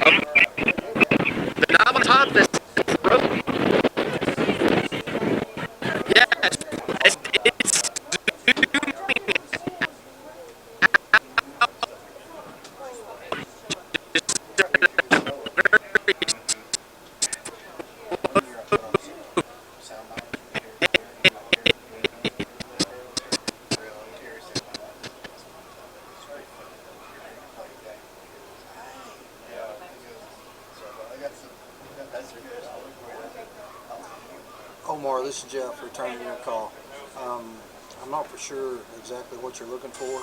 The knob on top that's broken. Yeah, it's Omar, this is Jeff returning your call. I'm not for sure exactly what you're looking for.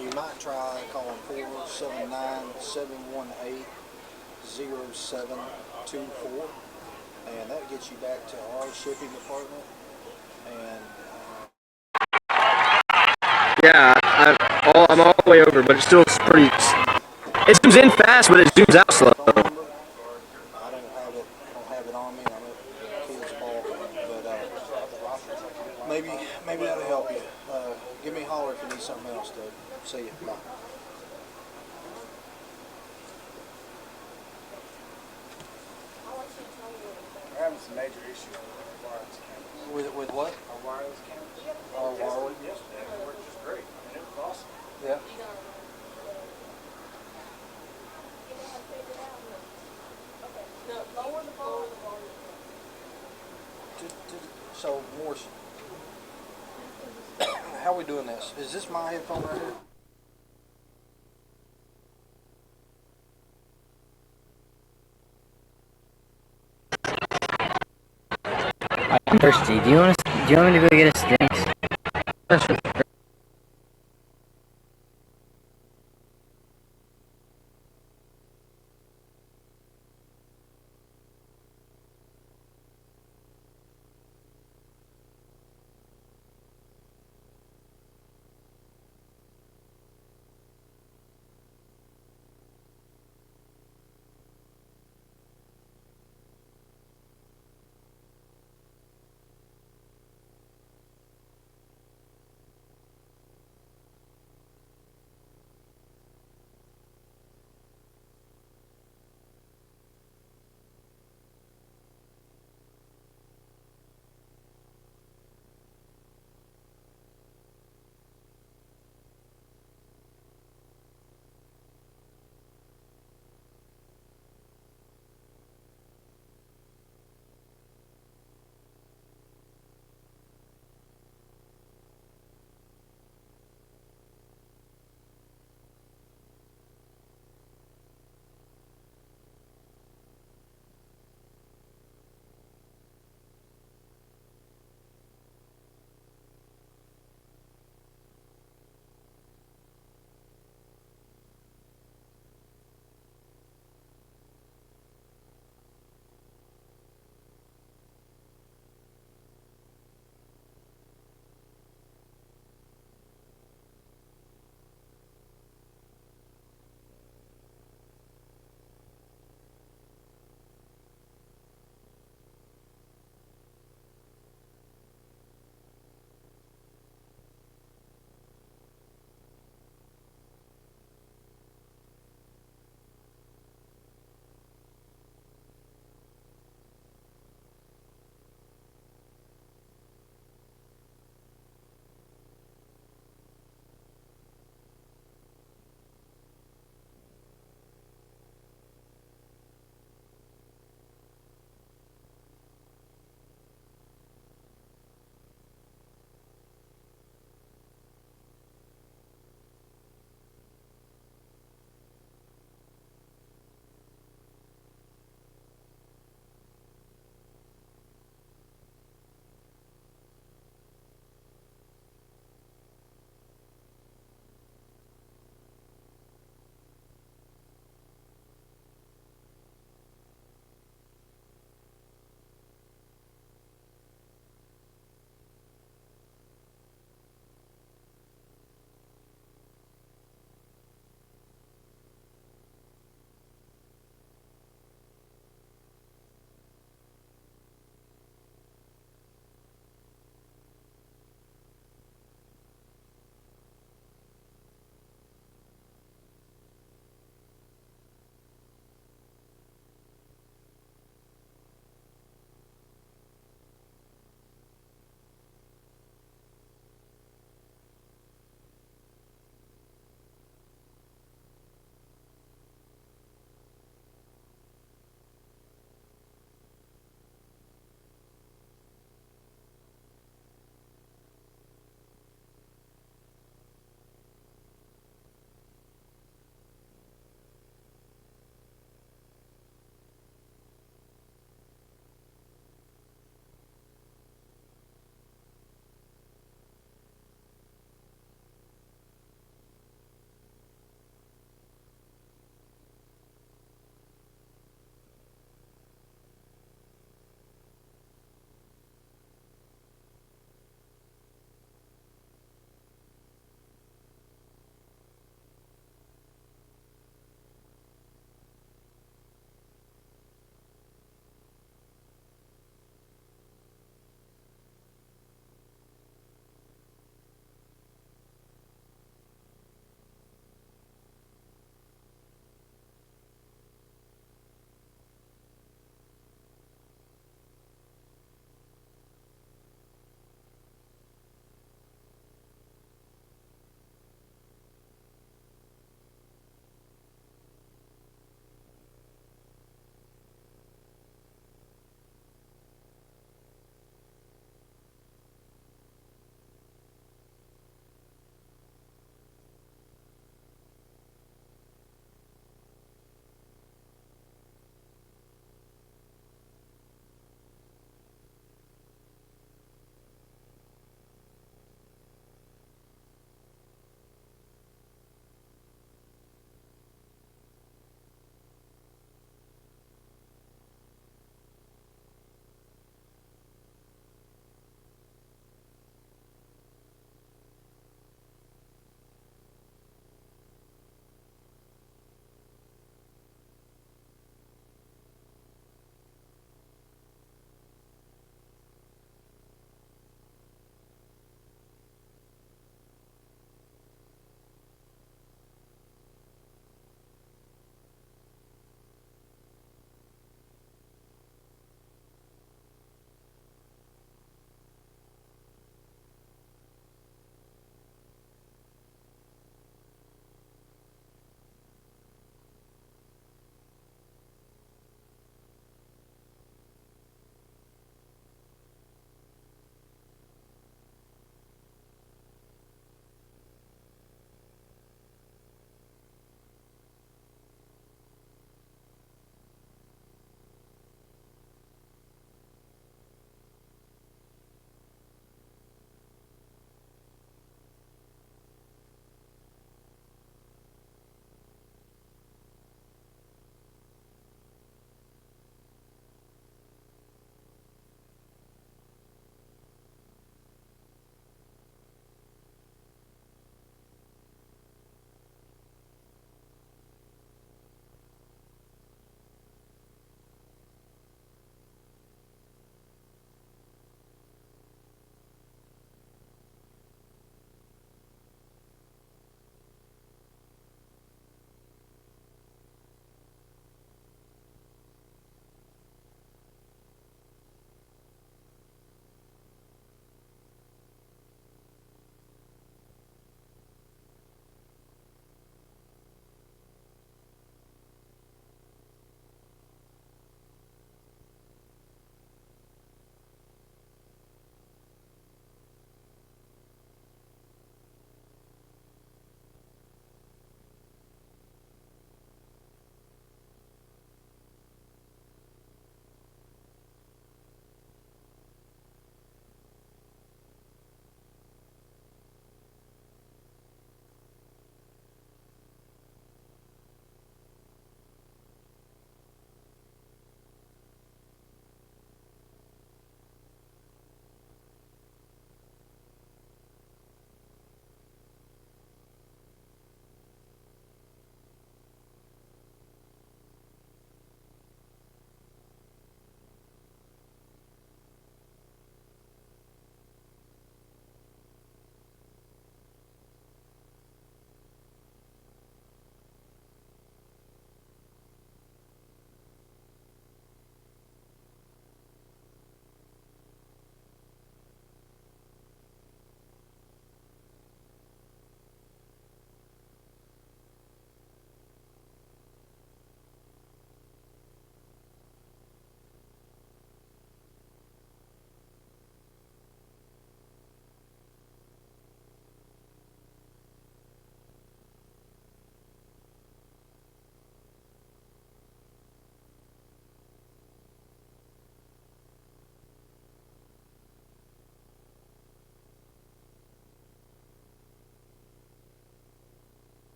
You might try calling 479-718-0724, and that gets you back to our shipping department. And I'm all the way over, but it's still pretty. It zooms in fast, but it zooms out slow. phone number, I don't have it on me. I'm at the kids' ball game, but maybe that'll help you. Give me a holler if you need something else, Doug. See you. Bye. We're having some major issues with our wireless cameras. With what? Our wireless cameras. Our wireless? Yesterday, it worked just great. I mean, it was awesome. Yeah. So, Morris, how are we doing this? Is this my headphone right here? I'm thirsty. Do you want me to go get us drinks?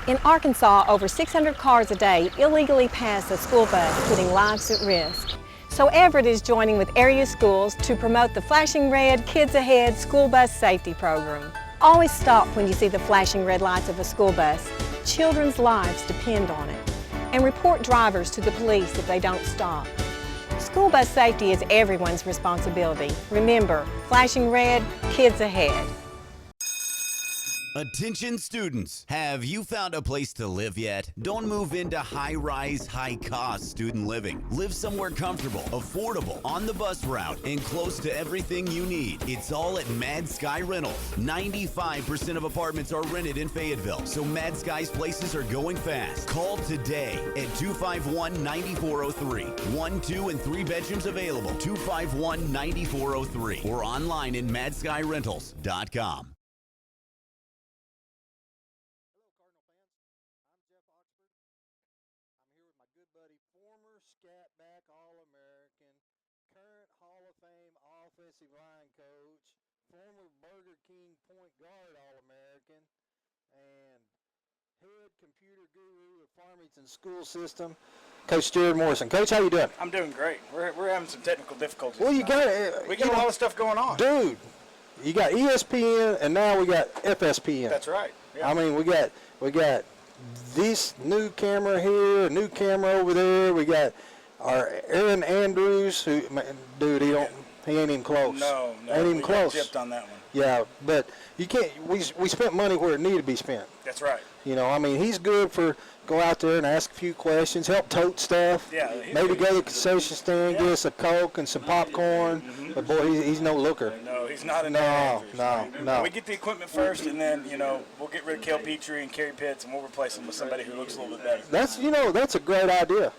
In Arkansas, over 600 cars a day illegally pass a school bus, putting lives at risk. So Everett is joining with area schools to promote the Flashing Red Kids Ahead school bus safety program. Always stop when you see the flashing red lights of a school bus. Children's lives depend on it. And report drivers to the police if they don't stop. School bus safety is everyone's responsibility. Remember, flashing red, kids ahead. Attention students, have you found a place to live yet? Don't move into high-rise, high-cost student living. Live somewhere comfortable, affordable, on the bus route, and close to everything you need. It's all at Mad Sky Rentals. 95% of apartments are rented in Fayetteville, so Mad Sky's places are going fast. Call today at 251-9403. 1, 2, and 3 bedrooms available. 251-9403 or online at madskyrentals.com. All-American, current Hall of Fame offensive line coach, former Burger King point guard All-American, and head computer guru of Farmington school system, Coach Jared Morrison. Coach, how you doing? I'm doing great. We're having some technical difficulties. Well, you got we got a lot of stuff going on. Dude, you got ESPN, and now we got FSPN. That's right. Yeah. I mean, we got this new camera here, a new camera over there. We got our Aaron Andrews, who, dude, he ain't even close. No, ain't even close. Got gypped on that one. Yeah, but you can't. We spent money where it needed to be spent. That's right. You know, I mean, he's good for go out there and ask a few questions, help tote stuff. Yeah. Maybe go to the concession stand, get us a Coke and some popcorn. Mm-hmm. But boy, he's no looker. No, he's not an Andrews. No. We get the equipment first, and then we'll get rid of Kel Petrie and Kerry Pitts, and we'll replace them with somebody who looks a little bit better. That's a great idea.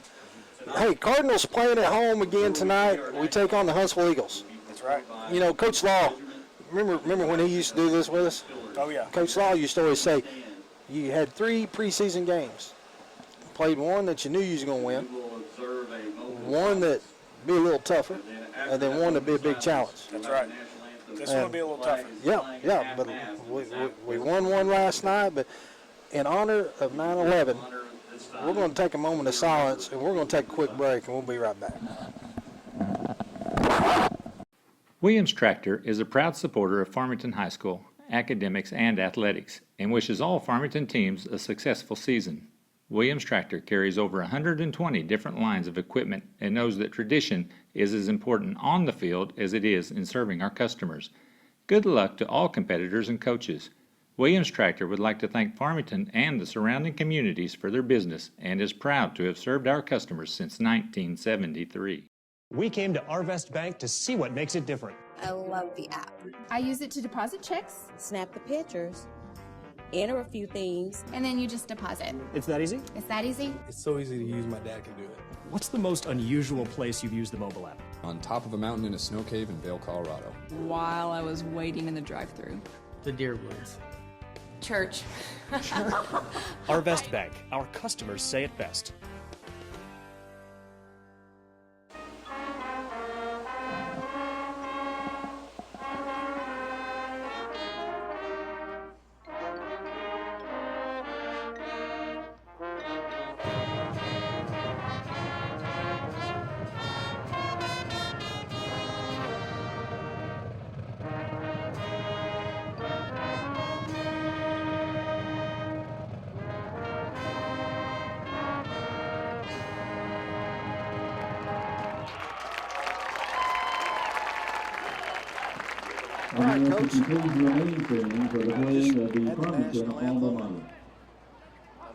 Hey, Cardinals playing at home again tonight. We take on the Huntsville Eagles. That's right. You know, Coach Law, remember when he used to do this with us? Oh, yeah. Coach Law used to always say, you had 3 preseason games. Played one that you knew you was going to win, one that be a little tougher, and then one that be a big challenge. That's right. This one will be a little tougher. Yeah, but we won one last night, but in honor of 9/11, we're going to take a moment of silence, and we're going to take a quick break, and we'll be right back. Williams Tractor is a proud supporter of Farmington High School, academics, and athletics, and wishes all Farmington teams a successful season. Williams Tractor carries over 120 different lines of equipment and knows that tradition is as important on the field as it is in serving our customers. Good luck to all competitors and coaches. Williams Tractor would like to thank Farmington and the surrounding communities for their business and is proud to have served our customers since 1973. We came to Arvest Bank to see what makes it different. I love the app. I use it to deposit checks, snap the pictures, enter a few things, and then you just deposit. It's that easy? It's that easy? It's so easy to use, my dad can do it. What's the most unusual place you've used the mobile app? On top of a mountain in a snow cave in Vail, Colorado. While I was waiting in the drive-thru. The Deer Woods. Church. Arvest Bank. Our customers say it best. All right, Coach. Just at the national anthem. A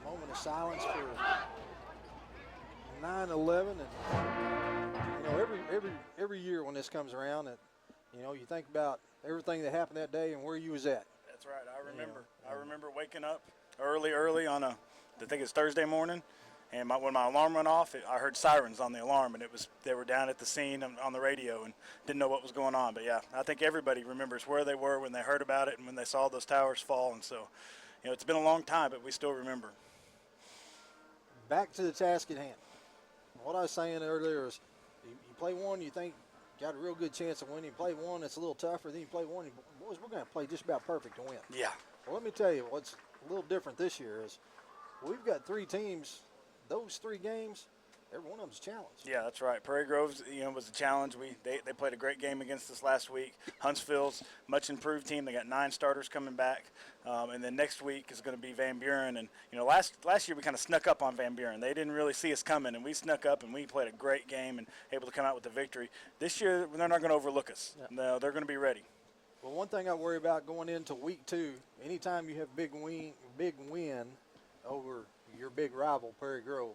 moment of silence for 9/11, and every year when this comes around, that you think about everything that happened that day and where you was at. That's right. I remember. I remember waking up early on I think it's Thursday morning. And when my alarm went off, I heard sirens on the alarm, and they were down at the scene on the radio and didn't know what was going on. But yeah, I think everybody remembers where they were when they heard about it and when they saw those towers fall. And so, it's been a long time, but we still remember. Back to the task at hand. What I was saying earlier is, you play one, you think you got a real good chance of winning. You play one that's a little tougher, then you play one, boys, we're going to play just about perfect to win. Yeah. Well, let me tell you what's a little different this year is, we've got 3 teams. Those 3 games, every one of them's challenged. Yeah, that's right. Prairie Grove's, was a challenge. They played a great game against us last week. Huntsville's much improved team. They got 9 starters coming back, and then next week is going to be Van Buren. And last year we kind of snuck up on Van Buren. They didn't really see us coming, and we snuck up and we played a great game and able to come out with the victory. This year they're not going to overlook us. Yeah. No, they're going to be ready. Well, one thing I worry about going into week 2, anytime you have big win over your big rival, Prairie Grove,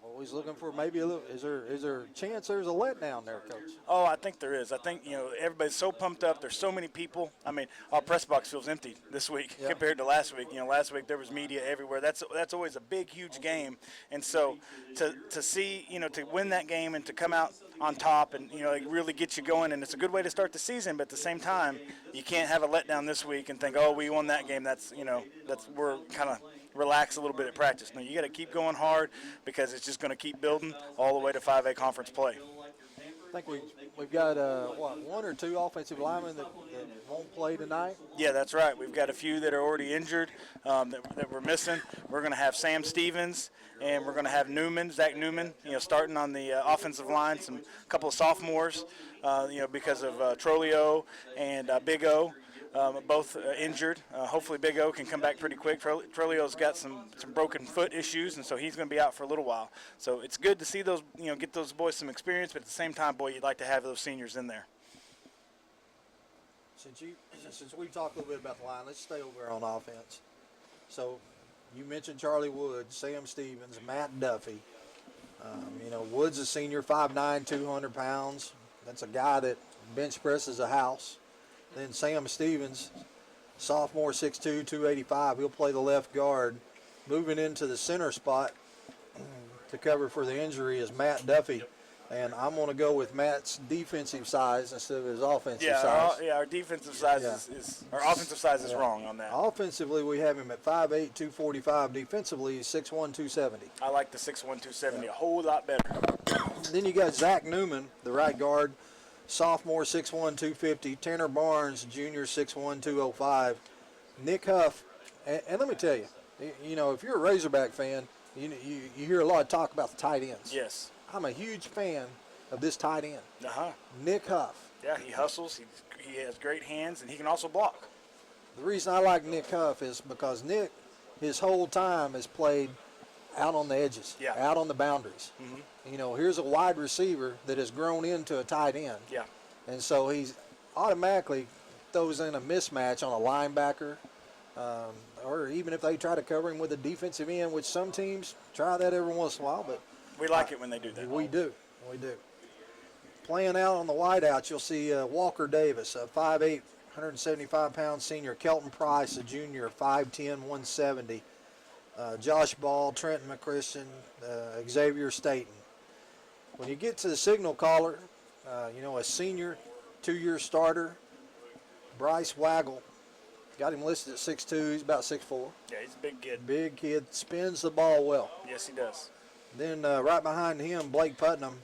always looking for maybe a little. Is there a chance there's a letdown there, Coach? Oh, I think there is. I think everybody's so pumped up. There's so many people. I mean, our press box feels empty this week compared to last week. Last week there was media everywhere. That's always a big, huge game. And so to see, to win that game and to come out on top and it really gets you going. And it's a good way to start the season. But at the same time, you can't have a letdown this week and think, oh, we won that game. That's we're kind of relax a little bit at practice. No, you got to keep going hard because it's just going to keep building all the way to 5A conference play. I think we've got 1 or 2 offensive linemen that won't play tonight. Yeah, that's right. We've got a few that are already injured that we're missing. We're going to have Sam Stevens and we're going to have Zach Newman, starting on the offensive line. A couple of sophomores, because of Trolio and Big O. Both injured. Hopefully Big O can come back pretty quick. Trolio's got some broken foot issues, and so he's going to be out for a little while. So it's good to see those, get those boys some experience, but at the same time, boy, you'd like to have those seniors in there. Since we talked a little bit about the line, let's stay over there on offense. So you mentioned Charlie Woods, Sam Stevens, Matt Duffy. Woods is senior, 5'9", 200 pounds. That's a guy that bench presses a house. Then Sam Stevens, sophomore, 6'2", 285. He'll play the left guard. Moving into the center spot to cover for the injury is Matt Duffy. And I'm going to go with Matt's defensive size instead of his offensive size. Our defensive size is our offensive size is wrong on that. Offensively, we have him at 5'8", 245. Defensively, he's 6'1", 270. I like the 6'1", 270 a whole lot better. Then you got Zach Newman, the right guard. Sophomore, 6'1", 250. Tanner Barnes, junior, 6'1", 205. Nick Huff, and let me tell you, if you're a Razorback fan, you hear a lot of talk about the tight ends. Yes. I'm a huge fan of this tight end. Uh-huh. Nick Huff. Yeah, he hustles. He has great hands, and he can also block. The reason I like Nick Huff is because Nick, his whole time, has played out on the edges, out on the boundaries. Mm-hmm. Here's a wide receiver that has grown into a tight end. Yeah. And so he's automatically throws in a mismatch on a linebacker, or even if they try to cover him with a defensive end, which some teams try that every once in a while, but we like it when they do that. We do. Playing out on the wideouts, you'll see Walker Davis, a 5'8", 175-pound senior. Kelton Price, a junior, 5'10", 170. Josh Ball, Trenton McChristian, Xavier Staten. When you get to the signal caller, a senior, 2-year starter, Bryce Waggle. Got him listed at 6'2", he's about 6'4". Yeah, he's a big kid. Big kid, spins the ball well. Yes, he does. Then right behind him, Blake Putnam,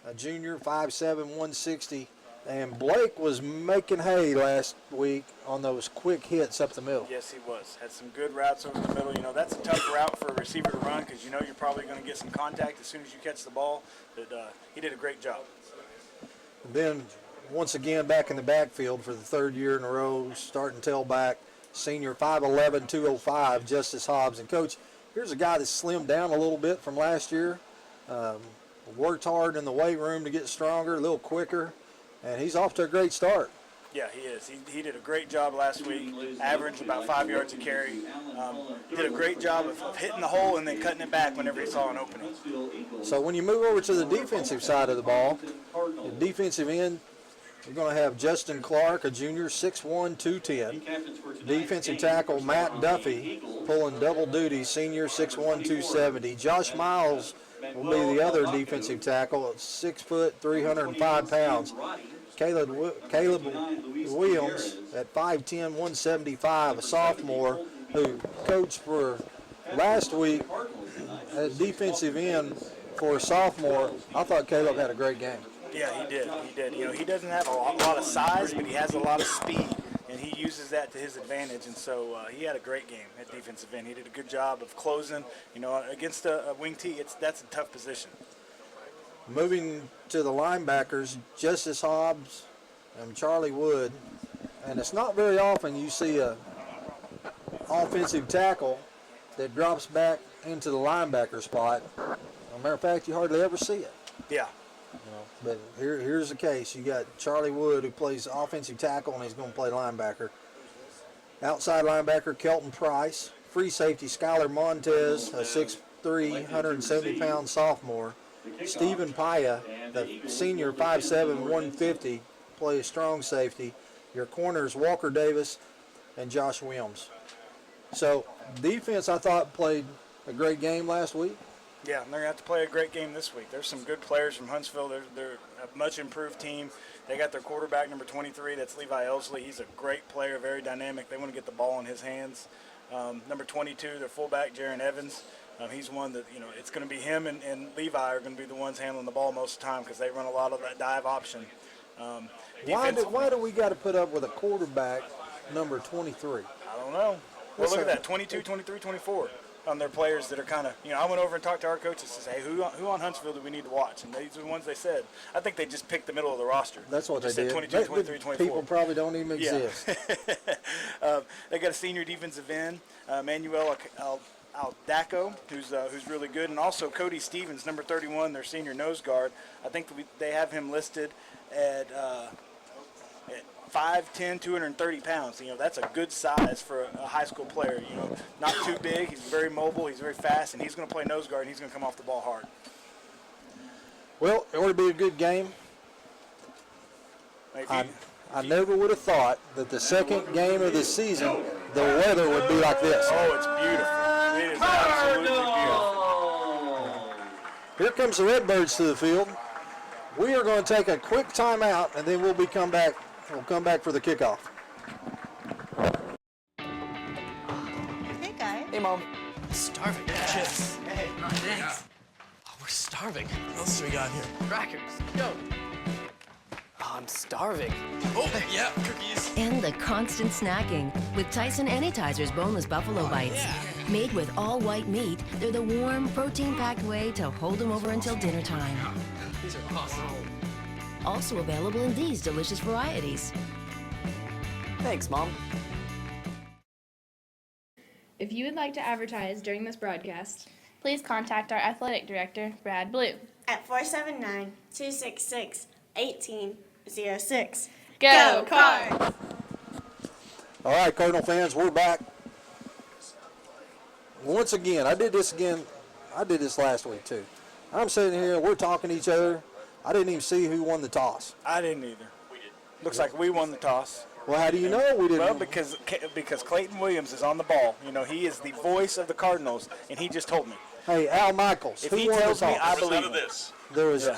a junior, 5'7", 160. And Blake was making hay last week on those quick hits up the middle. Yes, he was. Had some good routes over the middle. That's a tough route for a receiver to run because you're probably going to get some contact as soon as you catch the ball. But he did a great job. And then, once again, back in the backfield for the 3rd year in a row, starting tailback, senior, 5'11", 205, Justice Hobbs. And, Coach, here's a guy that's slimmed down a little bit from last year, worked hard in the weight room to get stronger, a little quicker. And he's off to a great start. Yeah, he is. He did a great job last week, averaged about 5 yards a carry. Did a great job of hitting the hole and then cutting it back whenever he saw an opening. So when you move over to the defensive side of the ball, the defensive end, you're going to have Justin Clark, a junior, 6'1", 210. Defensive tackle Matt Duffy, pulling double duty, senior, 6'1", 270. Josh Miles will be the other defensive tackle at 6 foot, 305 pounds. Caleb Williams at 5'10", 175, a sophomore who coached for last week at defensive end for a sophomore. I thought Caleb had a great game. Yeah, he did. He doesn't have a lot of size, but he has a lot of speed. And he uses that to his advantage. And so he had a great game at defensive end. He did a good job of closing. You know, against a wing T, that's a tough position. Moving to the linebackers, Justice Hobbs and Charlie Wood. And it's not very often you see a offensive tackle that drops back into the linebacker spot. As a matter of fact, you hardly ever see it. Yeah. But here's the case. You got Charlie Wood, who plays offensive tackle, and he's going to play linebacker. Outside linebacker, Kelton Price. Free safety, Skylar Montez, a 6'3", 170-pound sophomore. Stephen Paya, the senior, 5'7", 150, plays strong safety. Your corners, Walker Davis and Josh Williams. So defense, I thought, played a great game last week. Yeah, and they're going to have to play a great game this week. There's some good players from Huntsville. They're a much improved team. They got their quarterback, number 23, that's Levi Elsley. He's a great player, very dynamic. They want to get the ball in his hands. Number 22, their fullback, Jaron Evans. He's one that, you know, it's going to be him and Levi are going to be the ones handling the ball most of the time because they run a lot of that dive option. Why do we got to put up with a quarterback number 23? I don't know. Well, look at that, 22, 23, 24 on their players that are kind of, you know, I went over and talked to our coaches to say, hey, who on Huntsville do we need to watch? And these are the ones they said. I think they just picked the middle of the roster. That's what they said did. 22, 23, 24. People probably don't even exist. They got a senior defensive end, Manuel Aldaco, who's really good, and also Cody Stevens, number 31, their senior nose guard. I think they have him listed at 5'10", 230 pounds. You know, that's a good size for a high school player. You know, not too big. He's very mobile. He's very fast, and he's going to play nose guard, and he's going to come off the ball hard. Well, it ought to be a good game. I never would have thought that the second game of the season, the weather would be like this. Oh, it's beautiful. It is absolutely beautiful. Here comes the Redbirds to the field. We are going to take a quick timeout, and then we'll come back for the kickoff. Hey, guys. Hey, Mom. Starving. Chips. Hey. Oh, thanks. Oh, we're starving. What else do we got here? Crackers. Go. Oh, I'm starving. Oh, yeah, cookies. And the constant snacking with Tyson Anytizer's boneless buffalo bites. Yeah. Made with all white meat, they're the warm, protein-packed way to hold them over until dinner time. These are awesome. Also available in these delicious varieties. Thanks, Mom. If you would like to advertise during this broadcast, please contact our athletic director, Brad Blue, at 479-266-1806. Go Cards! All right, Cardinal fans, we're back. Once again, I did this last week too. I'm sitting here, we're talking to each other. I didn't even see who won the toss. I didn't either. Looks like we won the toss. Well, how do you know we didn't? Well, because Clayton Williams is on the ball. You know, he is the voice of the Cardinals, and he just told me. Hey, Al Michaels. If he tells me, I believe him. There was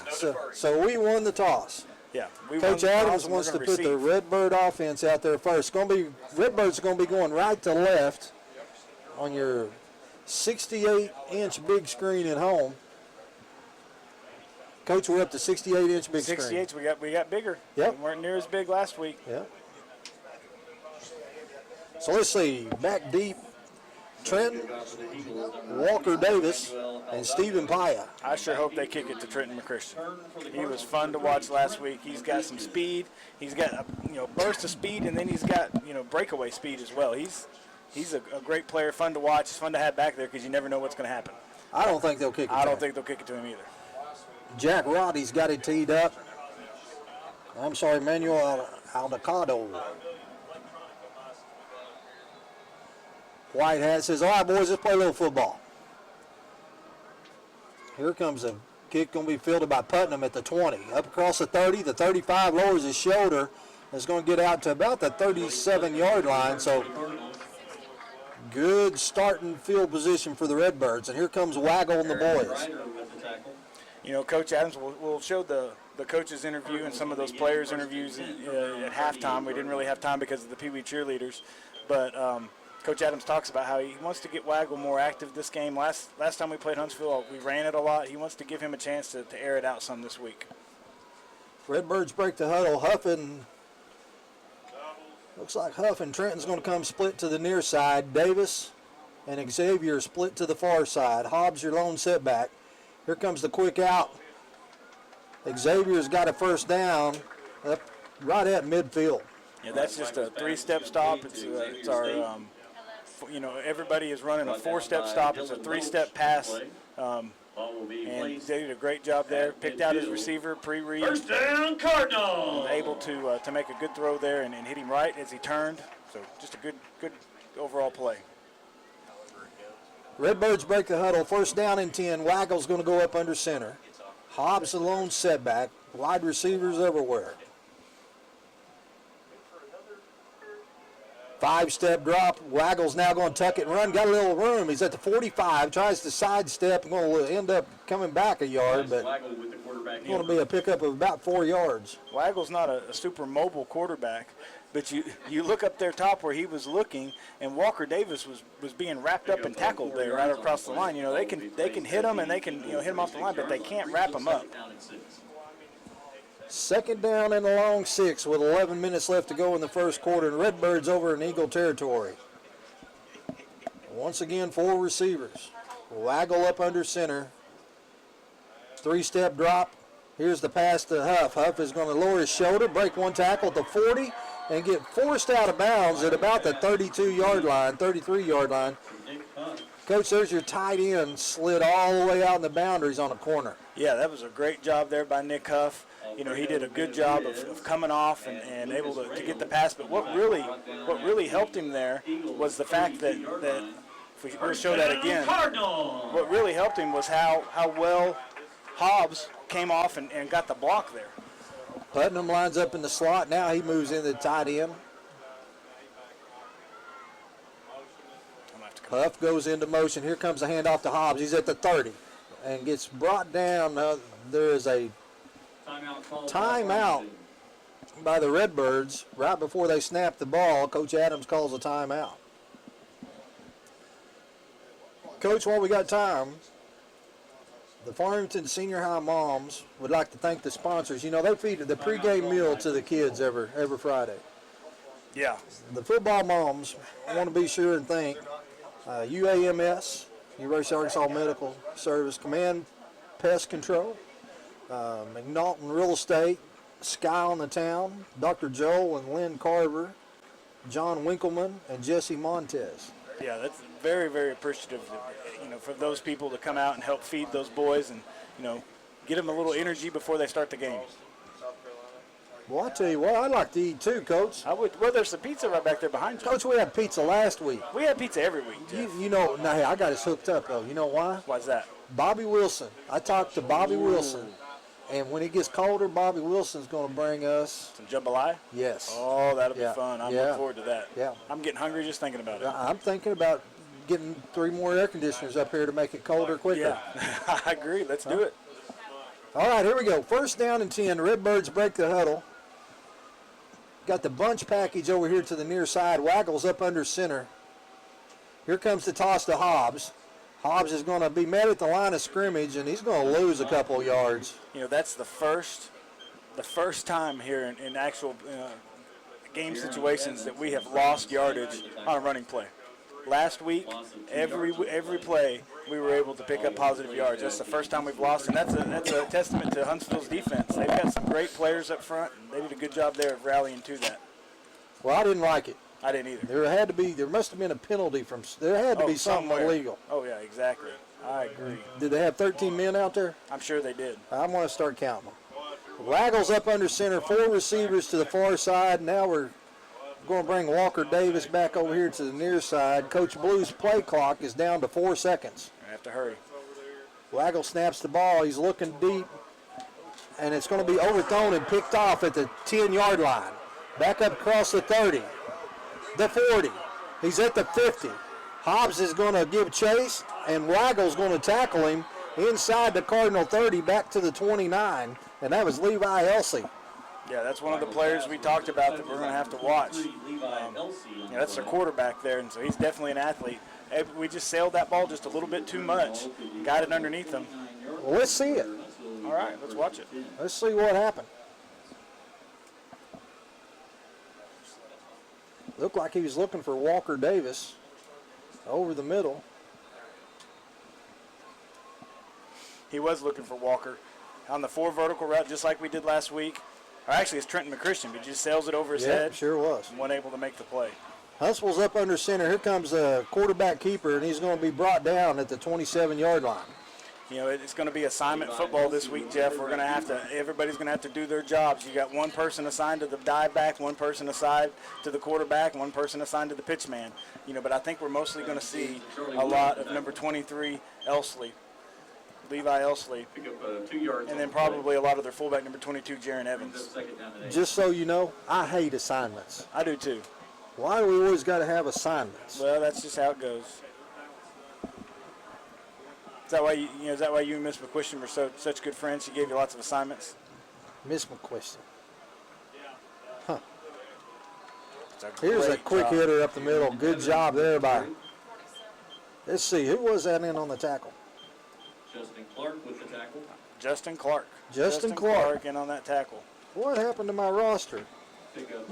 so we won the toss. Yeah. Coach Adams wants to put the Redbird offense out there first. Redbirds are going to be going right to left on your 68-inch big screen at home. Coach, we're up to 68-inch big screen. 68, we got bigger. Yep. We weren't near as big last week. Yep. So let's see, back deep, Trenton, Walker Davis, and Stephen Paya. I sure hope they kick it to Trenton McChristian. He was fun to watch last week. He's got some speed. He's got a burst of speed, and then he's got breakaway speed as well. He's a great player, fun to watch. It's fun to have back there because you never know what's going to happen. I don't think they'll kick it. I don't think they'll kick it to him either. Jack Roddy's got it teed up. I'm sorry, Manuel Aldacado. White hat says, all right, boys, let's play a little football. Here comes a kick going to be fielded by Putnam at the 20. Up across the 30, the 35 lowers his shoulder. It's going to get out to about the 37-yard line. So good starting field position for the Redbirds. And here comes Waggle and the boys. Coach Adams will show the coaches' interview and some of those players' interviews at halftime. We didn't really have time because of the Pee Wee cheerleaders. But Coach Adams talks about how he wants to get Waggle more active this game. Last time we played Huntsville, we ran it a lot. He wants to give him a chance to air it out some this week. Redbirds break the huddle. Huffin Looks like Huff and Trenton's going to come split to the near side. Davis and Xavier split to the far side. Hobbs, your lone setback. Here comes the quick out. Xavier's got a first down up right at midfield. Yeah, that's just a 3-step stop. It's our, everybody is running a 4-step stop. It's a 3-step pass. And they did a great job there. Picked out his receiver, pre-read. First down, Cardinal. Able to make a good throw there and hit him right as he turned. So just a good overall play. Redbirds break the huddle. First down and 10. Waggle's going to go up under center. Hobbs the lone setback. Wide receivers everywhere. 5-step drop. Waggle's now going to tuck it and run. Got a little room. He's at the 45. Tries to sidestep. Going to end up coming back a yard, but it's going to be a pickup of about 4 yards. Waggle's not a super mobile quarterback, but you look up there top where he was looking, and Walker Davis was being wrapped up and tackled there right across the line. They can hit him and they can hit him off the line, but they can't wrap him up. Second down and a long 6 with 11 minutes left to go in the first quarter, and Redbirds over in Eagle territory. Once again, 4 receivers. Waggle up under center. 3-step drop. Here's the pass to Huff. Huff is going to lower his shoulder, break one tackle at the 40, and get forced out of bounds at about the 32-yard line, 33-yard line. Coach, there's your tight end slid all the way out in the boundaries on a corner. Yeah, that was a great job there by Nick Huff. He did a good job of coming off and able to get the pass. But what really helped him there was the fact that if we were to show that again, what really helped him was how well Hobbs came off and got the block there. Putnam lines up in the slot. Now he moves into the tight end. Huff goes into motion. Here comes a handoff to Hobbs. He's at the 30 and gets brought down. There is a timeout by the Redbirds right before they snap the ball. Coach Adams calls a timeout. Coach, while we got time, the Farmington Senior High moms would like to thank the sponsors. They feed the pregame meal to the kids every Friday. Yeah. The football moms want to be sure and thank UAMS, University of Arkansas Medical Service, Command Pest Control, McNaughton Real Estate, Sky on the Town, Dr. Joel and Lynn Carver, John Winkleman, and Jesse Montez. Yeah, that's very, very appreciative, for those people to come out and help feed those boys and, get them a little energy before they start the game. Well, I tell you what, I'd like to eat too, Coach. Well, there's some pizza right back there behind you. Coach, we had pizza last week. We had pizza every week, Jeff. Now, hey, I got us hooked up, though. You know why? Why's that? Bobby Wilson. I talked to Bobby Wilson, and when it gets colder, Bobby Wilson's going to bring us some jambalaya. Yes. Oh, that'll be fun. I'm looking forward to that. Yeah. I'm getting hungry just thinking about it. I'm thinking about getting 3 more air conditioners up here to make it colder quicker. Yeah, I agree. Let's do it. All right, here we go. First down and 10. Redbirds break the huddle. Got the bunch package over here to the near side. Waggles up under center. Here comes the toss to Hobbs. Hobbs is going to be met at the line of scrimmage, and he's going to lose a couple yards. That's the first time here in actual game situations that we have lost yardage on a running play. Last week, every play we were able to pick up positive yards. That's the first time we've lost, and that's a testament to Huntsville's defense. They've got some great players up front, and they did a good job there of rallying to that. Well, I didn't like it. I didn't either. There must have been a penalty there had to be something illegal. Oh yeah, exactly. I agree. Did they have 13 men out there? I'm sure they did. I'm going to start counting them. Waggles up under center, 4 receivers to the far side. Now we're going to bring Walker Davis back over here to the near side. Coach Blue's play clock is down to 4 seconds. I have to hurry. Waggle snaps the ball. He's looking deep, and it's going to be overthrown and picked off at the 10-yard line. Back up across the 30, the 40. He's at the 50. Hobbs is going to give chase, and Waggle's going to tackle him inside the Cardinal 30 back to the 29, and that was Levi Elsey. Yeah, that's one of the players we talked about that we're going to have to watch. That's their quarterback there, and so he's definitely an athlete. We just sailed that ball just a little bit too much, got it underneath him. Well, let's see it. All right, let's watch it. Let's see what happened. Looked like he was looking for Walker Davis over the middle. He was looking for Walker on the 4 vertical route, just like we did last week. Or actually, it's Trenton McChristian, but he just sails it over his head. Sure was. And wasn't able to make the play. Huntsville's up under center. Here comes the quarterback keeper, and he's going to be brought down at the 27-yard line. You know, it's going to be assignment football this week, Jeff. We're going to have to, everybody's going to have to do their jobs. You got one person assigned to the dive back, one person assigned to the quarterback, one person assigned to the pitch man. You know, but I think we're mostly going to see a lot of number 23, Levi Elsley, and then probably a lot of their fullback, number 22, Jaron Evans. Just so you know, I hate assignments. I do too. Why do we always got to have assignments? Well, that's just how it goes. Is that why is that why you and Miss McQuistion were such good friends? She gave you lots of assignments. Miss McQuiston. Huh. Here's a quick hitter up the middle. Good job there by. Let's see, who was that in on the tackle? Justin Clark with the tackle. Justin Clark. Justin Clark in on that tackle. What happened to my roster?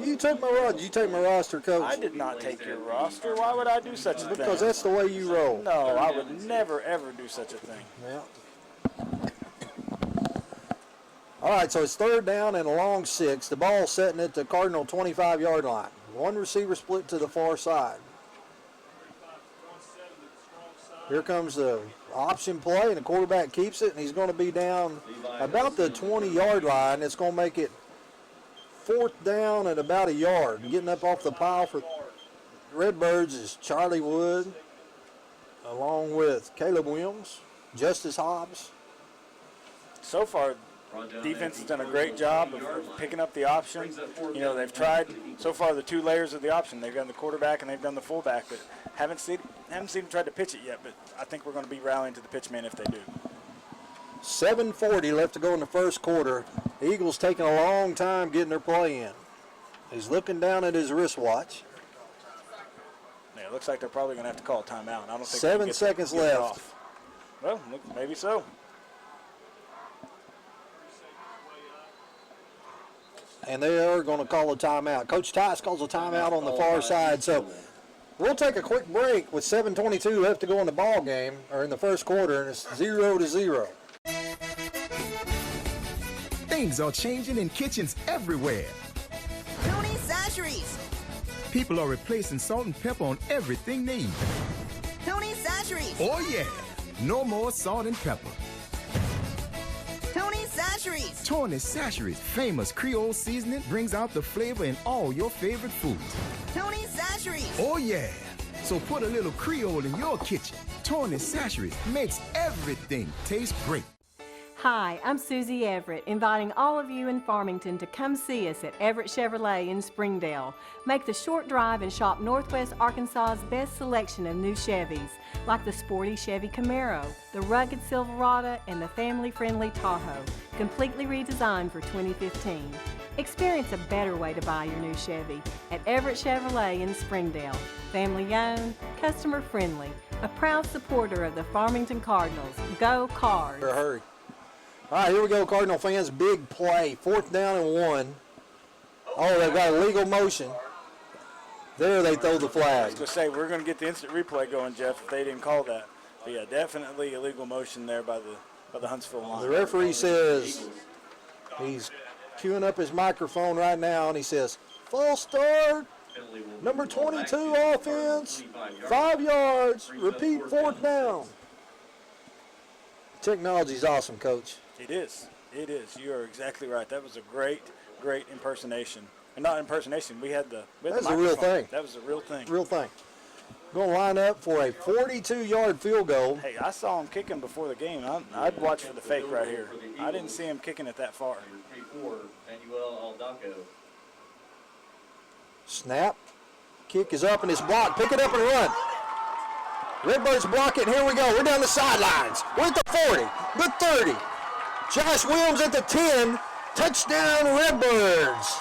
You took my roster. You take my roster, Coach. I did not take your roster. Why would I do such a thing? Because that's the way you roll. No, I would never, ever do such a thing. Yeah. All right, so it's 3rd down and a long 6. The ball setting at the Cardinal 25-yard line. One receiver split to the far side. Here comes the option play, and the quarterback keeps it, and he's going to be down about the 20-yard line. It's going to make it 4th down and about a yard. Getting up off the pile for Redbirds is Charlie Wood, along with Caleb Williams, Justice Hobbs. So far, defense has done a great job of picking up the option. You know, they've tried so far the 2 layers of the option. They've done the quarterback and they've done the fullback, but haven't seen them try to pitch it yet. But I think we're going to be rallying to the pitch man if they do. 7:40 left to go in the first quarter. The Eagles taking a long time getting their play in. He's looking down at his wristwatch. Yeah, it looks like they're probably going to have to call a timeout. I don't think 7 seconds left. Well, maybe so. And they are going to call a timeout. Coach Tice calls a timeout on the far side. So we'll take a quick break with 7:22 left to go in the ball game, or in the first quarter, and it's 0-0. Things are changing in kitchens everywhere. Tony's Sasheries. People are replacing salt and pepper on everything they eat. Tony's Sasheries. Oh yeah, no more salt and pepper. Tony's Sasheries. Tony's Sasheries, famous Creole seasoning, brings out the flavor in all your favorite foods. Tony's Sasheries. Oh yeah, so put a little Creole in your kitchen. Tony's Sasheries makes everything taste great. Hi, I'm Susie Everett, inviting all of you in Farmington to come see us at Everett Chevrolet in Springdale. Make the short drive and shop Northwest Arkansas's best selection of new Chevys, like the sporty Chevy Camaro, the rugged Silverado, and the family-friendly Tahoe, completely redesigned for 2015. Experience a better way to buy your new Chevy at Everett Chevrolet in Springdale. Family-owned, customer-friendly, a proud supporter of the Farmington Cardinals. Go Cards! Hurry. All right, here we go, Cardinal fans. Big play. 4th down and 1. Oh, they've got a legal motion. There they throw the flag. I was going to say, we're going to get the instant replay going, Jeff, if they didn't call that. But yeah, definitely illegal motion there by the Huntsville line. The referee says, he's queuing up his microphone right now, and he says, false start, number 22 offense, 5 yards, repeat 4th down. Technology's awesome, Coach. It is. It is. You are exactly right. That was a great, great impersonation. And not impersonation. We had the That's a real thing. That was a real thing. Real thing. Going to line up for a 42-yard field goal. Hey, I saw him kicking before the game. I'd watch for the fake right here. I didn't see him kicking it that far. Snap. Kick is up and it's blocked. Pick it up and run. Redbirds block it. Here we go. We're down the sidelines. We're at the 40, the 30. Josh Williams at the 10. Touchdown, Redbirds.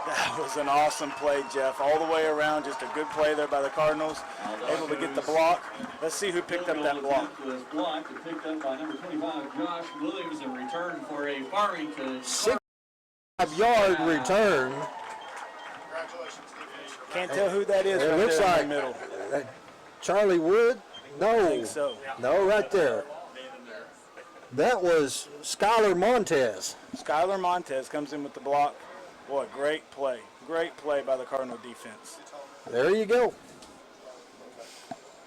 That was an awesome play, Jeff. All the way around. Just a good play there by the Cardinals. Able to get the block. Let's see who picked up that block. Was blocked and picked up by number 25, Josh Williams, in return for a Farmington 6-yard return. Can't tell who that is It right looks there like in the middle. Charlie Wood? No. I think so. No, right there. That was Skylar Montez. Skylar Montez comes in with the block. Boy, great play. Great play by the Cardinal defense. There you go.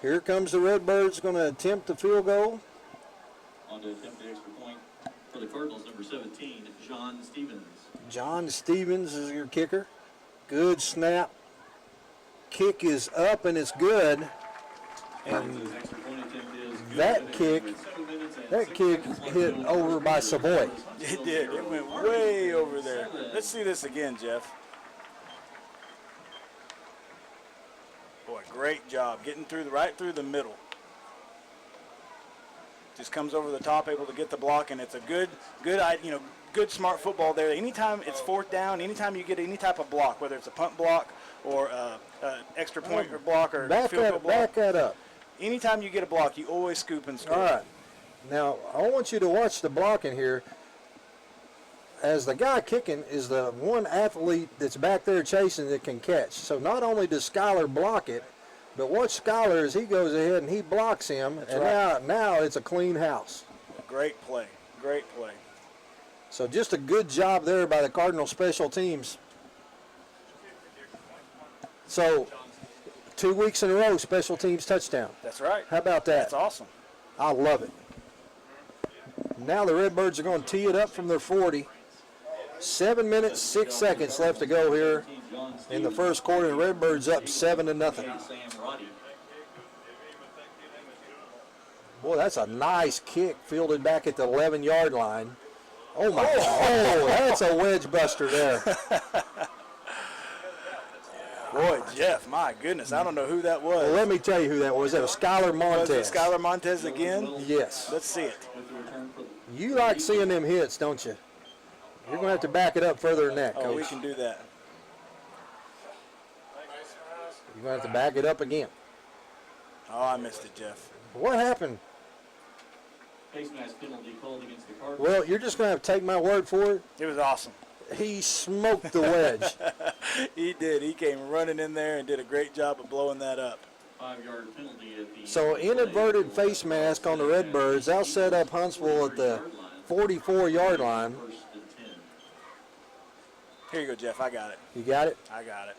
Here comes the Redbirds going to attempt the field goal. On to attempt the extra point for the Cardinals, number 17, John Stevens. John Stevens is your kicker. Good snap. Kick is up and it's good. And that kick hit over by Savoy. It did. It went way over there. Let's see this again, Jeff. Boy, great job getting through right through the middle. Just comes over the top, able to get the block, and it's a good smart football there. Anytime it's fourth down, anytime you get any type of block, whether it's a punt block or extra point or block or field goal block. Back that up. Anytime you get a block, you always scoop and score. All right. Now, I want you to watch the blocking here. As the guy kicking is the one athlete that's back there chasing that can catch. So not only does Skylar block it, but watch Skylar as he goes ahead and he blocks him. That's and right. now it's a clean house. Great play. Great play. So just a good job there by the Cardinal special teams. So 2 weeks in a row, special teams touchdown. That's right. How about that? That's awesome. I love it. Now the Redbirds are going to tee it up from their 40. 7 minutes, 6 seconds left to go here in the first quarter. The Redbirds up 7-0. Boy, that's a nice kick fielded back at the 11-yard line. Oh, my. Oh, that's a wedge buster there. Boy, Jeff, my goodness, I don't know who that was. Well, let me tell you who that was. That was Skylar Montez. Was it Skylar Montez again? Yes. Let's see it. You like seeing them hits, don't you? You're going to have to back it up further than that, Coach. Oh, we can do that. You're going to have to back it up again. Oh, I missed it, Jeff. What happened? Face mask penalty called against the Cardinals. Well, you're just going to have to take my word for it. It was awesome. He smoked the wedge. He did. He came running in there and did a great job of blowing that up. 5-yard penalty at the So inadvertent face mask on the Redbirds. They'll set up Huntsville at the 44-yard line. Here you go, Jeff. I got it. You got it? I got it.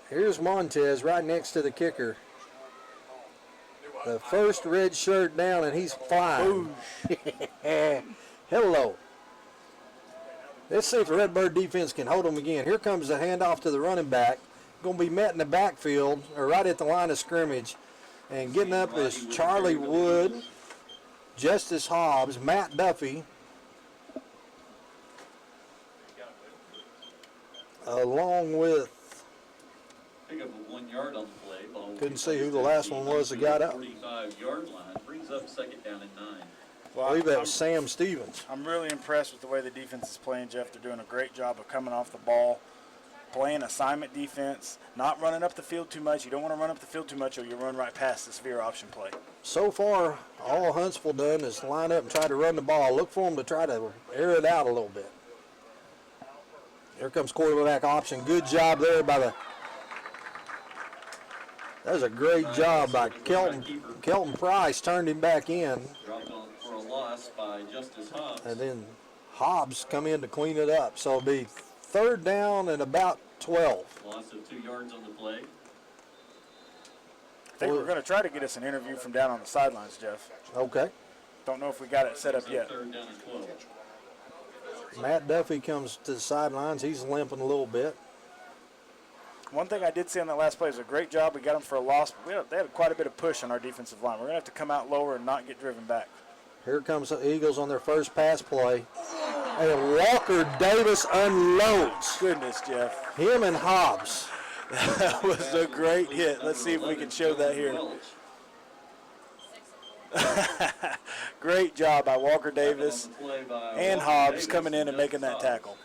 Here's Montez right next to the kicker. The first red shirt down, and he's flying. Hello. Let's see if the Redbird defense can hold them again. Here comes the handoff to the running back. Going to be met in the backfield, or right at the line of scrimmage. And getting up is Charlie Wood, Justice Hobbs, Matt Duffy, along with, pick up a 1 yard on the play. Ball couldn't see who the last one was that got up. 45-yard line brings up second down and 9. I believe that was Sam Stevens. I'm really impressed with the way the defense is playing, Jeff. They're doing a great job of coming off the ball, playing assignment defense, not running up the field too much. You don't want to run up the field too much or you run right past the severe option play. So far, all Huntsville done is line up and try to run the ball. Look for them to try to air it out a little bit. Here comes quarterback option. Good job there by the... That was a great job by Kelton. Kelton Price turned him back in. Dropped on for a loss by Justice Hobbs. And then Hobbs come in to clean it up. So it'll be third down and about 12. Loss of 2 yards on the play. I think we're going to try to get us an interview from down on the sidelines, Jeff. Okay. Don't know if we got it set up yet. Third down and 12. Matt Duffy comes to the sidelines. He's limping a little bit. One thing I did see on that last play was a great job. We got them for a loss, but they had quite a bit of push on our defensive line. We're going to have to come out lower and not get driven back. Here comes the Eagles on their first pass play. And Walker Davis unloads. Goodness, Jeff. Him and Hobbs. That was a great hit. Let's see if we can show that here. Great job by Walker Davis and Hobbs coming in and making that tackle.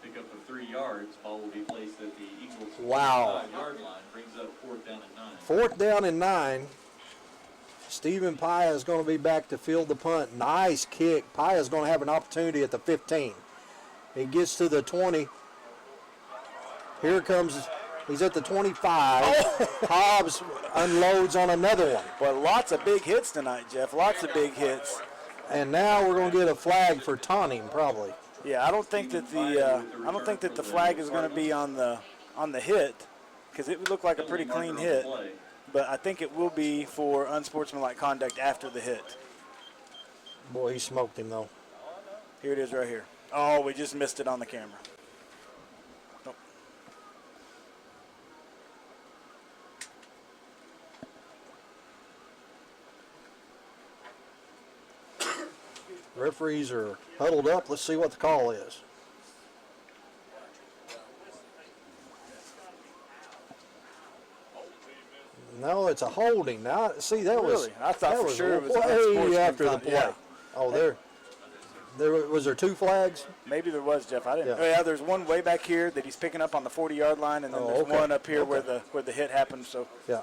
Pick up of 3 yards. Ball will be placed at the Eagles' 5-yard line. Brings up fourth down and 9. Fourth down and 9. Stephen Paya is going to be back to field the punt. Nice kick. Paya is going to have an opportunity at the 15. He gets to the 20. Here comes, he's at the 25. Hobbs unloads on another one. But lots of big hits tonight, Jeff. Lots of big hits. And now we're going to get a flag for taunting, probably. Yeah, I don't think that the flag is going to be on the hit, because it would look like a pretty clean hit. But I think it will be for unsportsmanlike conduct after the hit. Boy, he smoked him though. Here it is right here. Oh, we just missed it on the camera. Nope. Referees are huddled up. Let's see what the call is. No, it's a holding. Now, see, that was really? I thought that for was sure it was way after the play. Yeah. Oh, was there 2 flags? Maybe there was, Jeff. I didn't. Yeah. Oh, yeah, there's one way back here that he's picking up on the 40-yard line, and then there's one up here where the hit happened. So yeah,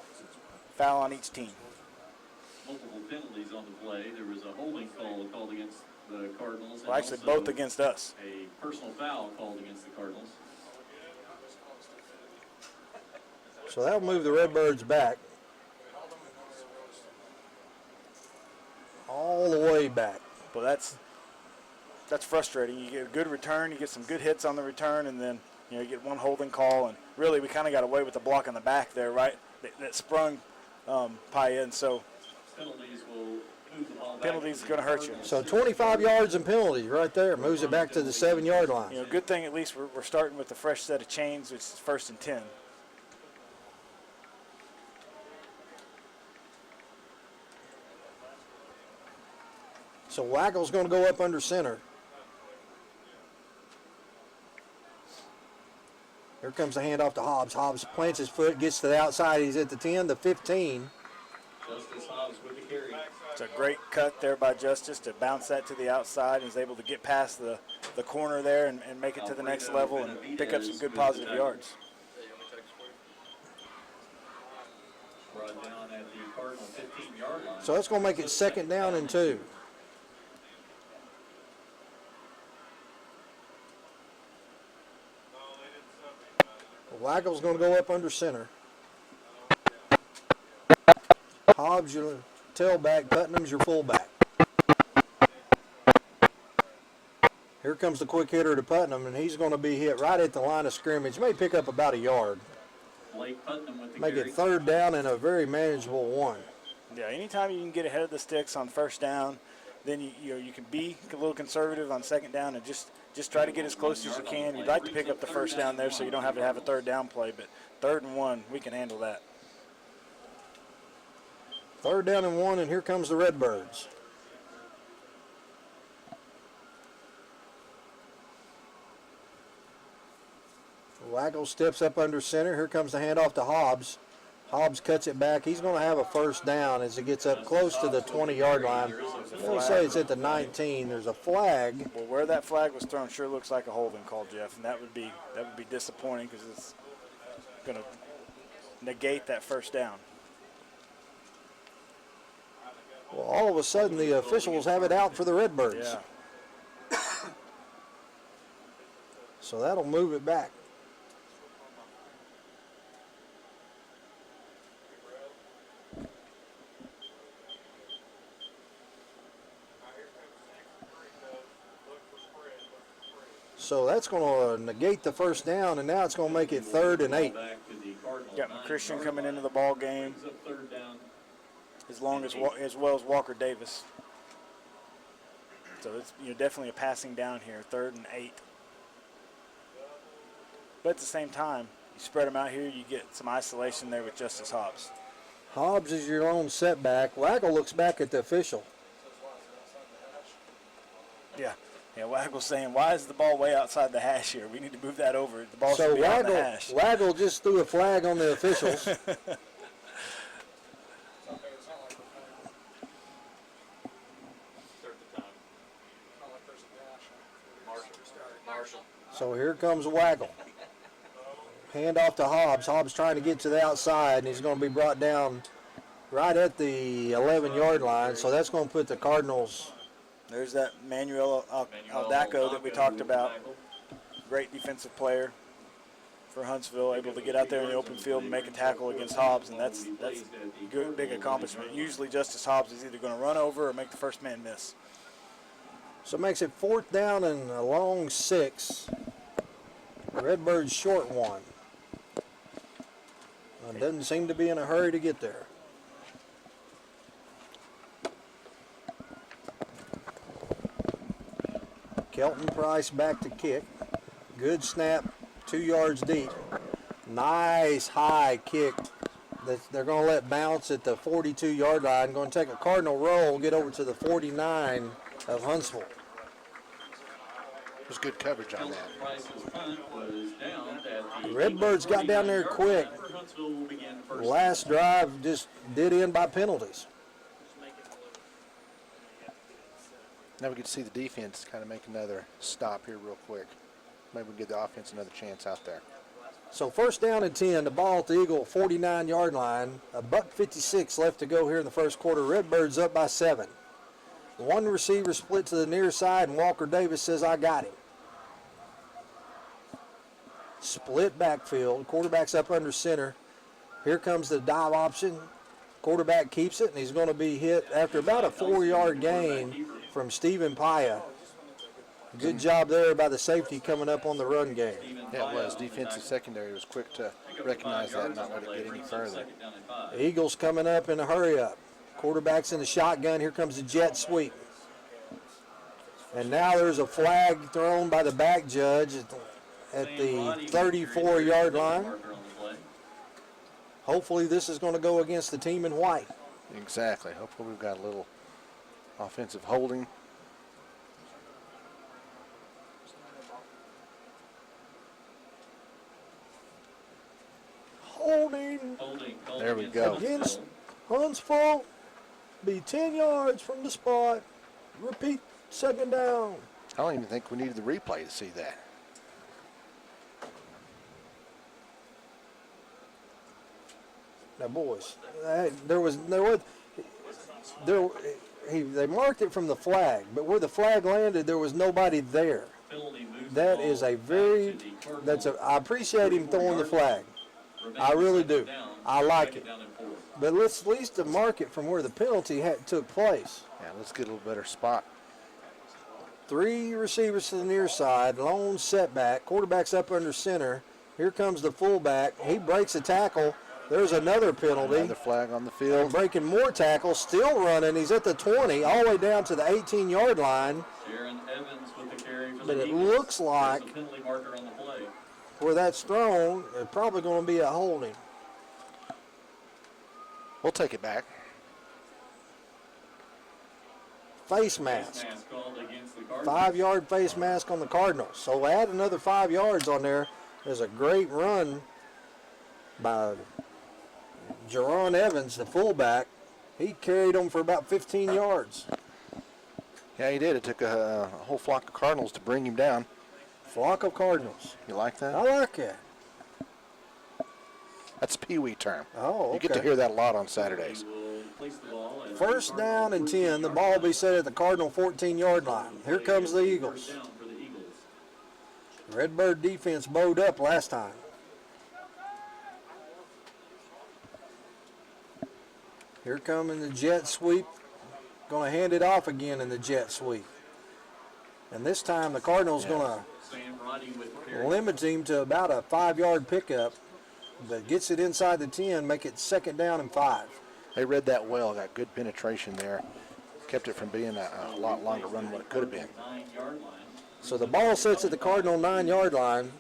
foul on each team. Multiple penalties on the play. There was a holding call called against the Cardinals. Well, actually, both against us. A personal foul called against the Cardinals. So that'll move the Redbirds back. All the way back. Well, that's frustrating. You get a good return, you get some good hits on the return, and then you get one holding call. And really, we kind of got away with the block on the back there, right? That sprung Paya, and so penalties will move the ball back. Penalties are going to hurt you. So 25 yards and penalties right there. Moves it back to the 7-yard line. Good thing at least we're starting with a fresh set of chains, which is 1st and 10. So Waggle's going to go up under center. Here comes the handoff to Hobbs. Hobbs plants his foot, gets to the outside. He's at the 10, the 15. Justice Hobbs with the carry. It's a great cut there by Justice to bounce that to the outside. He's able to get past the corner there and make it to the next level and pick up some good positive yards. Brought down at the Cardinal 15-yard line. So that's going to make it 2nd down and 2. Waggle's going to go up under center. Hobbs, your tailback. Putnam's your fullback. Here comes the quick hitter to Putnam, and he's going to be hit right at the line of scrimmage. May pick up about a yard. Blake Putnam with the Make carry. it 3rd down and a very manageable one. Yeah, anytime you can get ahead of the sticks on 1st down, then you can be a little conservative on 2nd down and just try to get as close as you can. You'd like to pick up the 1st down there so you don't have to have a 3rd down play, but 3rd and 1, we can handle that. 3rd down and 1, and here comes the Redbirds. Waggle steps up under center. Here comes the handoff to Hobbs. Hobbs cuts it back. He's going to have a 1st down as it gets up close to the 20-yard line. We'll say it's at the 19. There's a flag. Well, where that flag was thrown sure looks like a holding call, Jeff, and that would be disappointing because it's going to negate that 1st down. Well, all of a sudden the officials have it out for the Redbirds. Yeah. So that'll move it back. So that's going to negate the 1st down, and now it's going to make it 3rd and 8. Got Christian coming into the ball game, as well as Walker Davis. So it's definitely a passing down here, 3rd and 8. But at the same time, you spread them out here, you get some isolation there with Justice Hobbs. Hobbs is your own setback. Waggle looks back at the official. Yeah. Yeah, Waggle's saying, why is the ball way outside the hash here? We need to move that over. The ball should be on the hash. Waggle just threw a flag on the officials. So here comes Waggle. Hand off to Hobbs. Hobbs trying to get to the outside, and he's going to be brought down right at the 11-yard line. So that's going to put the Cardinals. There's that Manuel Aldaco that we talked about. Great defensive player for Huntsville, able to get out there in the open field and make a tackle against Hobbs, and that's a good, big accomplishment. Usually Justice Hobbs is either going to run over or make the first man miss. So it makes it 4th down and a long 6. Redbirds short 1. And doesn't seem to be in a hurry to get there. Kelton Price back to kick. Good snap, 2 yards deep. Nice high kick that they're going to let bounce at the 42-yard line. Going to take a Cardinal roll, get over to the 49 of Huntsville. There's good coverage on that. The Redbirds got down there quick. Last drive just did end by penalties. Now we get to see the defense kind of make another stop here real quick. Maybe we can give the offense another chance out there. So 1st down and 10, the ball at the Eagle 49-yard line. $1:56 left to go here in the first quarter. Redbirds up by 7. One receiver split to the near side, and Walker Davis says, I got him. Split backfield. Quarterback's up under center. Here comes the dive option. Quarterback keeps it, and he's going to be hit after about a 4-yard gain from Stephen Paya. Good job there by the safety coming up on the run game. Yeah, it was. Defensive secondary was quick to recognize that and not let it get any further. The Eagles coming up in a hurry up. Quarterback's in the shotgun. Here comes the jet sweep. And now there's a flag thrown by the back judge at the 34-yard line. Hopefully this is going to go against the team in white. Exactly. Hopefully we've got a little offensive holding. Holding. There we go. Against Huntsville. Be 10 yards from the spot. Repeat, 2nd down. I don't even think we needed the replay to see that. Now, boys, they marked it from the flag, but where the flag landed, there was nobody there. That is I appreciate him throwing the flag. I really do. I like it. But let's at least mark it from where the penalty took place. Yeah, let's get a little better spot. 3 receivers to the near side, lone setback. Quarterback's up under center. Here comes the fullback. He breaks a tackle. There's another penalty. Another flag on the field. And breaking more tackles, still running. He's at the 20, all the way down to the 18-yard line. But it looks like where that's thrown, it's probably going to be a holding. We'll take it back. Face mask. 5-yard face mask on the Cardinals. So add another 5 yards on there. There's a great run by Jerron Evans, the fullback. He carried them for about 15 yards. Yeah, he did. It took a whole flock of Cardinals to bring him down. Flock of Cardinals. You like that? I like that. That's a Pee Wee term. Oh, okay. You get to hear that a lot on Saturdays. 1st down and 10. The ball will be set at the Cardinal 14-yard line. Here comes the Eagles. Redbird defense bowed up last time. Here coming the jet sweep. Going to hand it off again in the jet sweep. And this time the Cardinals going to limit him to about a 5-yard pickup. But gets it inside the 10, make it 2nd down and 5. They read that well, got good penetration there. Kept it from being a lot longer run than what it could have been. So the ball sits at the Cardinal 9-yard line.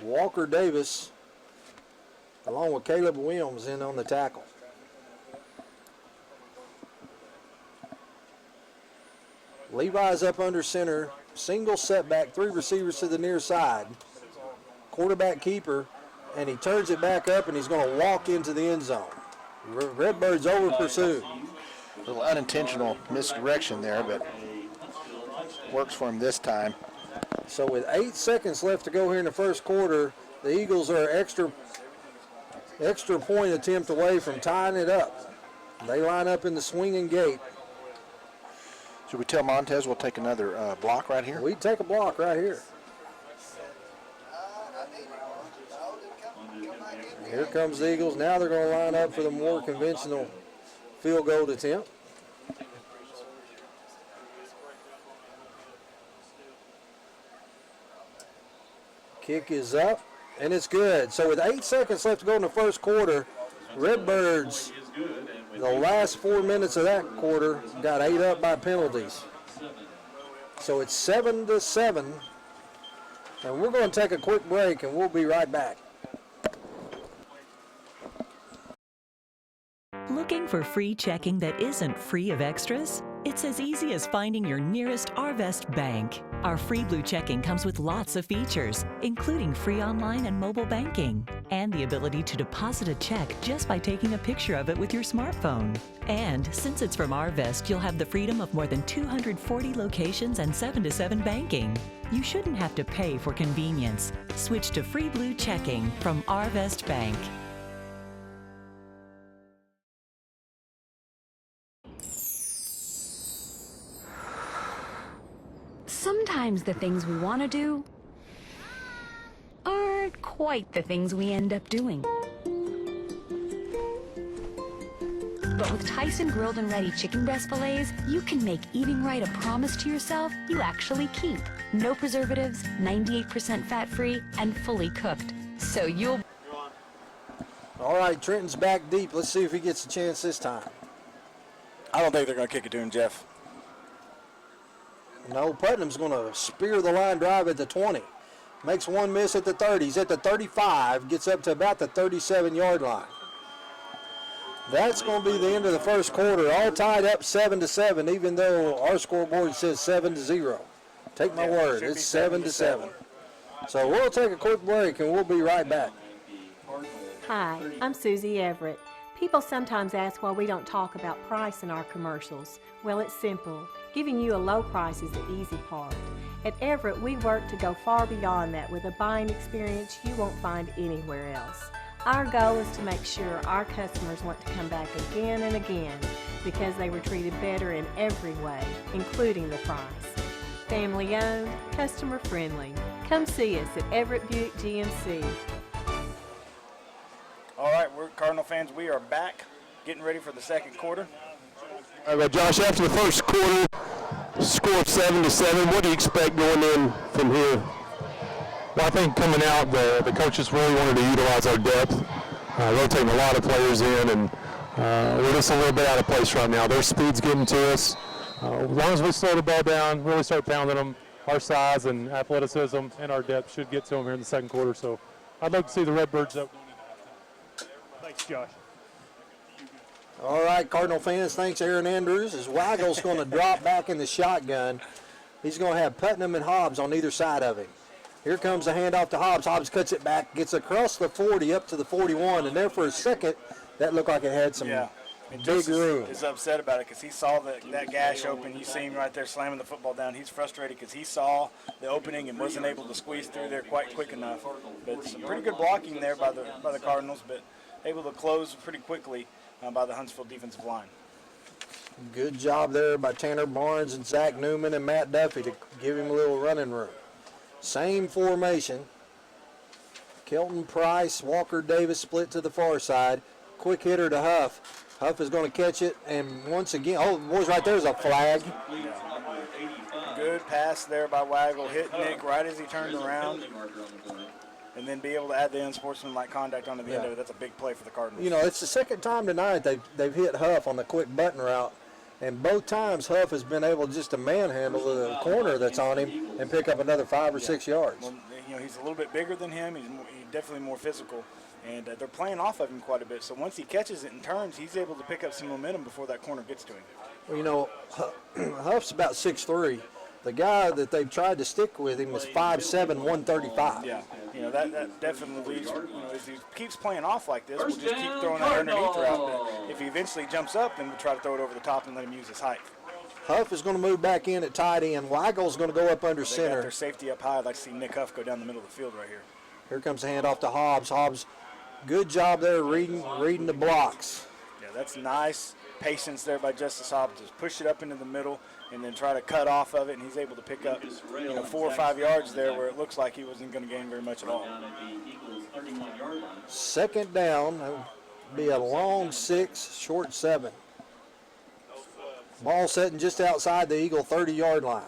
Walker Davis, along with Caleb Williams, in on the tackle. Levi's up under center, single setback, 3 receivers to the near side. Quarterback keeper, and he turns it back up, and he's going to walk into the end zone. Redbirds over pursuit. A little unintentional misdirection there, but works for him this time. So with 8 seconds left to go here in the first quarter, the Eagles are extra point attempt away from tying it up. They line up in the swinging gate. Should we tell Montez we'll take another block right here? We take a block right here. Here comes the Eagles. Now they're going to line up for the more conventional field goal attempt. Kick is up, and it's good. So with 8 seconds left to go in the first quarter, Redbirds, the last 4 minutes of that quarter, got 8 up by penalties. So it's 7-7, and we're going to take a quick break, and we'll be right back. Looking for free checking that isn't free of extras? It's as easy as finding your nearest Arvest bank. Our free Blue checking comes with lots of features, including free online and mobile banking, and the ability to deposit a check just by taking a picture of it with your smartphone. And since it's from Arvest, you'll have the freedom of more than 240 locations and 7-to-7 banking. You shouldn't have to pay for convenience. Switch to free Blue checking from Arvest Bank. Sometimes the things we want to do aren't quite the things we end up doing. But with Tyson grilled and ready chicken breast fillets, you can make eating right a promise to yourself you actually keep. No preservatives, 98% fat-free, and fully cooked. So you'll... All right, Trenton's back deep. Let's see if he gets a chance this time. I don't think they're going to kick it to him, Jeff. No, Putnam's going to spear the line drive at the 20. Makes one miss at the 30. He's at the 35, gets up to about the 37-yard line. That's going to be the end of the first quarter, all tied up 7-7, even though our scoreboard says 7-0. Take my word, it's 7-7. So we'll take a quick break, and we'll be right back. Hi, I'm Susie Everett. People sometimes ask why we don't talk about price in our commercials. Well, it's simple. Giving you a low price is the easy part. At Everett, we work to go far beyond that with a buying experience you won't find anywhere else. Our goal is to make sure our customers want to come back again and again because they were treated better in every way, including the price. Family owned, customer friendly. Come see us at Everett Buick GMC. All right, we're Cardinal fans. We are back, getting ready for the second quarter. All right, Josh, after the first quarter, score of 7-7, what do you expect going in from here? Well, I think coming out, the coaches really wanted to utilize our depth, rotating a lot of players in, and we're just a little bit out of place right now. Their speed's getting to us. As long as we slow the ball down, really start pounding them, our size and athleticism and our depth should get to them here in the second quarter. So I'd like to see the Redbirds up. Thanks, Josh. All right, Cardinal fans, thanks Aaron Andrews. As Weigel's going to drop back in the shotgun, he's going to have Putnam and Hobbs on either side of him. Here comes the handoff to Hobbs. Hobbs cuts it back, gets across the 40 up to the 41, and there for a second, that looked like it had some big room. He's upset about it because he saw that gash open. You see him right there slamming the football down. He's frustrated because he saw the opening and wasn't able to squeeze through there quite quick enough. But some pretty good blocking there by the Cardinals, but able to close pretty quickly by the Huntsville defensive line. Good job there by Tanner Barnes and Zach Newman and Matt Duffy to give him a little running room. Same formation. Kelton Price, Walker Davis split to the far side. Quick hitter to Huff. Huff is going to catch it, and once again, oh, boys, right there's a flag. Good pass there by Weigel. Hit Nick right as he turned around. And then be able to add the unsportsmanlike conduct onto the end of it. That's a big play for the Cardinals. You know, it's the second time tonight they've hit Huff on the quick button route, and both times Huff has been able just to manhandle the corner that's on him and pick up another 5 or 6 yards. Well, you know, he's a little bit bigger than him. He's definitely more physical, and they're playing off of him quite a bit. So once he catches it and turns, he's able to pick up some momentum before that corner gets to him. Well, you know, Huff's about 6'3". The guy that they've tried to stick with him is 5'7", 135. Yeah, you know, that definitely leads, you know, if he keeps playing off like this, we'll just keep throwing that underneath route. But if he eventually jumps up, then we'll try to throw it over the top and let him use his height. Huff is going to move back in at tight end. Weigel's going to go up under center. They got their safety up high. I'd like to see Nick Huff go down the middle of the field right here. Here comes the handoff to Hobbs. Hobbs, good job there reading the blocks. Yeah, that's nice patience there by Justice Hobbs. Just push it up into the middle and then try to cut off of it, and he's able to pick up 4 or 5 yards there where it looks like he wasn't going to gain very much at all. Second down, that would be a long 6, short 7. Ball setting just outside the Eagle 30-yard line.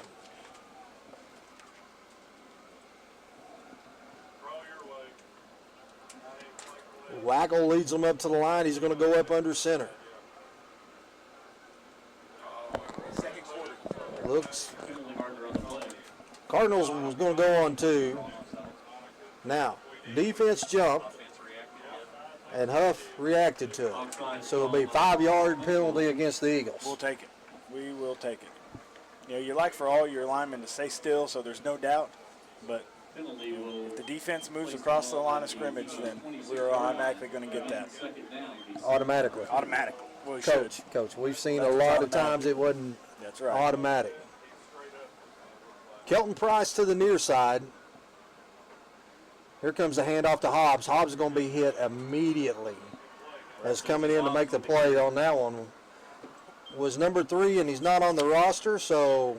Waggle leads them up to the line. He's going to go up under center. Looks. Cardinals was going to go on 2. Now, defense jumped, and Huff reacted to it. So it'll be a 5-yard penalty against the Eagles. We'll take it. We will take it. You know, you like for all your linemen to stay still so there's no doubt, but if the defense moves across the line of scrimmage, then we're automatically going to get that. Automatically. Automatically. Well, Coach, we've seen a lot of times it wasn't automatic. Kelton Price to the near side. Here comes the handoff to Hobbs. Hobbs is going to be hit immediately. As coming in to make the play on that one was number 3, and he's not on the roster, so.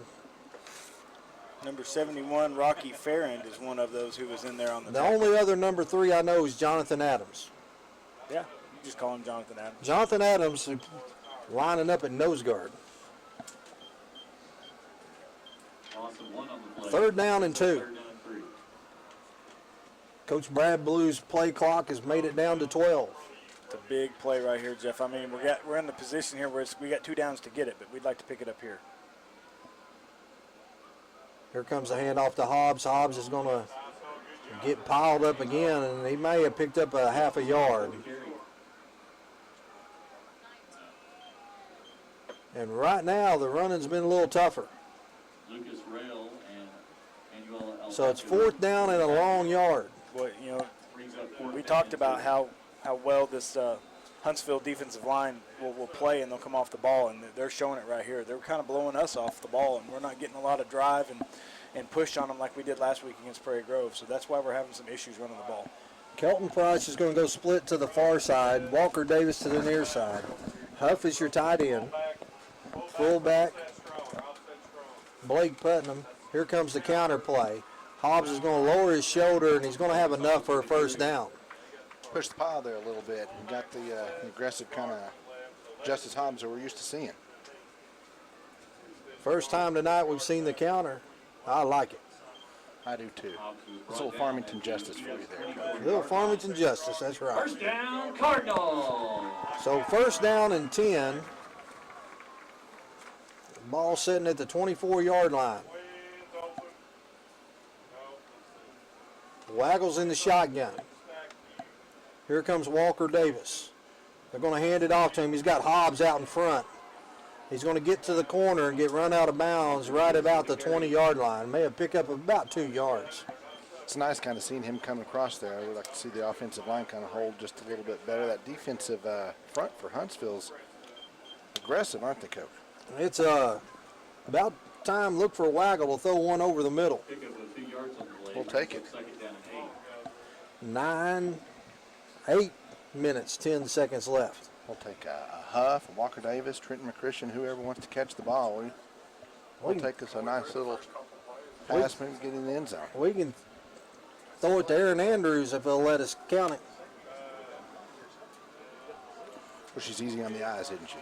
Number 71, Rocky Farrand, is one of those who was in there on the The only other number 3 I know is Jonathan Adams. Yeah, you just call him Jonathan Adams. Jonathan Adams lining up at nose guard. Third down and 2. Coach Brad Blue's play clock has made it down to 12. It's a big play right here, Jeff. I mean, we're in the position here where we got 2 downs to get it, but we'd like to pick it up here. Here comes the handoff to Hobbs. Hobbs is going to get piled up again, and he may have picked up a half a yard. And right now, the running's been a little tougher. So it's 4th down and a long yard. Well, you know, we talked about how well this Huntsville defensive line will play, and they'll come off the ball, and they're showing it right here. They're kind of blowing us off the ball, and we're not getting a lot of drive and push on them like we did last week against Prairie Grove. So that's why we're having some issues running the ball. Kelton Price is going to go split to the far side. Walker Davis to the near side. Huff is your tight end. Fullback, Blake Putnam. Here comes the counter play. Hobbs is going to lower his shoulder, and he's going to have enough for a first down. Pushed the pile there a little bit and got the aggressive kind of Justice Hobbs that we're used to seeing. First time tonight we've seen the counter. I like it. I do too. It's a little Farmington justice for you there, Coach. A little Farmington justice, that's right. First down, Cardinals. So first down and 10. Ball sitting at the 24-yard line. Waggles in the shotgun. Here comes Walker Davis. They're going to hand it off to him. He's got Hobbs out in front. He's going to get to the corner and get run out of bounds right about the 20-yard line. May have picked up about 2 yards. It's nice kind of seeing him come across there. I would like to see the offensive line kind of hold just a little bit better. That defensive front for Huntsville's aggressive, aren't they, Coach? It's about time. Look for Waggle to throw one over the middle. We'll take it. 8 minutes, 10 seconds left. We'll take a Huff, a Walker Davis, Trenton McChristian, whoever wants to catch the ball. We'll take us a nice little pass, maybe get in the end zone. We can throw it to Aaron Andrews if they'll let us count it. Well, she's easy on the eyes, isn't she?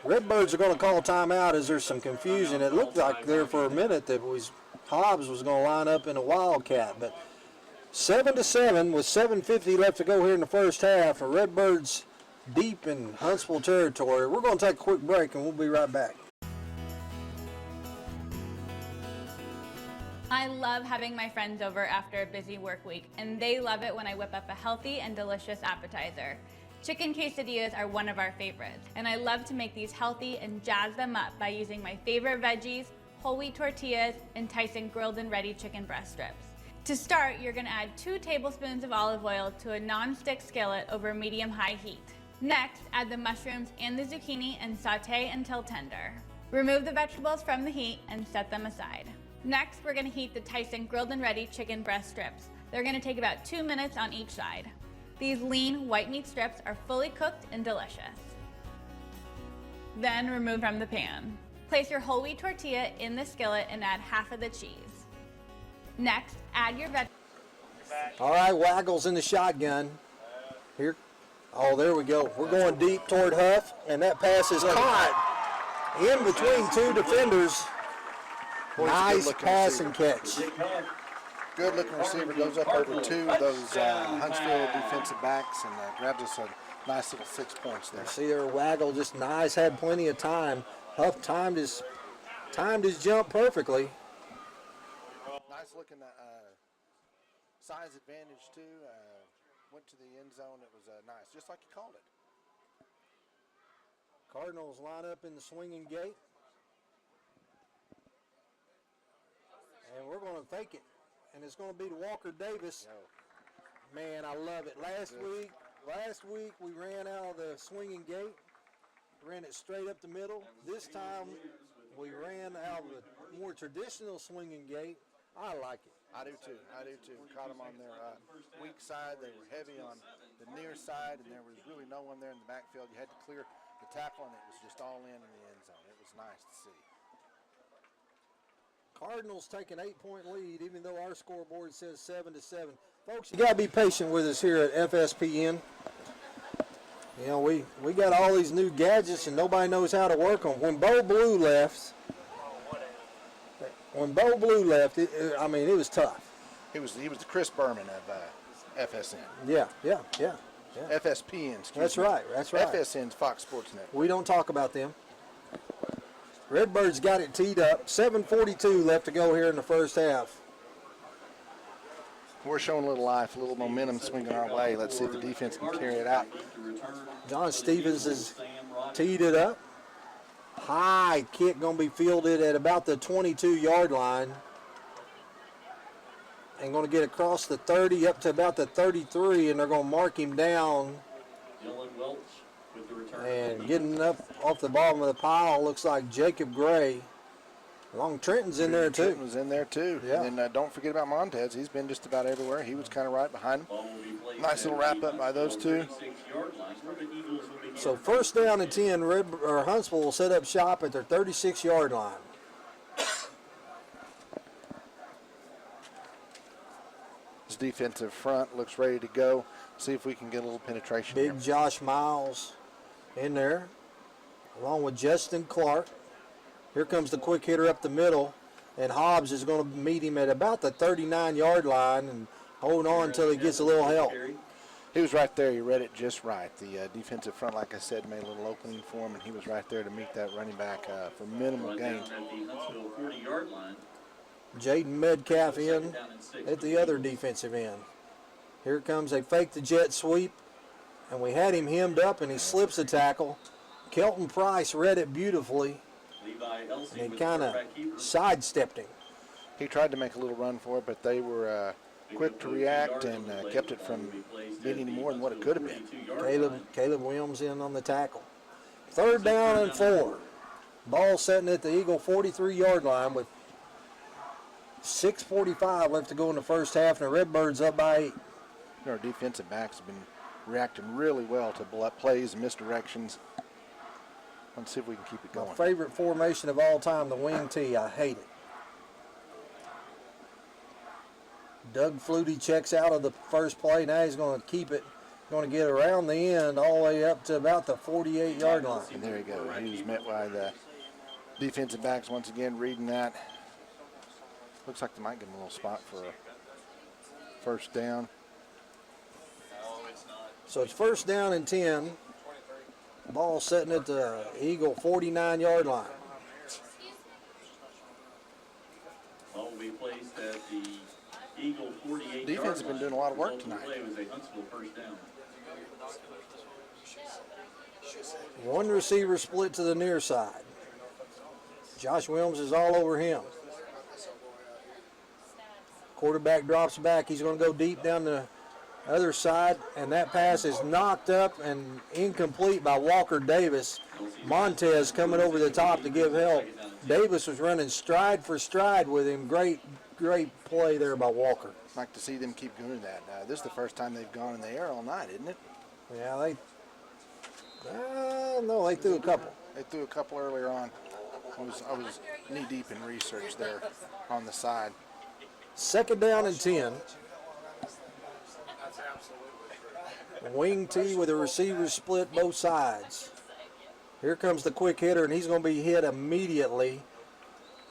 Redbirds are going to call timeout as there's some confusion. It looked like there for a minute that Hobbs was going to line up in a Wildcat, but 7-7 with 7:50 left to go here in the first half. The Redbirds deep in Huntsville territory. We're going to take a quick break and we'll be right back. I love having my friends over after a busy work week, and they love it when I whip up a healthy and delicious appetizer. Chicken quesadillas are one of our favorites, and I love to make these healthy and jazz them up by using my favorite veggies, whole wheat tortillas, and Tyson grilled and ready chicken breast strips. To start, you're going to add 2 tablespoons of olive oil to a non-stick skillet over medium-high heat. Next, add the mushrooms and the zucchini and saute until tender. Remove the vegetables from the heat and set them aside. Next, we're going to heat the Tyson grilled and ready chicken breast strips. They're going to take about 2 minutes on each side. These lean white meat strips are fully cooked and delicious. Then remove from the pan. Place your whole wheat tortilla in the skillet and add half of the cheese. Next, add your vegetables. All right, Waggles in the shotgun. Here. Oh, there we go. We're going deep toward Huff, and that pass is caught in between two defenders. Nice pass and catch. Good looking receiver, goes up over two of those Huntsville defensive backs and grabs us a nice little 6 points there. See there, Waggle just nice, had plenty of time. Huff timed his jump perfectly. Nice looking size advantage too. Went to the end zone. It was nice, just like you called it. Cardinals line up in the swinging gate. And we're going to fake it. And it's going to be to Walker Davis. Man, I love it. Last week we ran out of the swinging gate. Ran it straight up the middle. This time we ran out of the more traditional swinging gate. I like it. I do too. We caught them on their weak side. They were heavy on the near side, and there was really no one there in the backfield. You had to clear the tackle, and it was just all in the end zone. It was nice to see. Cardinals take an 8-point lead, even though our scoreboard says 7-7. Folks, you got to be patient with us here at FSPN. You know, we got all these new gadgets, and nobody knows how to work them. When Bo Blue left, it was tough. He was the Chris Berman of FSN. Yeah. FSPN, excuse That's me. right. FSN's Fox Sports Network. We don't talk about them. Redbirds got it teed up. 7:42 left to go here in the first half. We're showing a little life, a little momentum swinging our way. Let's see if the defense can carry it out. John Stevens has teed it up. High kick going to be fielded at about the 22-yard line. And going to get across the 30 up to about the 33, and they're going to mark him down. And getting up off the bottom of the pile looks like Jacob Gray. Long Trenton's in there too. Trenton was in there too. Yeah. And don't forget about Montez. He's been just about everywhere. He was kind of right behind him. Nice little wrap up by those two. So first down and 10, Huntsville will set up shop at their 36-yard line. His defensive front looks ready to go. See if we can get a little penetration. Big here. Josh Miles in there, along with Justin Clark. Here comes the quick hitter up the middle, and Hobbs is going to meet him at about the 39-yard line and hold on until he gets a little help. He was right there. He read it just right. The defensive front, like I said, made a little opening for him, and he was right there to meet that running back for minimal gain. Jaden Metcalf in at the other defensive end. Here comes a fake the jet sweep, and we had him hemmed up, and he slips a tackle. Kelton Price read it beautifully, and he kind of sidestepped him. He tried to make a little run for it, but they were quick to react and kept it from being any more than what it could have been. Caleb Williams in on the tackle. Third down and 4. Ball setting at the Eagle 43-yard line with 6:45 left to go in the first half, and the Redbirds up by 8. Our defensive backs have been reacting really well to plays and misdirections. Let's see if we can keep it going. My favorite formation of all time, the wing T. I hate it. Doug Flutie checks out of the first play. Now he's going to keep it. Going to get around the end all the way up to about the 48-yard line. And there you go. He was met by the defensive backs once again reading that. Looks like they might get him a little spot for a first down. So it's first down and 10. Ball setting at the Eagle 49-yard line. Ball will be placed at the Eagle 48. Defense has been doing a lot of work tonight. One receiver split to the near side. Josh Williams is all over him. Quarterback drops back. He's going to go deep down the other side, and that pass is knocked up and incomplete by Walker Davis. Montez coming over the top to give help. Davis was running stride for stride with him. Great great play there by Walker. I'd like to see them keep doing that. This is the first time they've gone in the air all night, isn't it? Yeah, no, they threw a couple. They threw a couple earlier on. I was knee deep in research there on the side. 2nd down and 10. Wing T with the receivers split both sides. Here comes the quick hitter, and he's going to be hit immediately.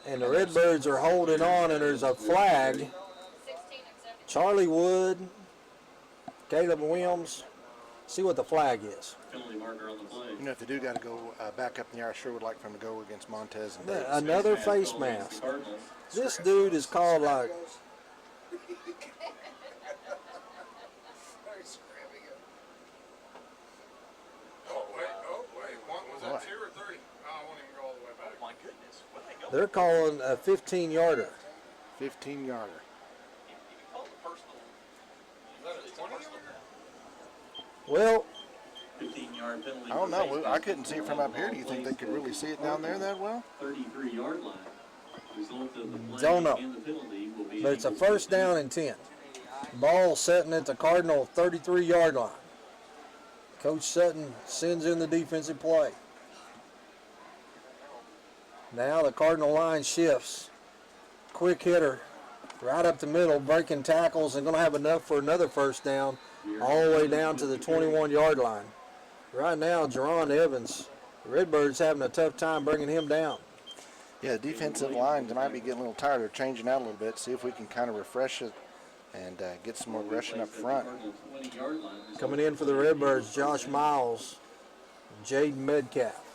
And the Redbirds are holding on, and there's a flag. Charlie Wood, Caleb Williams. See what the flag is. You know, if they do got to go back up in the air, I sure would like for them to go against Montez and Davis. Another face mask. This dude is called like... They're calling a 15-yarder. 15-yarder. Well, 15-yard penalty. I don't know. I couldn't see it from up here. Do you think they could really see it down there that well? 33-yard line. Don't know. But it's a 1st down and 10. Ball setting at the Cardinal 33-yard line. Coach Sutton sends in the defensive play. Now the Cardinal line shifts. Quick hitter right up the middle, breaking tackles, and going to have enough for another 1st down all the way down to the 21-yard line. Right now, Jerron Evans, the Redbirds having a tough time bringing him down. Yeah, the defensive line might be getting a little tired. They're changing out a little bit, see if we can kind of refresh it and get some more aggression up front. Coming in for the Redbirds, Josh Miles, Jaden Metcalf.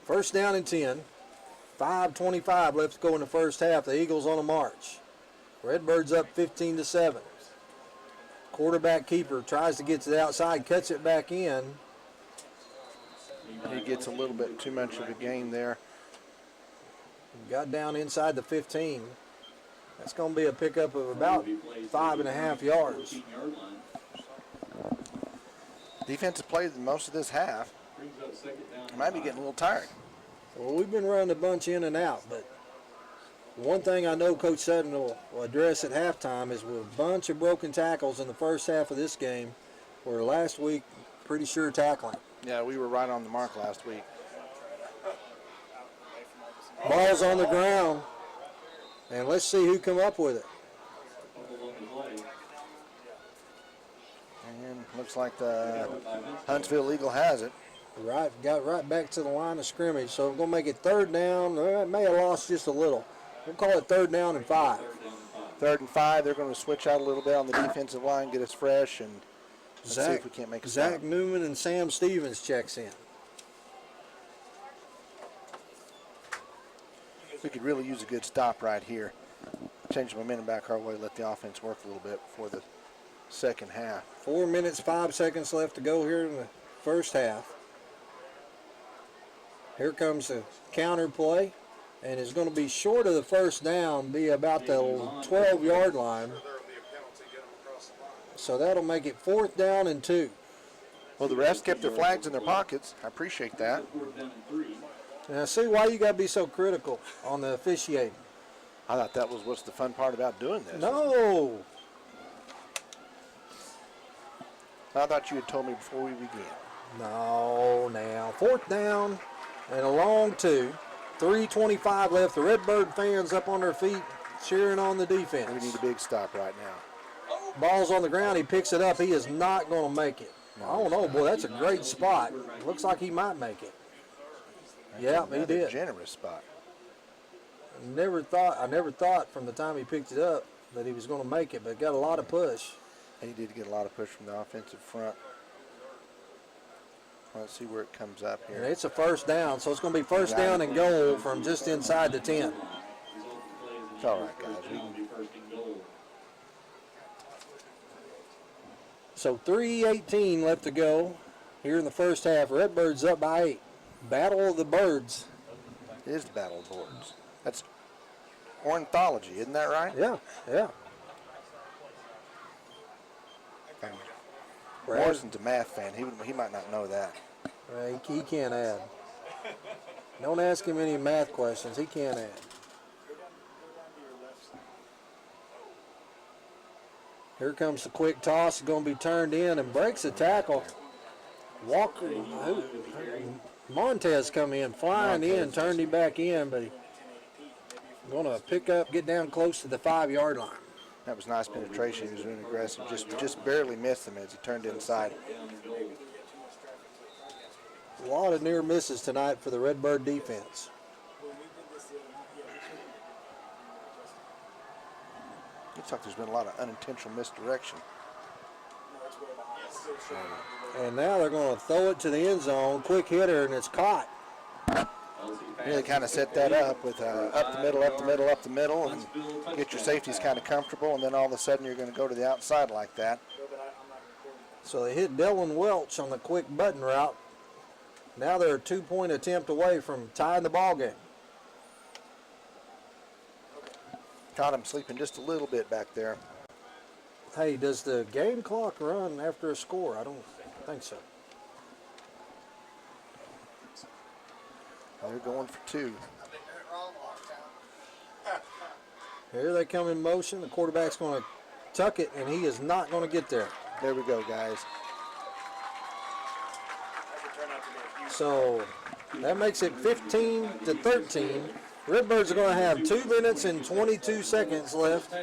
1st down and 10. 5:25 left to go in the 1st half. The Eagles on a march. Redbirds up 15-7. Quarterback keeper tries to get to the outside, cuts it back in. He gets a little bit too much of a gain there. Got down inside the 15. That's going to be a pickup of about 5.5 yards. Defensive played most of this half. They might be getting a little tired. Well, we've been running a bunch in and out, but one thing I know Coach Sutton will address at halftime is with a bunch of broken tackles in the 1st half of this game, where last week, pretty sure tackling. Yeah, we were right on the mark last week. Ball's on the ground, and let's see who come up with it. And looks like the Huntsville Eagle has it. Right, got right back to the line of scrimmage, so we're going to make it 3rd down. It may have lost just a little. We'll call it 3rd down and 5. 3rd and 5. They're going to switch out a little bit on the defensive line, get us fresh, and see if we can't make a stop. Zach Newman and Sam Stevens checks in. We could really use a good stop right here. Change the momentum back our way, let the offense work a little bit before the 2nd half. 4 minutes, 5 seconds left to go here in the 1st half. Here comes the counter play, and it's going to be short of the 1st down, be about the 12-yard line. So that'll make it 4th down and 2. Well, the refs kept their flags in their pockets. I appreciate that. Now, see why you got to be so critical on the officiating. I thought that was what's the fun part about doing this. No. I thought you had told me before we began. No, now. 4th down and a long 2. 3:25 left. The Redbird fans up on their feet cheering on the defense. We need a big stop right now. Ball's on the ground. He picks it up. He is not going to make it. I don't know, boy. That's a great spot. Looks like he might make it. Yeah, he did. Generous spot. I never thought from the time he picked it up that he was going to make it, but got a lot of push. He did get a lot of push from the offensive front. Let's see where it comes up here. And it's a 1st down, so it's going to be 1st down and goal from just inside the 10. It's all right, guys. So 3:18 left to go here in the 1st half. Redbirds up by 8. Battle of the Birds. It is the Battle of the Birds. That's ornithology, isn't that right? Yeah, yeah. Morrison's a math fan. He might not know that. He can't add. Don't ask him any math questions. He can't add. Here comes the quick toss. It's going to be turned in and breaks the tackle. Walker, Montez come in, flying in, turned him back in, but he's going to pick up, get down close to the 5-yard line. That was nice penetration. He was really aggressive. Just barely missed him as he turned inside. A lot of near misses tonight for the Redbird defense. Looks like there's been a lot of unintentional misdirection. And now they're going to throw it to the end zone. Quick hitter, and it's caught. Really kind of set that up with up the middle, up the middle, up the middle, and get your safeties kind of comfortable, and then all of a sudden you're going to go to the outside like that. So they hit Dylan Welch on the quick button route. Now they're a 2-point attempt away from tying the ball game. Caught him sleeping just a little bit back there. Hey, does the game clock run after a score? I don't think so. They're going for 2. Here they come in motion. The quarterback's going to tuck it, and he is not going to get there. There we go, guys. So that makes it 15-13. Redbirds are going to have 2 minutes and 22 seconds left.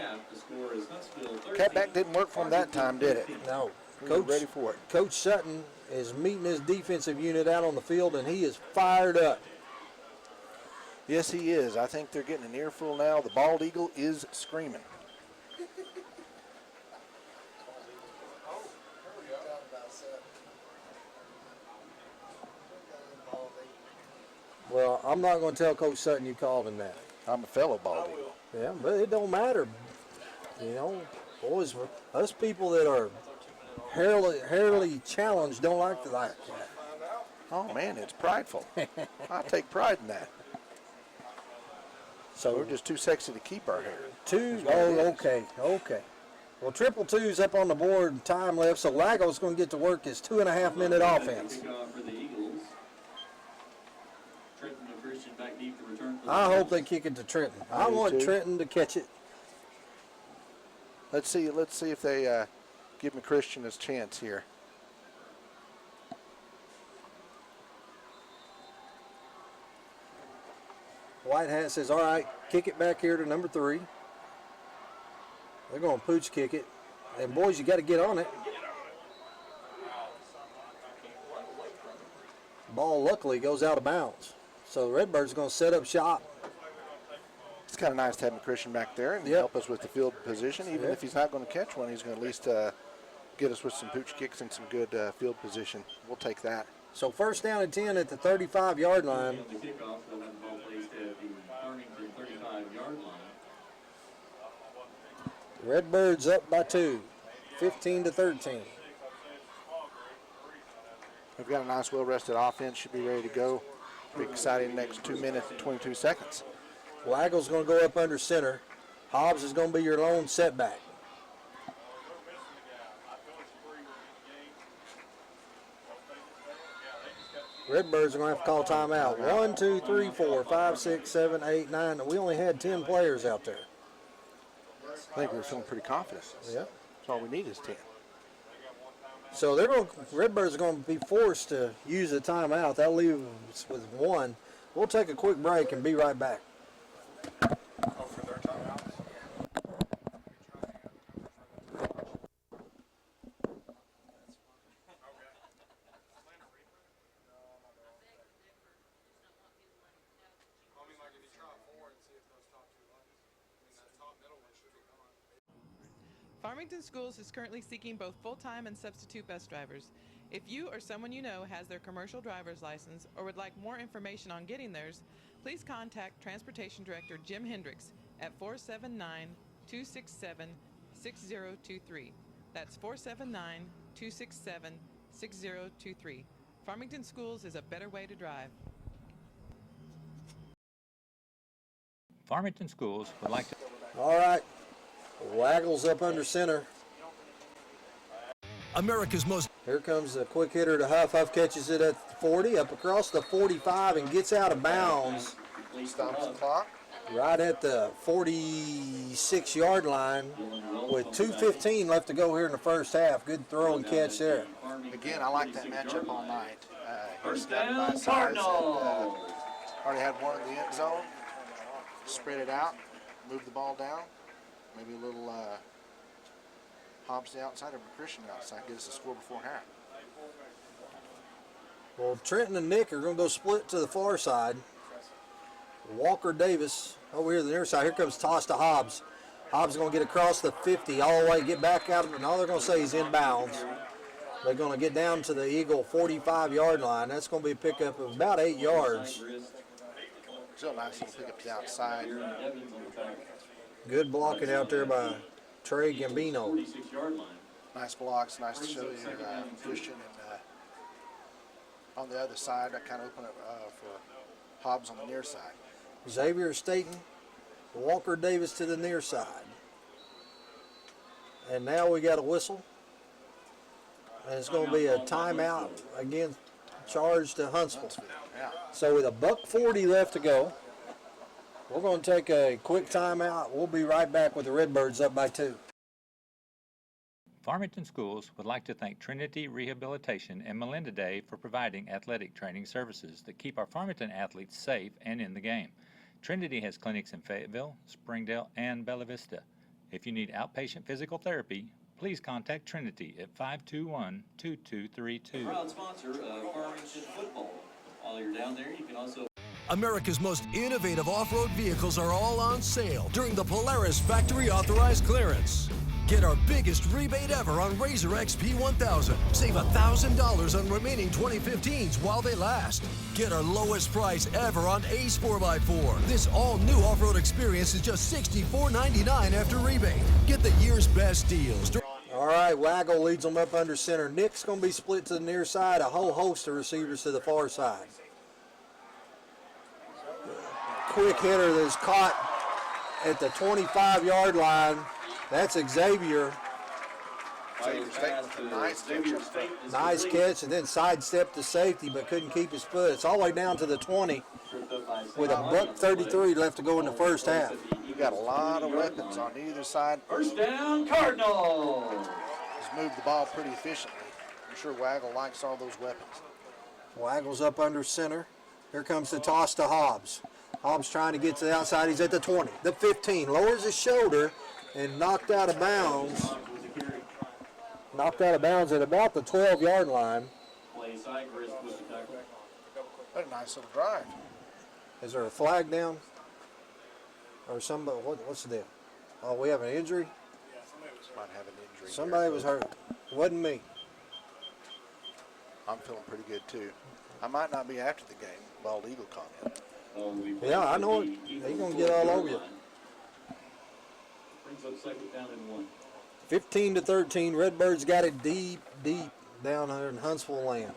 Cutback didn't work for him that time, did it? No. Coach ready for it. Coach Sutton is meeting his defensive unit out on the field, and he is fired up. Yes, he is. I think they're getting an earful now. The bald eagle is screaming. Well, I'm not going to tell Coach Sutton you called him that. I'm a fellow bald eagle. Yeah, but it don't matter. You know, boys, us people that are hairily challenged don't like that. Oh, man, it's prideful. I take pride in that. So we're just too sexy to keep our hair. Okay. Well, 222's up on the board, time left, so Lago's going to get to work his 2.5-minute offense. I hope they kick it to Trenton. I want Trenton to catch it. Let's see if they give McChristian his chance here. White Hat says, all right, kick it back here to number 3. They're going to pooch kick it. And, boys, you got to get on it. Ball, luckily, goes out of bounds. So the Redbirds are going to set up shop. It's kind of nice to have McChristian back there and help us with the field position. Even if he's not going to catch one, he's going to at least get us with some pooch kicks and some good field position. We'll take that. So first down and 10 at the 35-yard line. The kickoff, they'll have the ball placed at the Farmington 35-yard line. Redbirds up by 2, 15-13. We've got a nice, well-rested offense. Should be ready to go. Be exciting next 2 minutes and 22 seconds. Waggle's going to go up under center. Hobbs is going to be your lone setback. Redbirds are going to have to call timeout. 1, 2, 3, 4, 5, 6, 7, 8, 9. We only had 10 players out there. I think we're feeling pretty confident. Yeah. That's all we need is 10. So Redbirds are going to be forced to use a timeout. That'll leave us with 1. We'll take a quick break and be right back. Farmington Schools is currently seeking both full-time and substitute bus drivers. If you or someone you know has their commercial driver's license or would like more information on getting theirs, please contact Transportation Director Jim Hendricks at 479-267-6023. That's 479-267-6023. Farmington Schools is a better way to drive. Farmington Schools would like to... All right. Waggles up under center. America's most... Here comes the quick hitter to Huff. Huff catches it at 40, up across the 45, and gets out of bounds. Stops the clock. right at the 46-yard line with 2:15 left to go here in the first half. Good throw and catch there. Again, I like that matchup all night. He's got a nice size and already had one in the end zone. Spread it out, move the ball down. Maybe a little Hobbs to the outside or Christian outside. Get us a score before half. Well, Trenton and Nick are going to go split to the far side. Walker Davis over here to the near side. Here comes toss to Hobbs. Hobbs is going to get across the 50 all the way, get back out of it, and all they're going to say is inbounds. They're going to get down to the Eagle 45-yard line. That's going to be a pickup of about 8 yards. Still nice little pickup to the outside. Good blocking out there by Trey Gambino. Nice blocks, nice to show you Christian. And on the other side, that kind of opened up for Hobbs on the near side. Xavier Staten, Walker Davis to the near side. And now we got a whistle. And it's going to be a timeout again, charged to Huntsville. So with $1:40 left to go, we're going to take a quick timeout. We'll be right back with the Redbirds up by 2. Farmington Schools would like to thank Trinity Rehabilitation and Melinda Day for providing athletic training services that keep our Farmington athletes safe and in the game. Trinity has clinics in Fayetteville, Springdale, and Bella Vista. If you need outpatient physical therapy, please contact Trinity at 521-2232. Proud sponsor of Farmington football. While you're down there, you can also... America's most innovative off-road vehicles are all on sale during the Polaris Factory Authorized Clearance. Get our biggest rebate ever on Razor XP 1000. Save $1,000 on remaining 2015s while they last. Get our lowest price ever on Ace 4x4. This all-new off-road experience is just $64.99 after rebate. Get the year's best deals. All right, Waggle leads them up under center. Nick's going to be split to the near side. A whole host of receivers to the far side. Quick hitter that's caught at the 25-yard line. That's Xavier. Nice catch, and then sidestepped to safety, but couldn't keep his foot. It's all the way down to the 20 with $1:33 left to go in the first half. You got a lot of weapons on either side. First down, Cardinals. He's moved the ball pretty efficiently. I'm sure Waggle likes all those weapons. Waggle's up under center. Here comes the toss to Hobbs. Hobbs trying to get to the outside. He's at the 20, the 15, lowers his shoulder and knocked out of bounds. Knocked out of bounds at about the 12-yard line. What a nice little drive. Is there a flag down? Or somebody, what's the deal? Oh, we have an injury? Might have an injury. Somebody was hurt. It wasn't me. I'm feeling pretty good too. I might not be after the game. Bald Eagle caught him. Yeah, I know it. He's going to get all over you. Brings up second down and 1. 15-13. Redbirds got it deep down there in Huntsville land.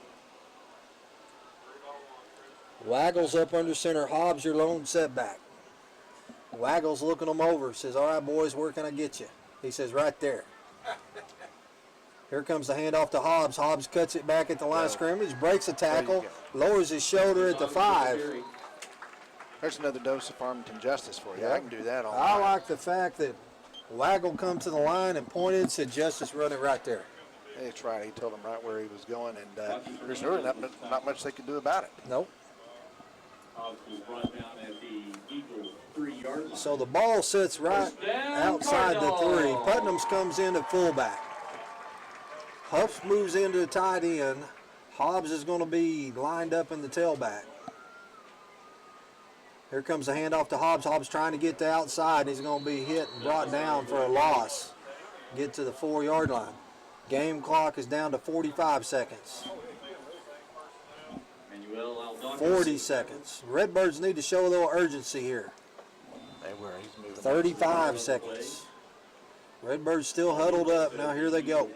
Waggles up under center. Hobbs, your lone setback. Waggles looking them over. Says, all right, boys, where can I get you? He says, right there. Here comes the handoff to Hobbs. Hobbs cuts it back at the line of scrimmage, breaks a tackle, lowers his shoulder at the 5. There's another dose of Farmington justice for you. Yeah. I can do that all I night. like the fact that Waggle come to the line and pointed, said, Justice, run it right there. That's right. He told him right where he was going, and there's really not much they could do about it. Nope. Hobbs was brought down at the Eagle 3-yard line. So the ball sits right outside the 3. Putnam's comes in at fullback. Huff moves into the tight end. Hobbs is going to be lined up in the tailback. Here comes the handoff to Hobbs. Hobbs trying to get to outside, and he's going to be hit and brought down for a loss. Get to the 4-yard line. Game clock is down to 45 seconds. 40 seconds. Redbirds need to show a little urgency here. They were. He's moving. 35 seconds. Redbirds still huddled up. Now here they go.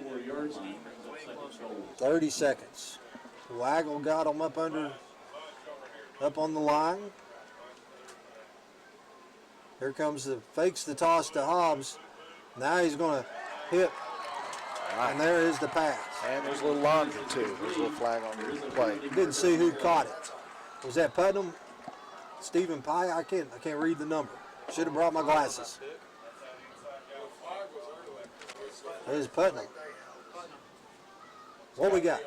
30 seconds. Waggle got them up on the line. Here comes fakes the toss to Hobbs. Now he's going to hit. And there is the pass. And there's a little laundry too. There's a little flag on the play. Didn't see who caught it. Was that Putnam? Stephen Pye? I can't read the number. Should have brought my glasses. There's Putnam. What we got?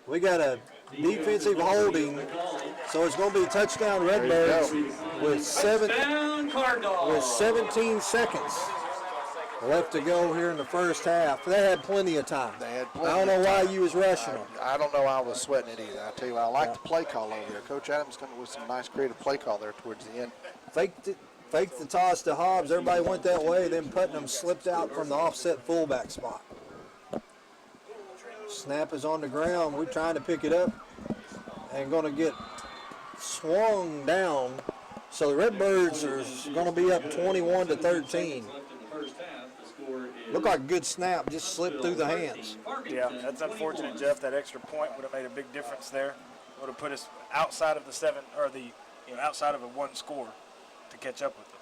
We got a defensive holding, so it's going to be touchdown Redbirds with 17 seconds left to go here in the first half. They had plenty of time. They had plenty I don't know of why time. you was rushing them. I don't know why I was sweating it either. I tell you what, I like the play call over there. Coach Adams coming with some nice creative play call there towards the end. Faked the toss to Hobbs. Everybody went that way. Then Putnam slipped out from the offset fullback spot. Snap is on the ground. We're trying to pick it up and going to get swung down. So the Redbirds are going to be up 21-13. Looked like a good snap, just slipped through the hands. Yeah, that's unfortunate, Jeff. That extra point would have made a big difference there. Would have put us outside of the outside of a one score to catch up with them.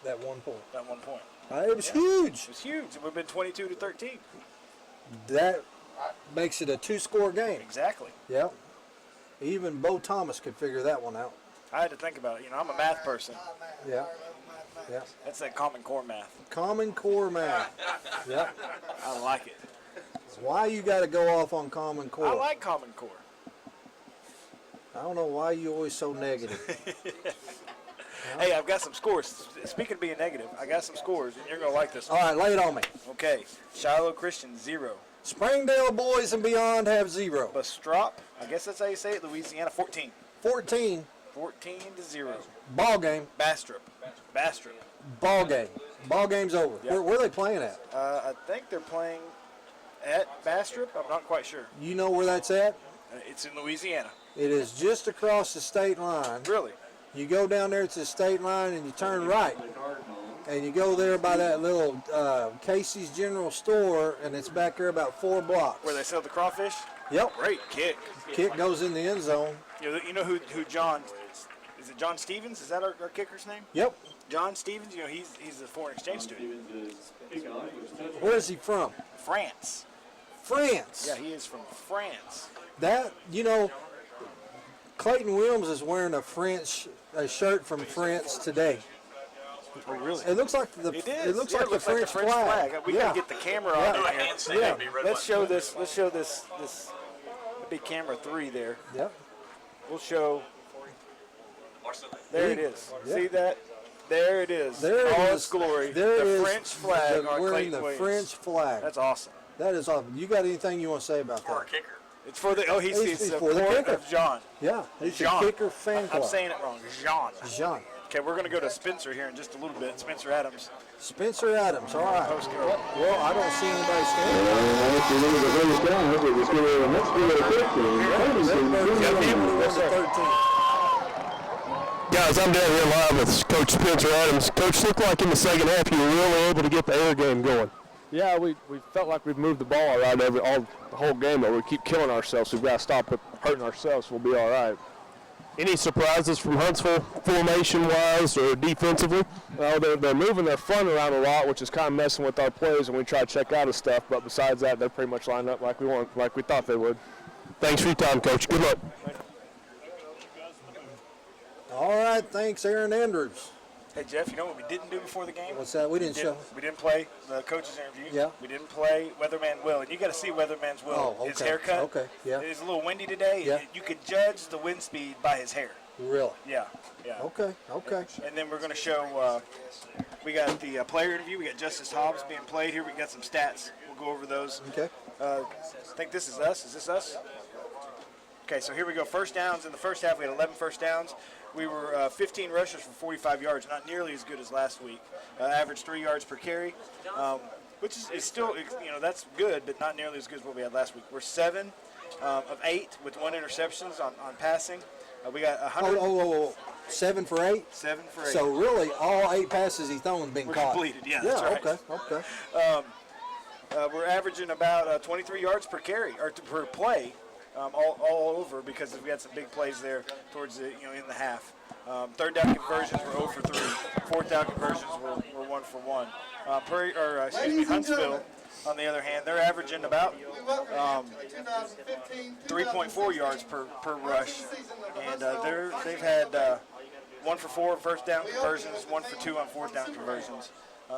That 1 point. That 1 point. It was huge. It was huge. It would have been 22-13. That makes it a 2-score game. Exactly. Yep. Even Bo Thomas could figure that one out. I had to think about it. I'm a math person. Yeah. Yeah. That's that Common Core math. Common Core math. Yep. I like it. Why you got to go off on Common Core? I like Common Core. I don't know why you always so negative. Hey, I've got some scores. Speaking of being negative, I got some scores, and you're going to like this one. All right, lay it on me. Okay. Shiloh Christian, 0. Springdale Boys and Beyond have 0. Bastrop, I guess that's how you say it, Louisiana, 14. 14. 14-0. Ball game. Bastrop. Ball game. Ball game's over. Yep. Where are they playing at? I think they're playing at Bastrop. I'm not quite sure. You know where that's at? It's in Louisiana. It is just across the state line. Really? You go down there to the state line and you turn right. And you go there by that little Casey's General Store, and it's back there about 4 blocks. Where they sell the crawfish? Yep. Great kick. Kick goes in the end zone. You know who John, is it John Stevens? Is that our kicker's name? Yep. John Stevens, he's a foreign exchange student. Where is he from? France. France. Yeah, he is from France. That, Clayton Williams is wearing a shirt from France today. Oh, really? It looks like the French flag. We gotta get the camera on here. Yeah. Let's show this. This big camera 3 there. Yep. We'll show. There it is. Yep. See that? There it is. There it all is. its glory. There the is French flag on wearing Clayton the Williams. French flag. That's awesome. That is awesome. You got anything you want to say about that? Kicker. It's for the. He's for the kicker. Of John. Yeah, he's Jean. a kicker fan club. I'm saying it wrong. Jean. Jean. Okay, we're going to go to Spencer here in just a little bit. Spencer Adams. Spencer Adams, all right. Well, I don't see anybody standing. Guys, I'm down here live with Coach Spencer Adams. Coach, looked like in the second half you were really able to get the air game going. Yeah, we felt like we've moved the ball all right the whole game, but we keep killing ourselves. We've got to stop hurting ourselves. We'll be all right. Any surprises from Huntsville, formation-wise or defensively? Well, they're moving their front around a lot, which is kind of messing with our plays when we try to check out of stuff. But besides that, they're pretty much lined up like we thought they would. Thanks for your time, Coach. Good luck. All right, thanks, Aaron Andrews. Hey, Jeff, you know what we didn't do before the game? What's that? We didn't play the coach's interview. Yeah. We didn't play Weatherman Will. And you got to see Weatherman's Will. Oh, okay. His haircut. Okay, yeah. It was a little windy today. Yeah. You could judge the wind speed by his hair. Really? Yeah. Okay. And then we're going to show, we got the player interview. We got Justice Hobbs being played here. We got some stats. We'll go over those. Okay. I think this is us. Is this us? Okay, so here we go. First downs. In the first half, we had 11 first downs. We were 15 rushes for 45 yards, not nearly as good as last week. Average 3 yards per carry, which is still, that's good, but not nearly as good as what we had last week. We're 7 of 8 with 1 interceptions on passing. We got 100. 7 for 8? 7 for 8. So really, all 8 passes he's thrown have been caught. Completed, yeah, that's right. Okay. We're averaging about 23 yards per carry, or per play. All over because we had some big plays there towards the in the half. Third down conversions were 0 for 3. Fourth down conversions were 1 for 1. Huntsville, on the other hand, they're averaging about 3.4 yards per rush, and they've had 1 for 4 first down conversions, 1 for 2 on fourth down conversions.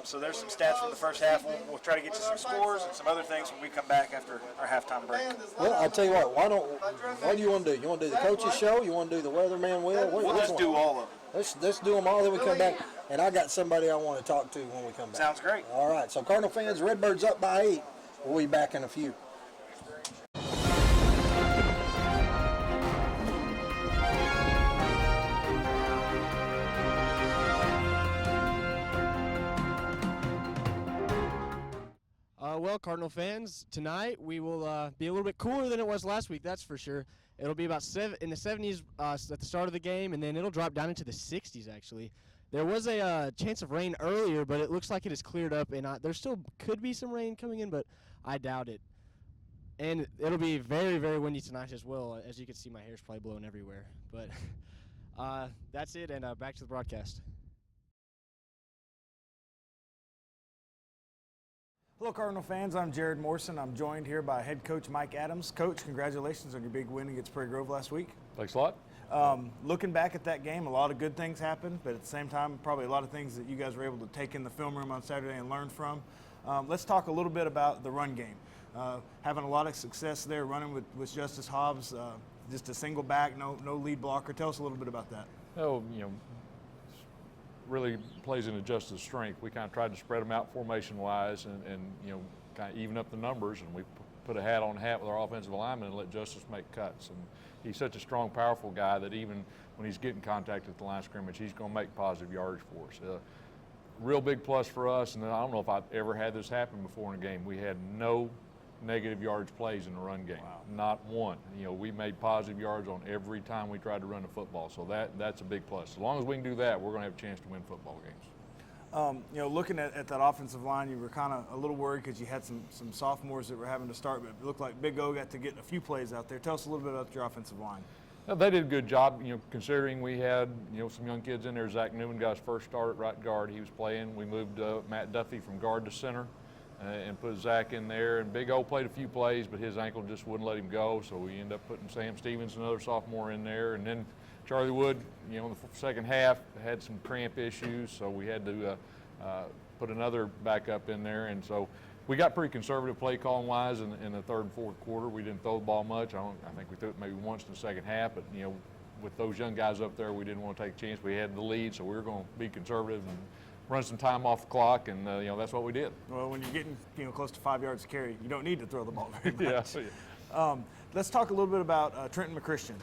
So there's some stats from the first half. We'll try to get you some scores and some other things when we come back after our halftime break. Well, I'll tell you what do you want to do? You want to do the coach's show? You want to do the weatherman wheel? We'll just do all of them. Let's do them all, then we come back. And I got somebody I want to talk to when we come back. Sounds great. All right, so Cardinal fans, Redbirds up by 8. We'll be back in a few. Well, Cardinal fans, tonight we will be a little bit cooler than it was last week, that's for sure. It'll be about in the 70s at the start of the game, and then it'll drop down into the 60s, actually. There was a chance of rain earlier, but it looks like it has cleared up, and there still could be some rain coming in, but I doubt it. And it'll be very, very windy tonight as well. As you can see, my hair's probably blowing everywhere. But that's it, and back to the broadcast. Hello, Cardinal fans. I'm Jared Morrison. I'm joined here by head coach Mike Adams. Coach, congratulations on your big win against Prairie Grove last week. Thanks a lot. Looking back at that game, a lot of good things happened, but at the same time, probably a lot of things that you guys were able to take in the film room on Saturday and learn from. Let's talk a little bit about the run game. Having a lot of success there, running with Justice Hobbs, just a single back, no lead blocker. Tell us a little bit about that. Oh, really plays into Justice's strength. We kind of tried to spread them out formation-wise and kind of even up the numbers, and we put a hat on hat with our offensive lineman and let Justice make cuts. And he's such a strong, powerful guy that even when he's getting contact at the line of scrimmage, he's going to make positive yardage for us. Real big plus for us, and I don't know if I've ever had this happen before in a game. We had no negative yardage plays in the run game. Wow. Not one. We made positive yards on every time we tried to run the football, so that's a big plus. As long as we can do that, we're going to have a chance to win football games. Looking at that offensive line, you were kind of a little worried because you had some sophomores that were having to start, but it looked like Big O got to get a few plays out there. Tell us a little bit about your offensive line. They did a good job, considering we had, some young kids in there. Zach Newman got his first start at right guard. He was playing. We moved Matt Duffy from guard to center and put Zach in there. And Big O played a few plays, but his ankle just wouldn't let him go, so we ended up putting Sam Stevens, another sophomore, in there. And then Charlie Wood, in the second half, had some cramp issues, so we had to put another backup in there. And so we got pretty conservative play calling wise in the third and fourth quarter. We didn't throw the ball much. I think we threw it maybe once in the second half, but with those young guys up there, we didn't want to take a chance. We had the lead, so we were going to be conservative and run some time off the clock, and that's what we did. Well, when you're getting close to 5 yards to carry, you don't need to throw the ball very much. Yeah. Let's talk a little bit about Trenton McChristian.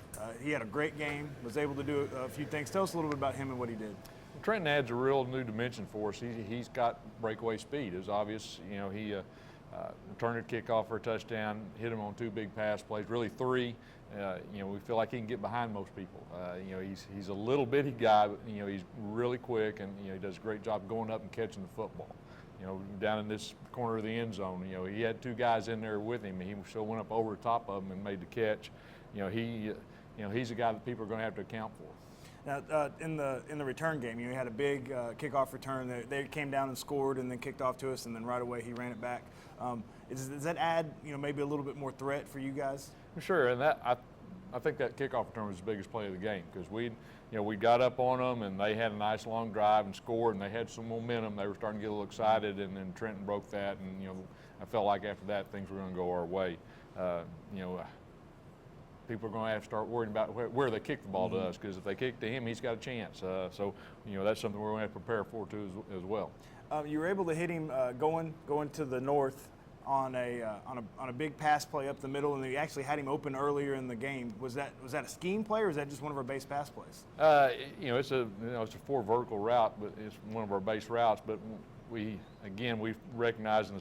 He had a great game, was able to do a few things. Tell us a little bit about him and what he did. Trenton adds a real new dimension for us. He's got breakaway speed. It's obvious. He returned a kickoff for a touchdown, hit him on 2 big pass plays, really 3. We feel like he can get behind most people. He's a little bitty guy, but he's really quick, and he does a great job going up and catching the football. Down in this corner of the end zone, he had 2 guys in there with him, and he still went up over the top of them and made the catch. He's a guy that people are going to have to account for. Now, in the return game, you had a big kickoff return. They came down and scored, and then kicked off to us, and then right away he ran it back. Does that add, maybe a little bit more threat for you guys? Sure, and I think that kickoff return was the biggest play of the game because we got up on them, and they had a nice long drive and scored, and they had some momentum. They were starting to get a little excited, and then Trenton broke that, and I felt like after that things were going to go our way. People are going to have to start worrying about where they kick the ball to us, because if they kick to him, he's got a chance. So that's something we're going to have to prepare for too as well. You were able to hit him going to the north on a big pass play up the middle, and you actually had him open earlier in the game. Was that a scheme play, or is that just one of our base pass plays? It's a 4 vertical route, but it's one of our base routes. But we recognized in the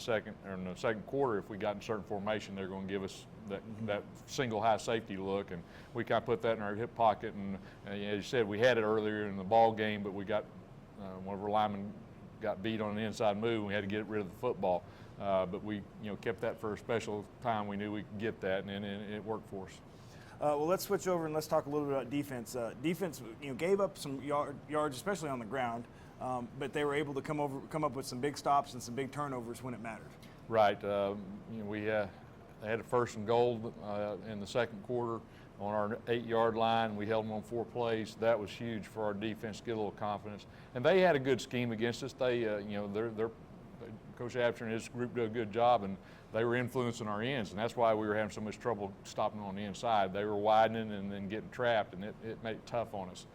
second quarter, if we got in certain formation, they're going to give us that single high safety look, and we kind of put that in our hip pocket. And as you said, we had it earlier in the ball game, but we got one of our linemen got beat on an inside move, and we had to get rid of the football. But we kept that for a special time. We knew we could get that, and it worked for us. Well, let's switch over and let's talk a little bit about defense. Defense, gave up some yards, especially on the ground, but they were able to come up with some big stops and some big turnovers when it mattered. Right. They had a 1st and goal in the second quarter. on our 8-yard line. We held them on 4 plays. That was huge for our defense to get a little confidence. And they had a good scheme against us. They, Coach Absher and his group did a good job, and they were influencing our ends, and that's why we were having so much trouble stopping on the inside. They were widening and then getting trapped, and it made it tough on us.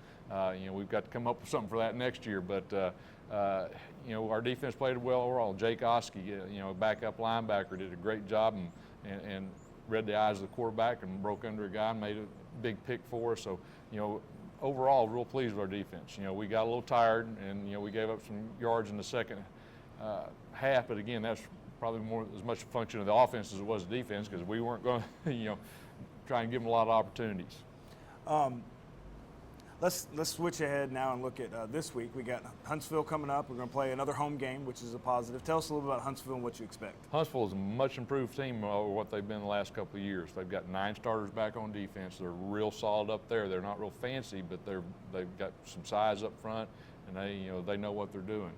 We've got to come up with something for that next year, but our defense played well overall. Jake Oski, backup linebacker, did a great job and read the eyes of the quarterback and broke under a guy and made a big pick for us. So, overall, real pleased with our defense. We got a little tired, and we gave up some yards in the second half, but again, that's probably more as much a function of the offense as it was the defense, because we weren't going to, try and give them a lot of opportunities. Let's switch ahead now and look at this week. We got Huntsville coming up. We're going to play another home game, which is a positive. Tell us a little about Huntsville and what you expect. Huntsville is a much improved team over what they've been the last couple of years. They've got 9 starters back on defense. They're real solid up there. They're not real fancy, but they've got some size up front, and they know what they're doing.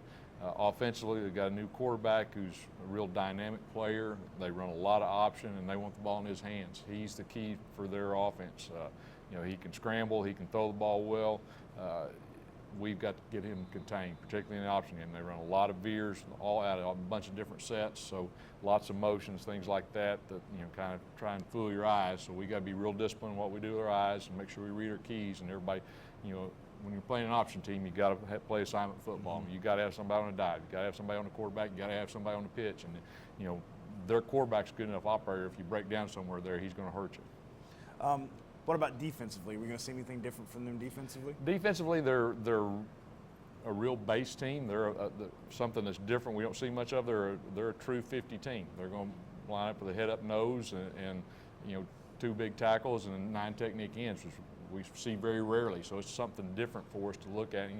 Offensively, they've got a new quarterback who's a real dynamic player. They run a lot of option, and they want the ball in his hands. He's the key for their offense. He can scramble, he can throw the ball well. We've got to get him contained, particularly in the option game. They run a lot of veers, all out of a bunch of different sets, so lots of motions, things like that kind of try and fool your eyes. So we got to be real disciplined in what we do with our eyes and make sure we read our keys. And everybody, when you're playing an option team, you got to play assignment football. You got to have somebody on a dive. You got to have somebody on the quarterback. You got to have somebody on the pitch. And their quarterback's a good enough operator. If you break down somewhere there, he's going to hurt you. What about defensively? Are we going to see anything different from them defensively? Defensively, they're a real base team. They're something that's different we don't see much of. They're a true 50 team. They're going to line up with a head-up nose and 2 big tackles and 9 technique ends, which we see very rarely. So it's something different for us to look at.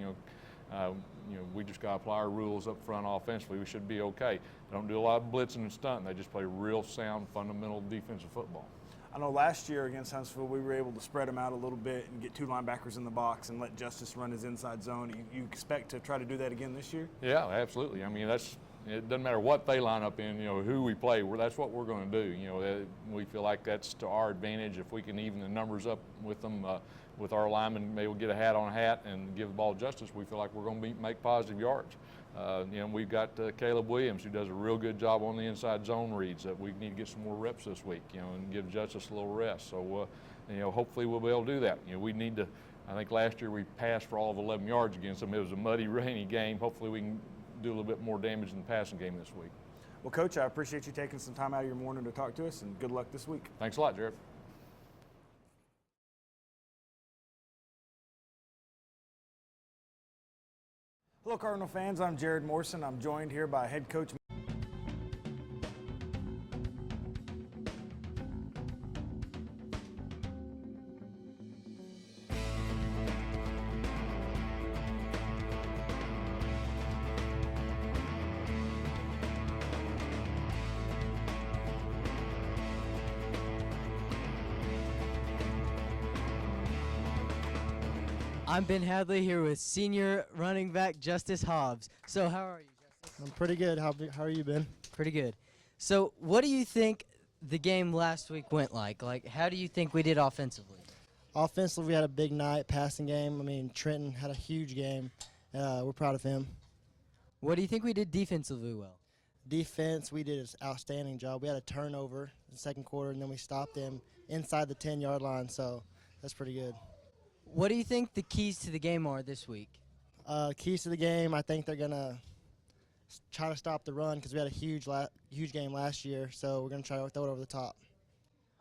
We just got to apply our rules up front offensively. We should be okay. They don't do a lot of blitzing and stunting. They just play real sound, fundamental defensive football. I know last year against Huntsville, we were able to spread them out a little bit and get 2 linebackers in the box and let Justice run his inside zone. You expect to try to do that again this year? Yeah, absolutely. I mean, it doesn't matter what they line up in, who we play. That's what we're going to do. We feel like that's to our advantage if we can even the numbers up with them, with our linemen. Maybe we'll get a hat on a hat and give the ball to Justice. We feel like we're going to make positive yards. We've got Caleb Williams, who does a real good job on the inside zone reads that we need to get some more reps this week, and give Justice a little rest. So, hopefully we'll be able to do that. We need to, I think last year we passed for all of 11 yards against them. It was a muddy, rainy game. Hopefully we can do a little bit more damage in the passing game this week. Well, Coach, I appreciate you taking some time out of your morning to talk to us, and good luck this week. Thanks a lot, Jared. Hello, Cardinal fans. I'm Jared Morrison. I'm joined here by head coach. I'm Ben Hadley here with senior running back Justice Hobbs. So how are you, Justice? I'm pretty good. How are you, Ben? Pretty good. So what do you think the game last week went like? Like, how do you think we did offensively? Offensively, we had a big night, passing game. I mean, Trenton had a huge game. We're proud of him. What do you think we did defensively well? Defense, we did an outstanding job. We had a turnover in the second quarter, and then we stopped them inside the 10-yard line, so that's pretty good. What do you think the keys to the game are this week? Keys to the game, I think they're going to try to stop the run because we had a huge game last year, so we're going to try to throw it over the top.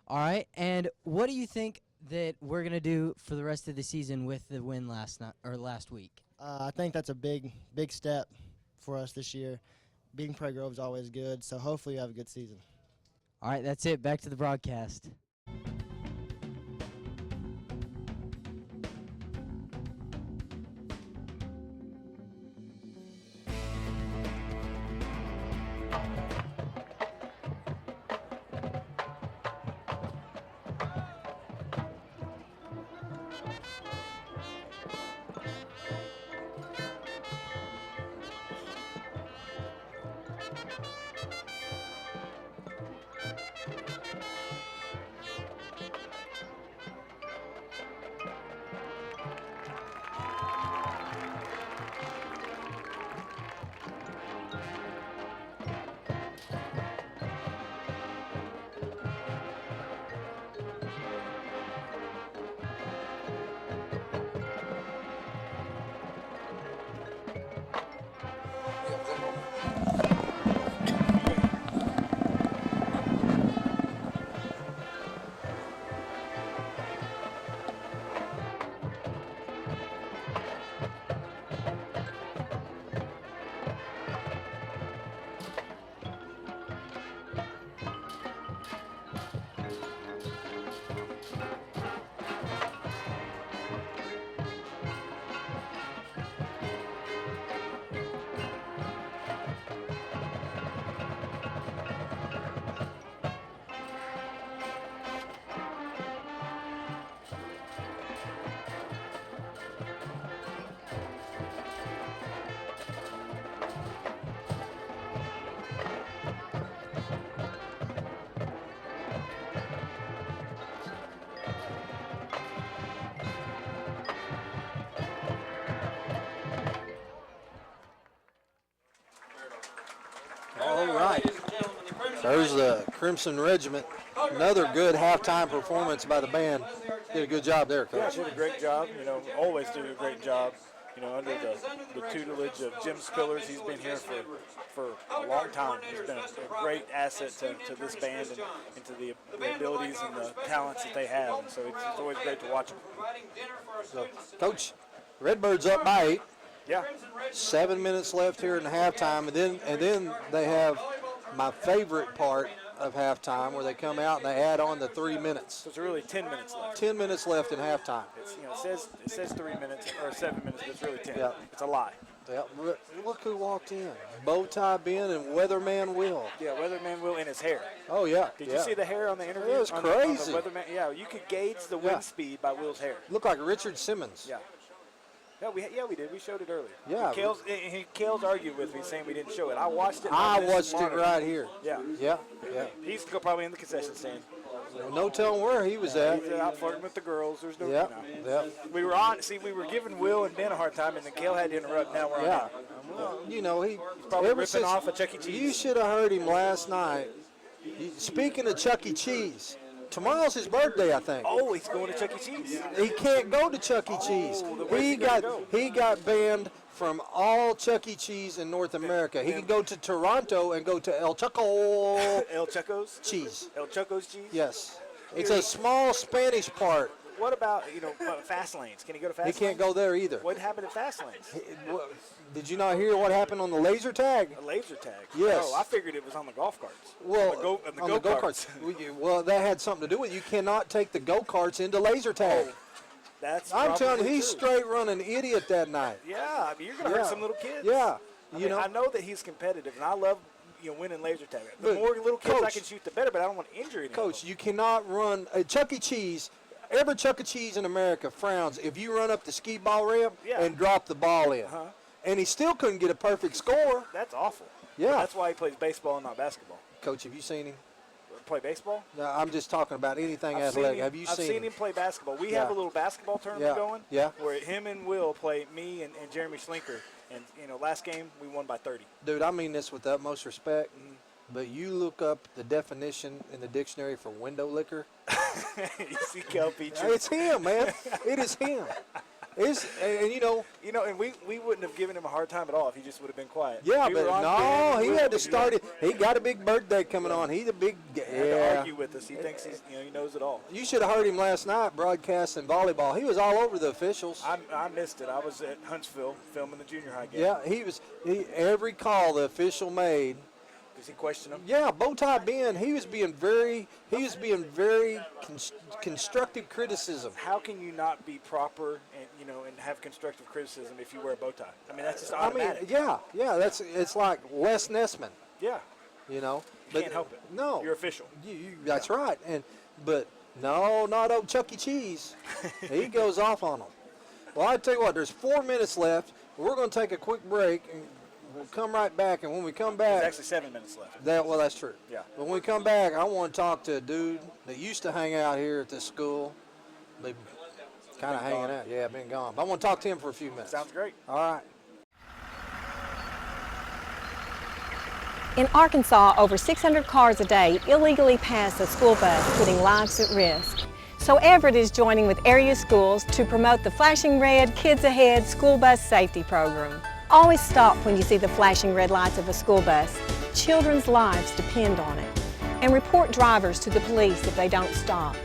All right, and what do you think that we're going to do for the rest of the season with the win last week? I think that's a big step for us this year. Being Prairie Grove is always good, so hopefully you have a good season. All right, that's it. Back to the broadcast. There's the Crimson Regiment. Another good halftime performance by the band. Did a good job there, Yeah, Coach. did a great job. You know, always do a great job. You know, under the tutelage of Jim Spillers. He's been here for a long time. He's been a great asset to this band and to the abilities and the talents that they have. And so it's always great to watch them. So, Coach, Redbirds up by 8. Yeah. 7 minutes left here in the halftime, and then they have my favorite part of halftime where they come out and they add on the 3 minutes. So it's really 10 minutes left. 10 minutes left in halftime. It's, you know, it says 3 minutes or 7 minutes, but it's really 10. Yeah. It's a lie. Yeah, look who walked in. Bowtie Ben and Weatherman Will. Yeah, Weatherman Will in his hair. Oh, yeah. Did you see the hair on the interview? It was crazy. On the Weatherman? Yeah, you could gauge the wind speed by Will's hair. Looked like Richard Simmons. Yeah. Yeah, we did. We showed it earlier. Yeah. Kale's argued with me saying we didn't show it. I watched it. I watched it right here. Yeah. Yeah. He's probably in the concession stand. No telling where he was at. He's out flirting with the girls. There's no. Yeah. You know. We were giving Will and Ben a hard time, and then Kale had to interrupt. Now we're on. Well, you know, he's probably ripping off a Chuck E. Cheese. You should have heard him last night. Speaking of Chuck E. Cheese, tomorrow's his birthday, I think. Oh, he's going to Chuck E. Cheese. He can't go to Chuck E. Cheese. He got banned from all Chuck E. Cheese in North America. He can go to Toronto and go to El Choco. El Choco's cheese. El Choco's cheese. Yes, it's a small Spanish part. What about fast lanes? Can he go to fast lanes? He can't go there either. What happened at fast lanes? Did you not hear what happened on the laser tag? A laser tag. Yes. Oh, I figured it was on the golf carts. Well, on the go-karts. Well, that had something to do with it. You cannot take the go-karts into laser tag. I'm telling you, he's straight running idiot that night. Yeah, I mean, you're going to hurt some little kids. Yeah. I know that he's competitive, and I love winning laser tag. The more little kids I can shoot, the better, but I don't want to injure anyone. Coach, you cannot run a Chuck E. Cheese. Every Chuck E. Cheese in America frowns if you run up the skee ball ramp and drop the ball in. And he still couldn't get a perfect score. That's awful. Yeah. But that's why he plays baseball and not basketball. Coach, have you seen him? Play baseball? No, I'm just talking about anything athletic. Have you I've seen him play basketball. We have a little basketball tournament going where him and Will play me and Jeremy Schlinker. And, last game we won by 30. Dude, I mean this with the utmost respect. But you look up the definition in the dictionary for window liquor. You see Cal Petrie? It's him, man. It is him. And we wouldn't have given him a hard time at all if he just would have been quiet. Yeah, but no, he had to start it. He got a big birthday coming on. He's a big. He had to argue with us. He thinks he knows it all. You should have heard him last night broadcasting volleyball. He was all over the officials. I missed it. I was at Huntsville filming the junior high game. Yeah, every call the official made. Does he question him? Yeah, Bowtie Ben, he was being very constructive criticism. How can you not be proper and have constructive criticism if you wear a bow tie? I mean, that's just automatic. It's like Les Nessman. Yeah. But can't help it. No. You're official. That's right. But no, not old Chuck E. Cheese. He goes off on them. Well, I tell you what, there's 4 minutes left. We're going to take a quick break and we'll come right back, and when we come back... There's actually 7 minutes left. That's true. Yeah. But when we come back, I want to talk to a dude that used to hang out here at this school. They've kind of hanging out. Yeah, been gone. But I want to talk to him for a few minutes. Sounds great. All right. In Arkansas, over 600 cars a day illegally pass a school bus, putting lives at risk. So Everett is joining with area schools to promote the Flashing Red Kids Ahead school bus safety program. Always stop when you see the flashing red lights of a school bus. Children's lives depend on it. And report drivers to the police if they don't stop.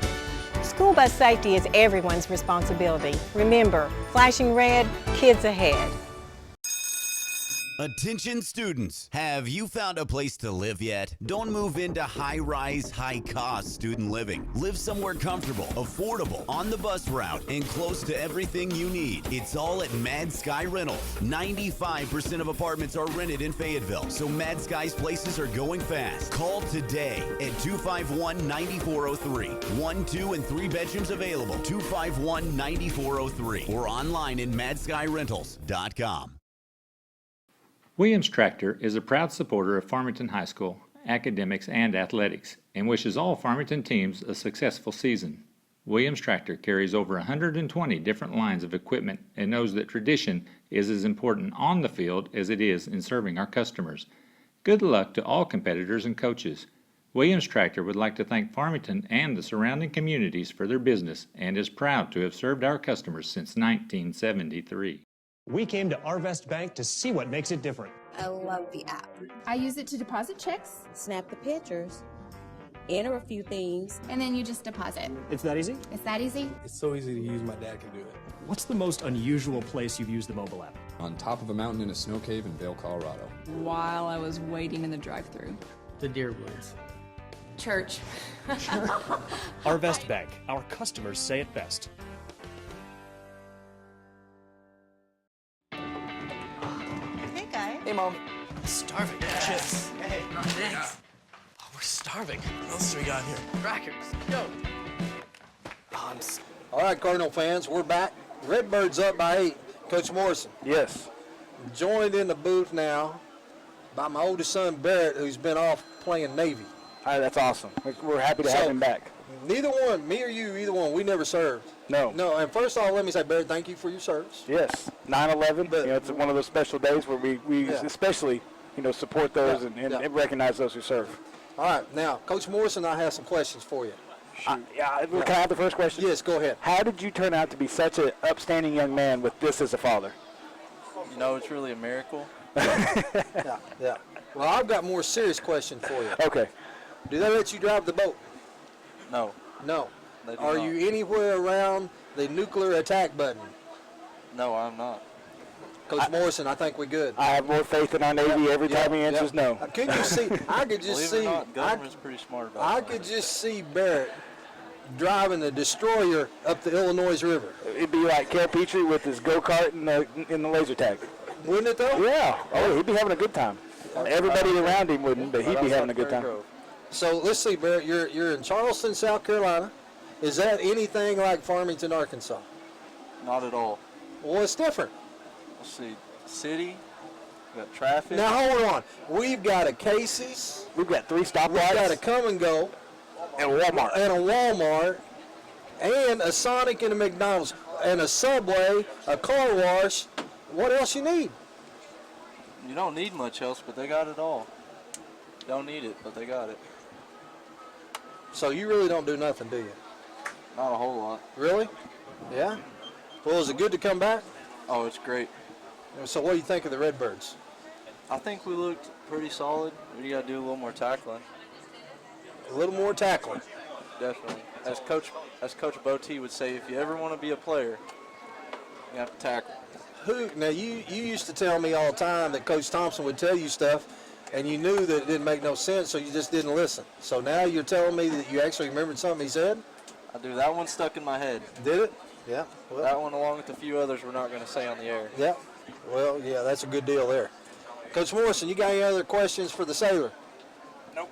School bus safety is everyone's responsibility. Remember, flashing red, kids ahead. Attention students, have you found a place to live yet? Don't move into high-rise, high-cost student living. Live somewhere comfortable, affordable, on the bus route, and close to everything you need. It's all at Mad Sky Rentals. 95% of apartments are rented in Fayetteville, so Mad Sky's places are going fast. Call today at 251-9403. 1, 2, and 3 bedrooms available. 251-9403 or online in madskyrentals.com. Williams Tractor is a proud supporter of Farmington High School, academics, and athletics, and wishes all Farmington teams a successful season. Williams Tractor carries over 120 different lines of equipment and knows that tradition is as important on the field as it is in serving our customers. Good luck to all competitors and coaches. Williams Tractor would like to thank Farmington and the surrounding communities for their business and is proud to have served our customers since 1973. We came to Arvest Bank to see what makes it different. I love the app. I use it to deposit checks, Snap the pictures, enter a few things, and then you just deposit. It's that easy? It's that easy? It's so easy to use, my dad can do it. What's the most unusual place you've used the mobile app? On top of a mountain in a snow cave in Vail, Colorado. While I was waiting in the drive-thru. The Deer Woods. Church. Arvest Bank. Our customers say it best. Hey, guys. Hey, Mom. Starving. Chips. Hey. No, thanks. Oh, we're starving. What else do we got here? Crackers. Go. Oh, All right, Cardinal fans, we're back. Redbirds up by 8. Coach Morrison. Yes. Joined in the booth now by my oldest son, Barrett, who's been off playing Navy. That's awesome. We're happy to have him back. Neither one, me or you, either one, we never served. No. No, and first of all, let me say, Barrett, thank you for your service. Yes. 9/11, it's one of those special days where we especially, support those and recognize those who serve. All right, now, Coach Morrison, I have some questions for you. Can I have the first question? Yes, go ahead. How did you turn out to be such an upstanding young man with this as a father? It's really a miracle. Yeah. Well, I've got more serious question for you. Okay. Do they let you drive the boat? No. No. They do Are not. you anywhere around the nuclear attack button? No, I'm not. Coach Morrison, I think we're good. I have more faith in our Navy every time he answers no. Could you see? I could just Believe see. it or not, government's pretty smart about I that. could just see Barrett driving the destroyer up the Illinois River. It'd be like Cal Petrie with his go-kart in the laser tag. Wouldn't it though? Yeah. Oh, he'd be having a good time. Everybody around him wouldn't, but he'd be having a good time. So let's see, Barrett. You're in Charleston, South Carolina. Is that anything like Farmington, Arkansas? Not at all. Well, it's different. Let's see. City, we got traffic. Now hold on. We've got a Casey's. We've got 3 stoplights. We've got a Come and Go. And a Walmart. And a Walmart. And a Sonic and a McDonald's. And a Subway, a car wash. What else you need? You don't need much else, but they got it all. Don't need it, but they got it. So you really don't do nothing, do you? Not a whole lot. Really? Yeah? Well, is it good to come back? Oh, it's great. So what do you think of the Redbirds? I think we looked pretty solid. We got to do a little more tackling. A little more tackling. Definitely. As Coach Botee would say, if you ever want to be a player, you have to tackle. Now you used to tell me all the time that Coach Thompson would tell you stuff, and you knew that it didn't make no sense, so you just didn't listen. So now you're telling me that you actually remembered something he said? I do. That one stuck in my head. Did it? Yeah. Well, that one, along with a few others, we're not going to say on the air. Yeah. Well, yeah, that's a good deal there. Coach Morrison, you got any other questions for the Sailor? Nope.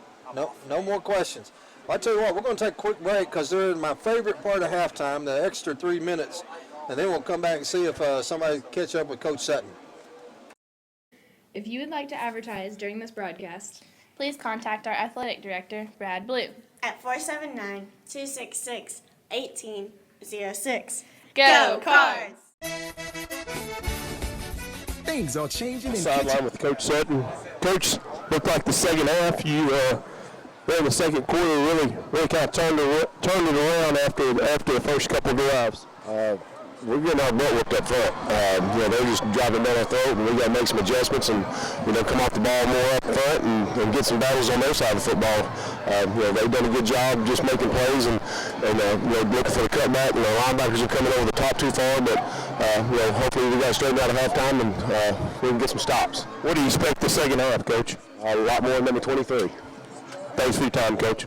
No more questions. Well, I tell you what, we're going to take a quick break because they're in my favorite part of halftime, the extra 3 minutes, and then we'll come back and see if somebody catch up with Coach Sutton. If you would like to advertise during this broadcast, please contact our athletic director, Brad Blue, at 479-266-1806. Go Cards! Things are changing in sideline with Coach Sutton. Coach, looked like the second half you in the second quarter really kind of turned it around after the first couple of drives. We're getting our butt whipped up front. They're just driving down our throat, and we got to make some adjustments and come off the ball more up front and get some battles on their side of the football. They've done a good job just making plays and looking for the cutback. And the linebackers are coming over the top too far, but hopefully we got straightened out at halftime and we can get some stops. What do you expect the second half, Coach? A lot more than number 23. Thanks for your time, Coach.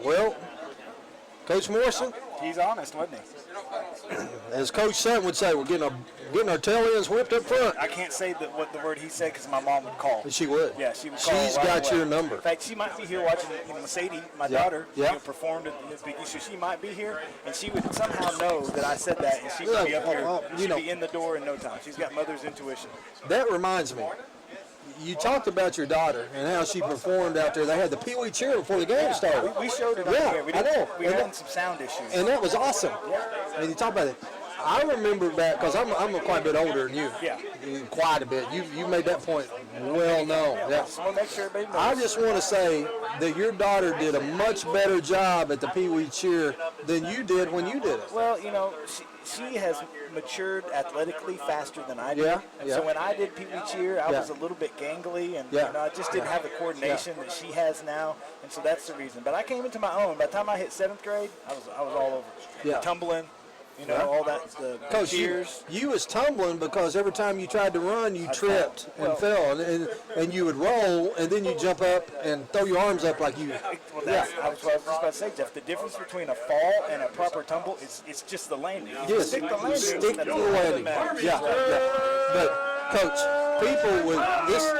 Well, Coach Morrison? He's honest, wasn't he? As Coach Sutton would say, we're getting our tail ends whipped up front. I can't say what the word he said because my mom would call. She would? Yeah, she would call. She's got your number. In fact, she might be here watching, Mercedes, my daughter, performed at the Big East, so she might be here, and she would somehow know that I said that, and she would be up here. She'd be in the door in no time. She's got mother's intuition. That reminds me. You talked about your daughter and how she performed out there. They had the Pee Wee cheer before the game started. We showed it on here. We had some sound issues. And that was awesome. Yeah. And you talk about it. I remember back, because I'm quite a bit older than you. Yeah. Quite a bit. You made that point well known. Yeah. Yeah. Just want to make sure everybody I knows. just want to say that your daughter did a much better job at the Pee Wee cheer than you did when you did it. Well, you know, she has matured athletically faster than I did. Yeah, yeah. So when I did Pee Wee cheer, I Yeah. was a little bit gangly, and Yeah. you know, I just didn't have the coordination that she has now, and so that's the reason. But I came into my own. By the time I hit 7th grade, I was all over. Yeah. Tumbling, you know, Yeah. all that. The Coach, cheers. you was tumbling because every time you tried to run, you tripped and fell, and you would roll, and then you jump up and throw your arms up like you. Well, that's, I was just about to say, Jeff, the difference between a fall and a proper tumble is it's just the landing. If you Yes, stick the landing. stick that's the all that landing. matters. Yeah, yeah. But, Coach, people with this,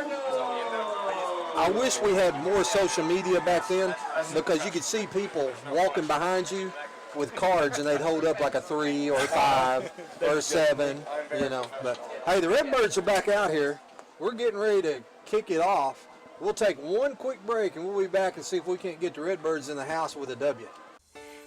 I wish we had more social media back then, because you could see people walking behind you with cards, and they'd hold up like a 3 or a 5 or a 7, you know. But, hey, the Redbirds are back out here. We're getting ready to kick it off. We'll take one quick break, and we'll be back and see if we can't get the Redbirds in the house with a W.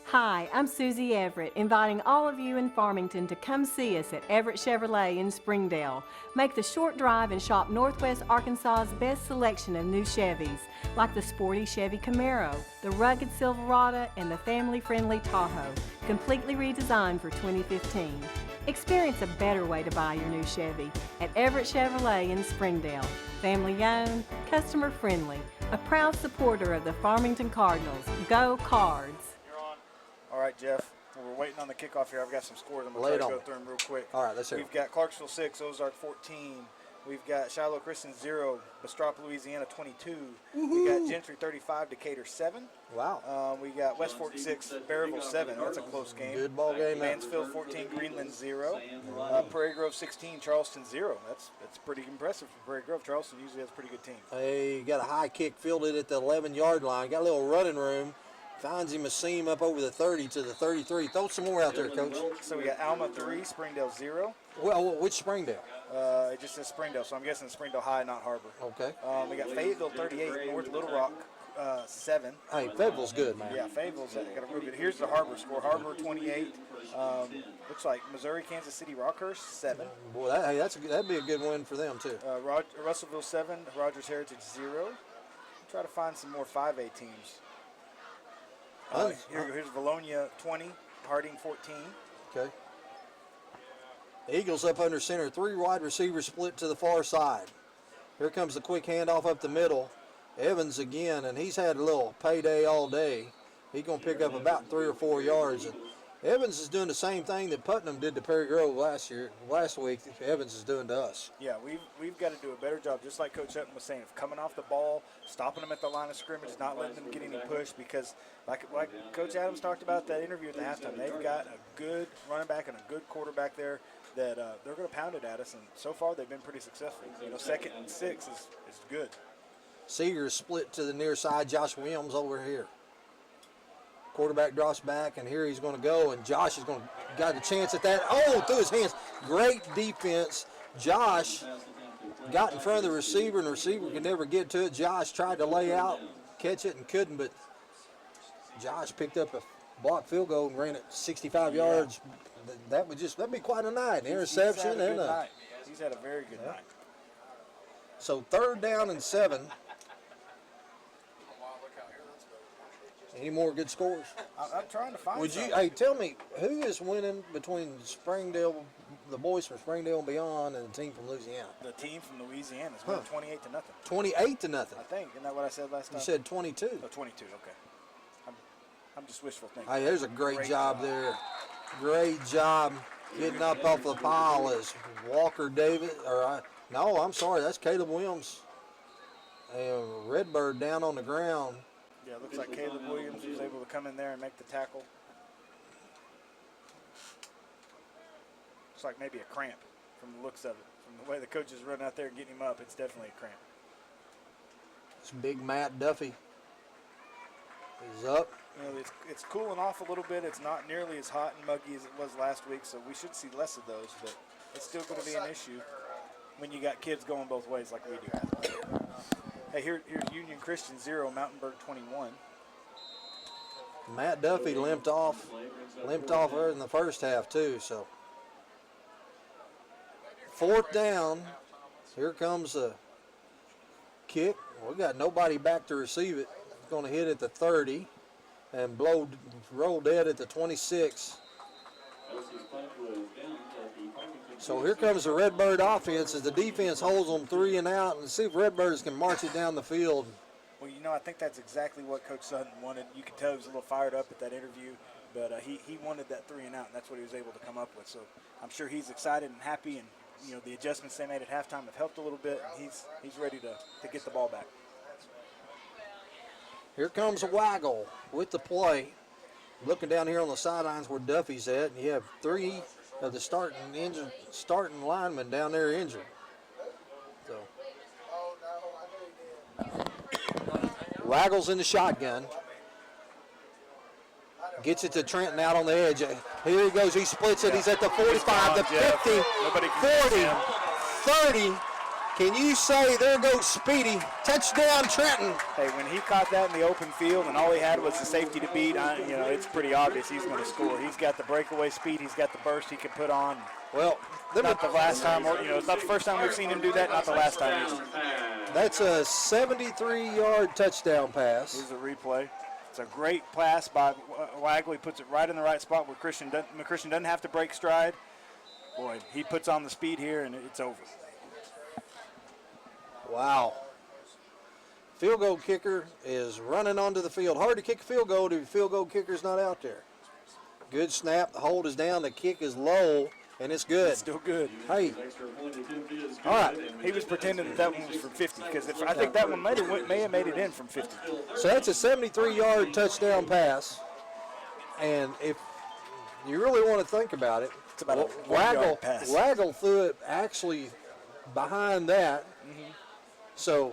Hi, I'm Susie Everett, inviting all of you in Farmington to come see us at Everett Chevrolet in Springdale. Make the short drive and shop Northwest Arkansas's best selection of new Chevys, like the sporty Chevy Camaro, the rugged Silverado, and the family-friendly Tahoe, completely redesigned for 2015. Experience a better way to buy your new Chevy at Everett Chevrolet in Springdale. Family-owned, customer-friendly, a proud supporter of the Farmington Cardinals. Go Cards! All right, Jeff. Well, we're waiting on the kickoff here. I've got some scores. I'm going Lay to it go on. through them real quick. All right, let's hear We've got Clarksville 6, Ozark 14. We've got Shiloh Christian 0, Bastrop, Louisiana 22. We got Gentry 35, Decatur 7. Wow. We got West Fork 6, Berryville 7. That's a close game. Good ball game. Mansfield 14, Greenland 0. Prairie Grove 16, Charleston 0. That's pretty impressive for Prairie Grove. Charleston usually has a pretty good team. Hey, got a high kick fielded at the 11-yard line. Got a little running room. Finds him a seam up over the 30 to the 33. Throw some more out there, Coach. So we got Alma 3, Springdale 0. Well, which Springdale? It just says Springdale, so I'm guessing Springdale High, not Harbor. Okay. We got Fayetteville 38, North Little Rock 7. Hey, Fayetteville's good, man. Yeah, Fayetteville's got a real good. Here's the Harbor score. Harbor 28. Looks like Missouri, Kansas City, Rockhurst 7. Boy, that'd be a good win for them too. Russellville 7, Rogers Heritage 0. Try to find some more 5A teams. Here's Valonia 20, Harding 14. Okay. Eagles up under center. 3 wide receivers split to the far side. Here comes the quick handoff up the middle. Evans again, and he's had a little payday all day. He's going to pick up about 3 or 4 yards. And Evans is doing the same thing that Putnam did to Perry Grove last week. Evans is doing to us. Yeah, we've got to do a better job, just like Coach Hutton was saying, of coming off the ball, stopping them at the line of scrimmage, not letting them get any push, because like Coach Adams talked about that interview at the halftime, they've got a good running back and a good quarterback there that they're going to pound it at us, and so far they've been pretty successful. You know, 2nd and 6 is good. Seegers split to the near side. Josh Williams over here. Quarterback drops back, and here he's going to go, and Josh is going to got a chance at that. Oh, through his hands. Great defense. Josh got in front of the receiver, and the receiver could never get to it. Josh tried to lay out, catch it, and couldn't, but Josh picked up a blocked field goal and ran it 65 yards. That'd be quite a night. An interception and a. He's had a very good night. So 3rd down and 7. Any more good scores? I'm trying to find. Would you? Hey, tell me who is winning between Springdale, the boys from Springdale and beyond, and the team from Louisiana? The team from Louisiana is winning 28-0. 28-0. I think. Isn't that what I said last time? You said 22. Oh, 22. Okay. I'm just wishful thinking. Hey, there's a great job there. Great job getting up off the pile as Walker David. No, I'm sorry. That's Caleb Williams. And Redbird down on the ground. Yeah, it looks like Caleb Williams was able to come in there and make the tackle. Looks like maybe a cramp from the looks of it. From the way the coach is running out there and getting him up, it's definitely a cramp. This big Matt Duffy is up. You know, it's cooling off a little bit. It's not nearly as hot and muggy as it was last week, so we should see less of those, but it's still going to be an issue when you got kids going both ways like we do. Hey, here's Union Christian 0, Mountainburg 21. Matt Duffy limped off early in the first half too. So 4th down. Here comes a kick. We got nobody back to receive it. It's going to hit at the 30 and roll dead at the 26. So here comes the Redbird offense as the defense holds them 3 and out, and see if Redbirds can march it down the field. Well, you know, I think that's exactly what Coach Sutton wanted. You could tell he was a little fired up at that interview, but he wanted that 3 and out, and that's what he was able to come up with. So I'm sure he's excited and happy, and you know the adjustments they made at halftime have helped a little bit, and he's ready to get the ball back. Here comes a Waggle with the play. Looking down here on the sidelines where Duffy's at, and you have 3 of the starting linemen down there injured. So Waggles in the shotgun. Gets it to Trenton out on the edge. Here he goes. He splits it. He's at the 45, the 50, 40, 30. Can you say there goes Speedy? Touchdown, Trenton. Hey, when he caught that in the open field and all he had was the safety to beat, you know, it's pretty obvious he's going to score. He's got the breakaway speed. He's got the burst he can put on. Well, not the last time, or, you know, it's not the first time we've seen him do that, not the last time either. That's a 73-yard touchdown pass. Here's a replay. It's a great pass by Waggle. He puts it right in the right spot where Christian doesn't have to break stride. Boy, he puts on the speed here, and it's over. Wow. Field goal kicker is running onto the field. Hard to kick a field goal if the field goal kicker's not out there. Good snap. The hold is down. The kick is low, and it's good. It's still good. Hey. All right. He was pretending that one was from 50 because I think that one may have made it in from 50. So that's a 73-yard touchdown pass. And if you really want to think about it, it's about a 1-yard pass. Waggle threw it actually behind that. So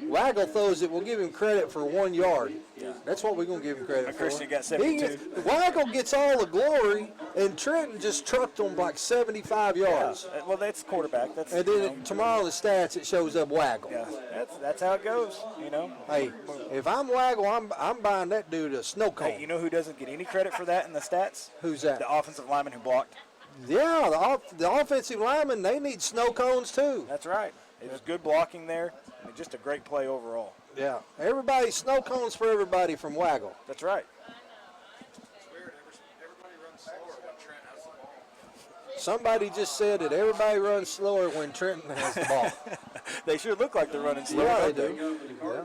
Waggle throws it. We'll give him credit for 1 yard. Yeah. That's what we're going to give him credit for. Christian got 72. Waggle gets all the glory, and Trenton just trucked him like 75 yards. Yeah. Well, that's quarterback. And then tomorrow the stats, it shows up Waggle. Yeah, that's how it goes, you know. Hey, if I'm Waggle, I'm buying that dude a snow cone. Hey, you know who doesn't get any credit for that in the stats? Who's that? The offensive lineman who blocked. Yeah, the offensive linemen, they need snow cones too. That's right. It was good blocking there, and just a great play overall. Yeah, everybody, snow cones for everybody from Waggle. That's right. Somebody just said that everybody runs slower when Trenton has the ball. They sure look like they're running slower. Yeah, they do. Yeah.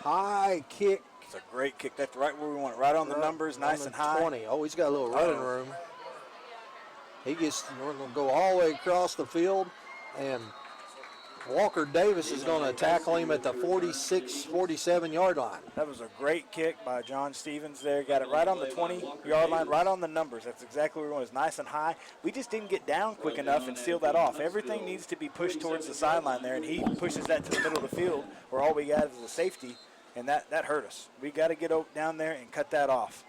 High kick. It's a great kick. That's right where we want it. Right on the numbers, nice and high. 20. Oh, he's got a little running room. We're going to go all the way across the field, and Walker Davis is going to tackle him at the 46, 47-yard line. That was a great kick by John Stevens there. Got it right on the 20-yard line, right on the numbers. That's exactly where we want. It's nice and high. We just didn't get down quick enough and seal that off. Everything needs to be pushed towards the sideline there, and he pushes that to the middle of the field where all we got is a safety, and that hurt us. We got to get down there and cut that off.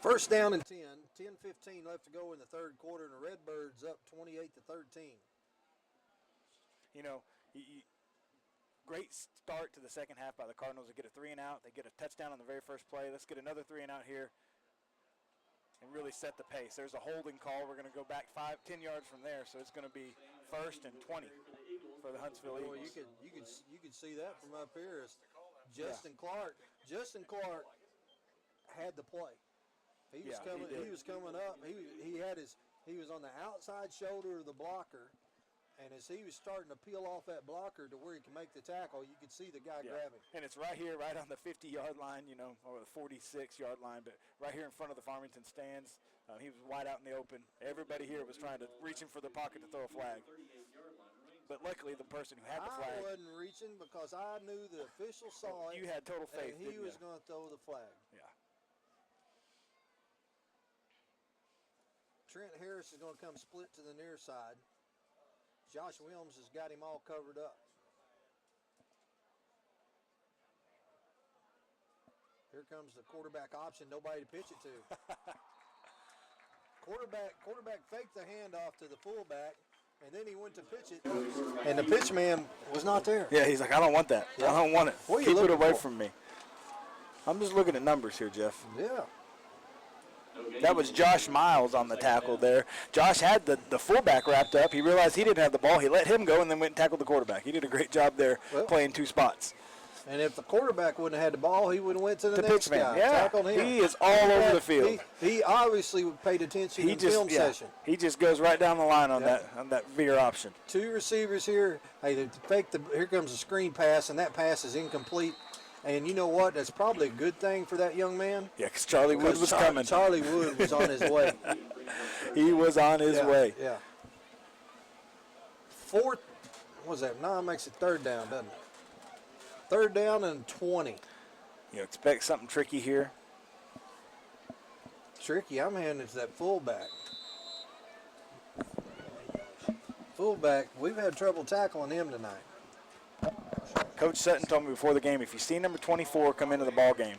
First down and 10. 10-15 left to go in the third quarter, and the Redbirds up 28-13. You know, great start to the second half by the Cardinals. They get a 3 and out. They get a touchdown on the very first play. Let's get another 3 and out here and really set the pace. There's a holding call. We're going to go back 10 yards from there, so it's going to be 1st and 20 for the Huntsville Eagles. Well, you could see that from up here. Justin Clark had the play. He was coming up. He was on the outside shoulder of the blocker, and as he was starting to peel off that blocker to where he can make the tackle, you could see the guy grabbing. And it's right here, right on the 50-yard line, you know, or the 46-yard line, but right here in front of the Farmington stands. He was wide out in the open. Everybody here was trying to reach him for the pocket to throw a flag. But luckily, the person who had the flag. I wasn't reaching because I knew the official saw it. You had total faith. And he was going to throw the flag. Yeah. Trent Harris is going to come split to the near side. Josh Williams has got him all covered up. Here comes the quarterback option. Nobody to pitch it to. Quarterback faked the handoff to the fullback, and then he went to pitch it, and the pitch man was not there. Yeah, he's like, I don't want that. Yeah. I don't want it. What are you Keep it looking away for? from me. I'm just looking at numbers here, Jeff. Yeah. That was Josh Miles on the tackle there. Josh had the fullback wrapped up. He realized he didn't have the ball. He let him go and then went and tackled the quarterback. He did a great job there playing two spots. And if the quarterback wouldn't have had the ball, he would have went to the next pitch man. guy. Yeah, Tackled him. he is all over the field. He obviously paid attention in film session. He just goes right down the line on that veer option. Two receivers here. Hey, here comes a screen pass, and that pass is incomplete. And you know what? That's probably a good thing for that young man. Yeah, because Charlie Wood was coming. Charlie Wood was on his way. He was on his way. Yeah. Fourth, what was that? No, it makes it third down, doesn't it? Third down and 20. You expect something tricky here. Tricky, I'm handing it to that fullback. Fullback, we've had trouble tackling him tonight. Coach Sutton told me before the game, if you see number 24 come into the ball game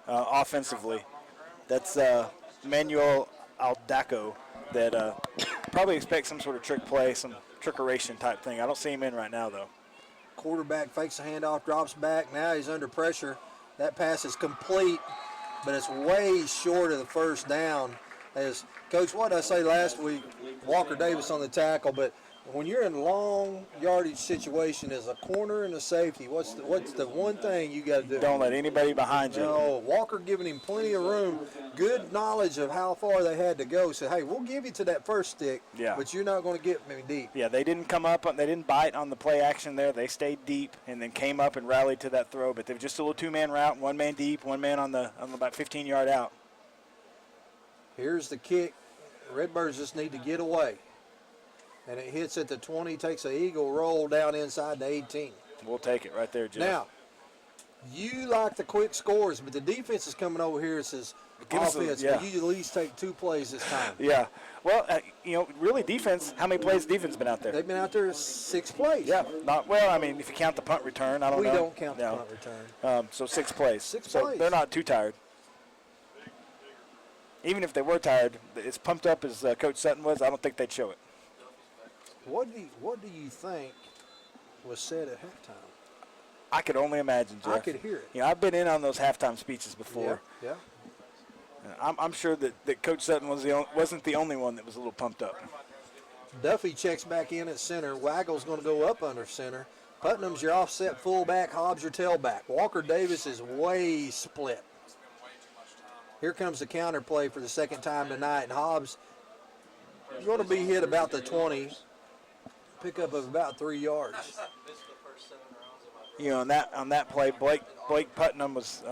offensively, that's Manuel Aldaco that probably expects some sort of trick play, some trickeration type thing. I don't see him in right now, though. Quarterback fakes a handoff, drops back. Now he's under pressure. That pass is complete, but it's way short of the first down. As Coach, what did I say last week? Walker Davis on the tackle, but when you're in long yardage situation as a corner and a safety, what's the one thing you got to do? Don't let anybody behind you. No, Walker giving him plenty of room, good knowledge of how far they had to go. So, hey, we'll give you to that first stick, but you're not going to get me deep. Yeah, they didn't come up, they didn't bite on the play action there. They stayed deep and then came up and rallied to that throw. But they were just a little two-man route, one man deep, one man on about 15-yard out. Here's the kick. Redbirds just need to get away. And it hits at the 20, takes an eagle roll down inside the 18. We'll take it right there, Jeff. Now, you like the quick scores, but the defense is coming over here and says, offense, will you at least take 2 plays this time? Yeah. Well, really defense, how many plays defense been out there? They've been out there 6 plays. Yeah. If you count the punt return, I don't know. We don't count the punt return. So 6 plays. 6 so plays. They're not too tired. Even if they were tired, as pumped up as Coach Sutton was, I don't think they'd show it. What do you think was said at halftime? I could only imagine, Jeff. I could hear it. I've been in on those halftime speeches before. Yeah. I'm sure that Coach Sutton wasn't the only one that was a little pumped up. Duffy checks back in at center. Waggle's going to go up under center. Putnam's your offset fullback. Hobbs your tailback. Walker Davis is way split. Here comes the counter play for the second time tonight, and Hobbs is going to be hit about the 20. Pickup of about 3 yards. On that play, Blake Putnam was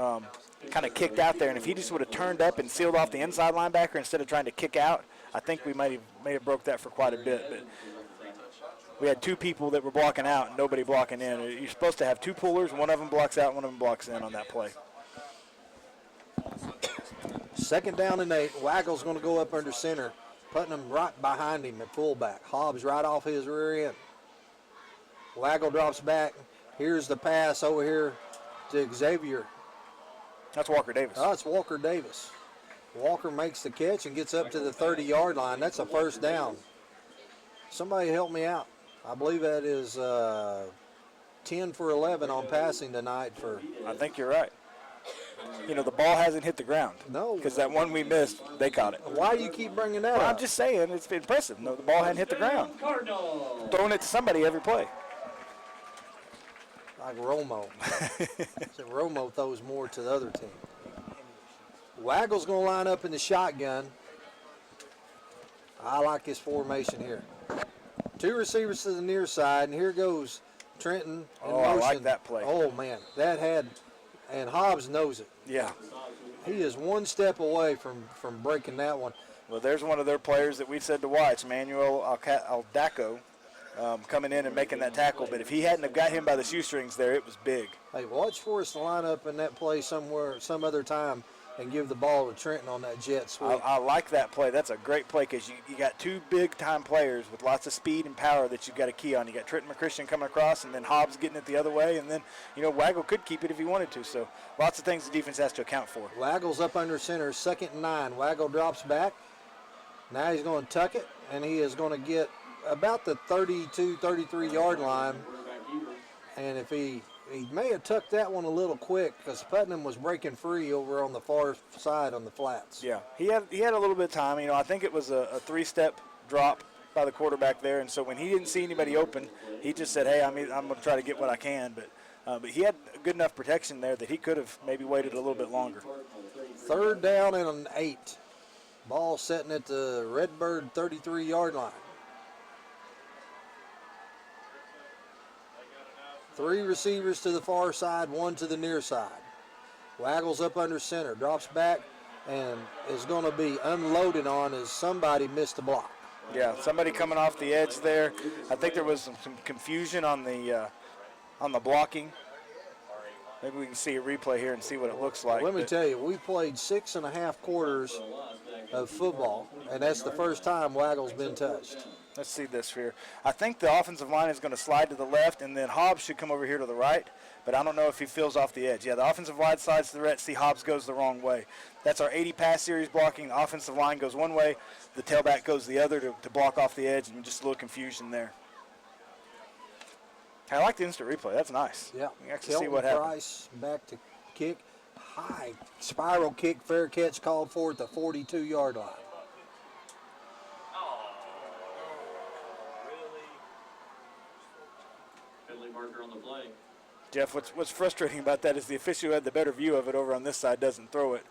kind of kicked out there, and if he just would have turned up and sealed off the inside linebacker instead of trying to kick out, I think we may have broke that for quite a bit. But we had 2 people that were blocking out and nobody blocking in. You're supposed to have 2 pullers, one of them blocks out, one of them blocks in on that play. Second down and 8. Waggle's going to go up under center. Putnam right behind him at fullback. Hobbs right off his rear end. Waggle drops back. Here's the pass over here to Xavier. That's Walker Davis. Oh, it's Walker Davis. Walker makes the catch and gets up to the 30-yard line. That's a first down. Somebody help me out. I believe that is 10 for 11 on passing tonight. I think you're right. The ball hasn't hit the ground. No. Because that one we missed, they caught it. Why do you keep bringing that up? I'm just saying, it's impressive. No, the ball hadn't hit the ground. Throwing it to somebody every play. Like Romo. So Romo throws more to the other team. Waggle's going to line up in the shotgun. I like his formation here. 2 receivers to the near side, and here goes Trenton in motion. I like that play. Oh, man. And Hobbs knows it. Yeah. He is one step away from breaking that one. Well, there's one of their players that we said to watch, Manuel Aldaco, coming in and making that tackle. But if he hadn't have got him by the shoestrings there, it was big. Hey, watch for us to line up in that play somewhere, some other time, and give the ball to Trenton on that jet sweep. I like that play. That's a great play because you got 2 big-time players with lots of speed and power that you've got to key on. You got Trenton McChristian coming across, and then Hobbs getting it the other way, and then, Waggle could keep it if he wanted to. So lots of things the defense has to account for. Waggle's up under center, 2nd and 9. Waggle drops back. Now he's going to tuck it, and he is going to get about the 32, 33-yard line. And if he he may have tucked that one a little quick because Putnam was breaking free over on the far side on the flats. Yeah, he had a little bit of time. I think it was a three-step drop by the quarterback there, and so when he didn't see anybody open, he just said, "Hey, I'm going to try to get what I can." But he had good enough protection there that he could have maybe waited a little bit longer. 3rd down and an 8. Ball setting at the Redbird 33-yard line. 3 receivers to the far side, 1 to the near side. Waggles up under center, drops back, and is going to be unloaded on as somebody missed the block. Yeah, somebody coming off the edge there. I think there was some confusion on the blocking. Maybe we can see a replay here and see what it looks like. Let me tell you, we played 6.5 quarters of football, and that's the first time Waggle's been touched. Let's see this here. I think the offensive line is going to slide to the left, and then Hobbs should come over here to the right, but I don't know if he feels off the edge. Yeah, the offensive line slides to the right. See, Hobbs goes the wrong way. That's our 80 pass series blocking. The offensive line goes one way, the tailback goes the other to block off the edge, and just a little confusion there. I like the instant replay. That's nice. Yeah. You actually see what happened. Price back to kick. High spiral kick, fair catch called for at the 42-yard line. Marker on the play. Jeff, what's frustrating about that is the official who had the better view of it over on this side doesn't throw it.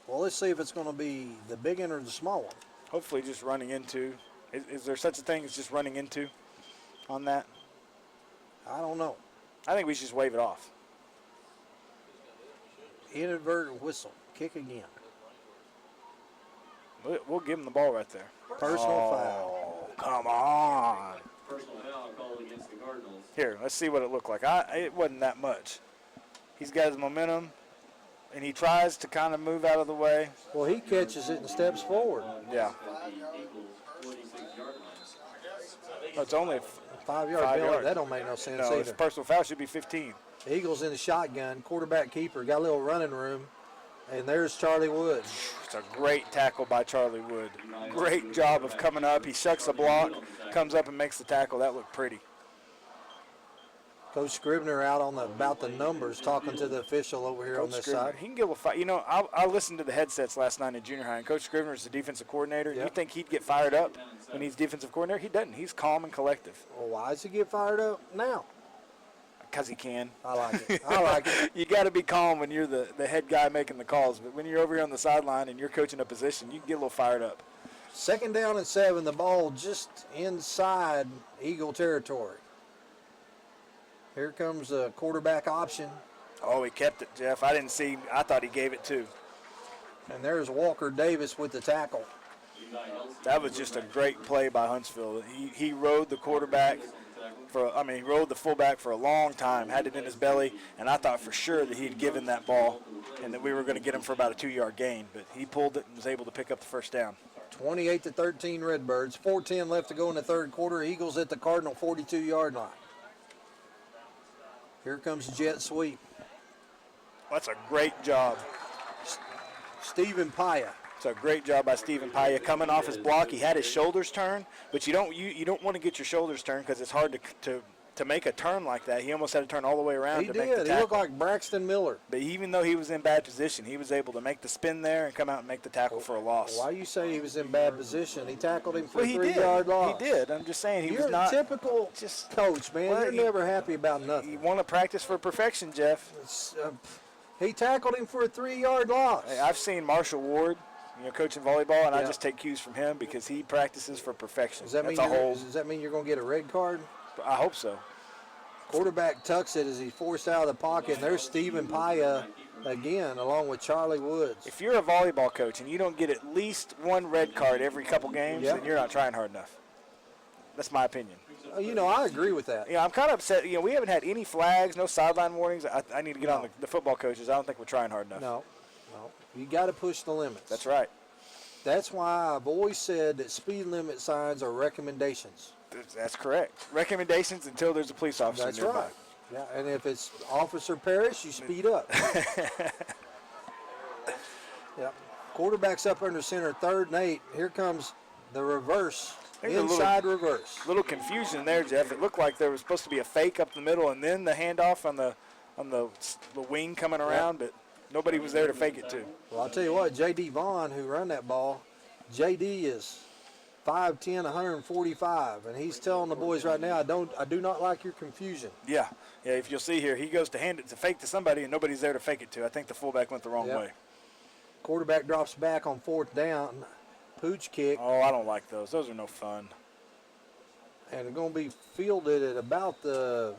Well, let's see if it's going to be the big one or the small one. Hopefully just running into. Is there such a thing as just running into on that? I don't know. I think we should just wave it off. Inadvertent whistle. Kick again. We'll give him the ball right there. Personal foul. Come on. Personal foul called against the Cardinals. Here, let's see what it looked like. It wasn't that much. He's got his momentum, and he tries to kind of move out of the way. Well, he catches it and steps forward. Yeah. Oh, it's only a 5-yard penalty. That don't make no sense either. His personal foul should be 15. Eagles in the shotgun. Quarterback keeper. Got a little running room. And there's Charlie Wood. It's a great tackle by Charlie Wood. Great job of coming up. He shucks the block, comes up and makes the tackle. That looked pretty. Coach Scribner out on about the numbers, talking to the official over here on this side. He can get a fight. I listened to the headsets last night in junior high, and Coach Scribner is the defensive coordinator. Yep. You think he'd get fired up when he's defensive coordinator? He doesn't. He's calm and collective. Well, why does he get fired up now? Because he can. I like it. I like it. You got to be calm when you're the head guy making the calls. But when you're over here on the sideline and you're coaching a position, you can get a little fired up. 2nd down and 7. The ball just inside Eagle territory. Here comes the quarterback option. Oh, he kept it, Jeff. I didn't see. I thought he gave it too. And there's Walker Davis with the tackle. That was just a great play by Huntsville. He rode the quarterback. He rode the fullback for a long time, had it in his belly, and I thought for sure that he'd given that ball and that we were going to get him for about a 2-yard gain, but he pulled it and was able to pick up the first down. 28-13 Redbirds, 4:10 left to go in the 3rd quarter. Eagles at the Cardinal 42-yard line. Here comes the jet sweep. That's a great job. Stephen Paya. It's a great job by Stephen Paya coming off his block. He had his shoulders turned, but you don't want to get your shoulders turned because it's hard to make a turn like that. He almost had to turn all the way around to make the tackle. He looked like Braxton Miller. But even though he was in bad position, he was able to make the spin there and come out and make the tackle for a loss. Why you say he was in bad position? He tackled him for a 3-yard loss. He did. I'm just saying You're was not. You're a typical coach, man. You're never happy about nothing. You want to practice for perfection, Jeff. He tackled him for a 3-yard loss. Hey, I've seen Marshall Ward, coaching volleyball, and I just take cues from him because he practices for perfection. Does that mean you're going to get a red card? I hope so. Quarterback tucks it as he's forced out of the pocket, and there's Stephen Paya again, along with Charlie Woods. If you're a volleyball coach and you don't get at least one red card every couple games, then you're not trying hard enough. That's my opinion. I agree with that. I'm kind of upset. We haven't had any flags, no sideline warnings. I need to get on the football coaches. I don't think we're trying hard enough. No. You got to push the limits. That's right. That's why I've always said that speed limit signs are recommendations. That's correct. Recommendations until there's a police officer That's nearby. Right. Yeah, and if it's Officer Parrish, you speed up. Yep. Quarterback's up under center, 3rd and 8. Here comes the reverse. Inside reverse. Little confusion there, Jeff. It looked like there was supposed to be a fake up the middle and then the handoff on the wing coming around, but nobody was there to fake it to. Well, I'll tell you what, J.D. Vaughn, who run that ball, J.D. is 5'10", 145, and he's telling the boys right now, I do not like your confusion. Yeah. If you'll see here, he goes to hand it to fake to somebody, and nobody's there to fake it to. I think the fullback went the wrong way. Quarterback drops back on 4th down. Pooch kick. Oh, I don't like those. Those are no fun. And it's going to be fielded at about the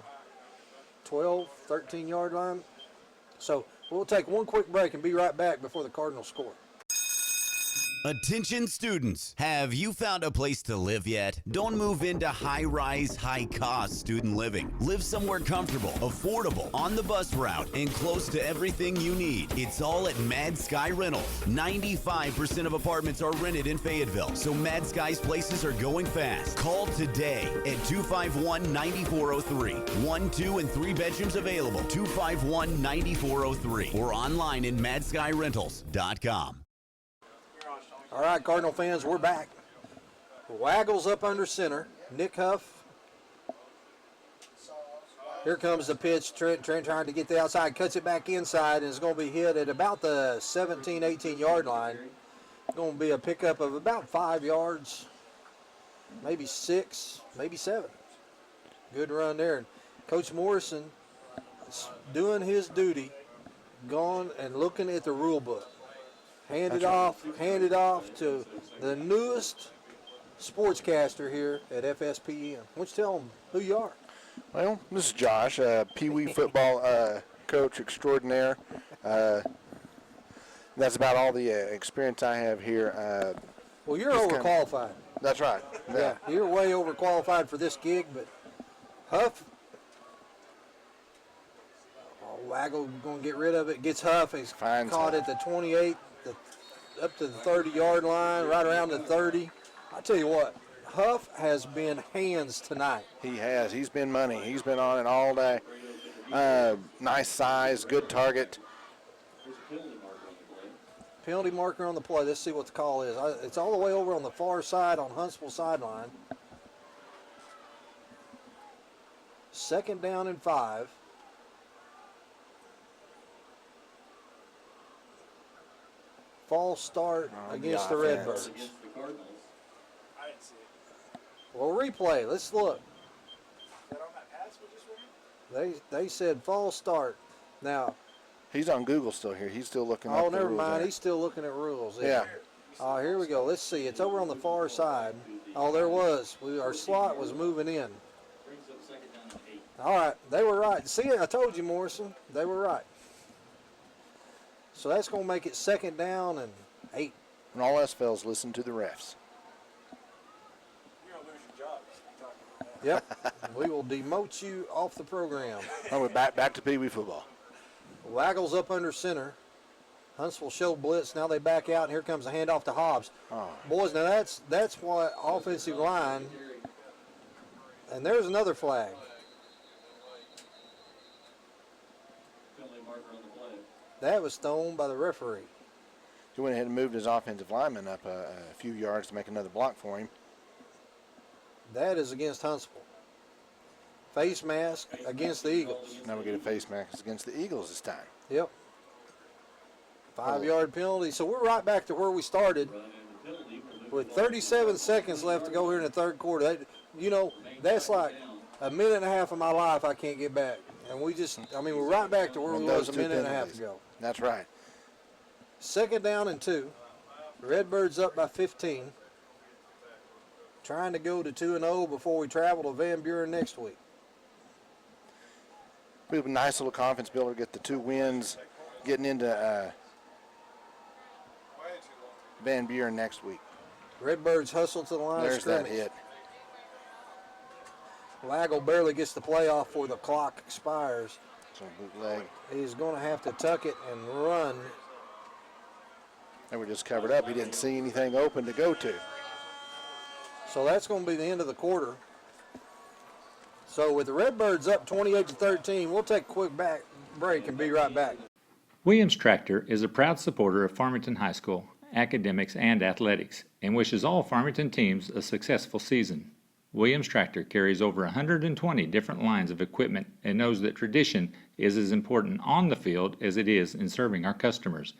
12, 13-yard line. So we'll take one quick break and be right back before the Cardinals score. Attention students, have you found a place to live yet? Don't move into high-rise, high-cost student living. Live somewhere comfortable, affordable, on the bus route, and close to everything you need. It's all at Mad Sky Rentals. 95% of apartments are rented in Fayetteville, so Mad Sky's places are going fast. Call today at 251-9403. 1, 2, and 3 bedrooms available. 251-9403 or online at madskyrentals.com. All right, Cardinal fans, we're back. Waggles up under center. Nick Huff. Here comes the pitch. Trent trying to get the outside, cuts it back inside, and it's going to be hit at about the 17, 18-yard line. It's going to be a pickup of about 5 yards, maybe 6, maybe 7. Good run there. And Coach Morrison is doing his duty, going and looking at the rule book. Hand it off to the newest sportscaster here at FSPN. Why don't you tell them who you are? Well, this is Josh, Pee Wee football coach extraordinaire. That's about all the experience I have here. Well, you're overqualified. That's right. Yeah, you're way overqualified for this gig, but Huff, Waggle going to get rid of it. Gets Huff. He's caught at the 28. Up to the 30-yard line, right around the 30. I tell you what, Huff has been hands tonight. He has. He's been money. He's been on it all day. Nice size, good target. Penalty marker on the play. Let's see what the call is. It's all the way over on the far side on Huntsville sideline. 2nd down and 5. False start against the Redbirds. Well, replay. Let's look. They said false start. Now, he's on Google still here. He's still looking up the rules. Oh, never mind. There. He's still looking at rules. Yeah. Here we go. Let's see. It's over on the far side. Oh, there was. Our slot was moving in. All right. They were right. See, I told you, Morrison. They were right. So that's going to make it 2nd down and 8. And all else fails, listen to the refs. You're going to lose your job. Yep. We will demote you off the program. Oh, we're back to Pee Wee football. Waggles up under center. Huntsville showed blitz. Now they back out, and here comes a handoff to Hobbs. Oh. Boys, now that's what offensive line. And there's another flag. That was thrown by the referee. He went ahead and moved his offensive lineman up a few yards to make another block for him. That is against Huntsville. Face mask against the Eagles. Now we get a face mask against the Eagles this time. Yep. 5-yard penalty. So we're right back to where we started with 37 seconds left to go here in the 3rd quarter. That's like a minute and a half of my life I can't get back. And we're right back to where we was a minute and a half ago. That's right. 2nd down and 2. Redbirds up by 15. Trying to go to 2-0 before we travel to Van Buren next week. It'll be a nice little confidence builder, get the 2 wins, getting into Van Buren next week. Redbirds hustle to the line of scrimmage. There's that hit. Waggle barely gets the play off before the clock expires. So bootleg. He's going to have to tuck it and run. They were just covered up. He didn't see anything open to go to. So that's going to be the end of the quarter. So with the Redbirds up 28-13, we'll take a quick break and be right back. Williams Tractor is a proud supporter of Farmington High School academics, and athletics, and wishes all Farmington teams a successful season. Williams Tractor carries over 120 different lines of equipment and knows that tradition is as important on the field as it is in serving our customers.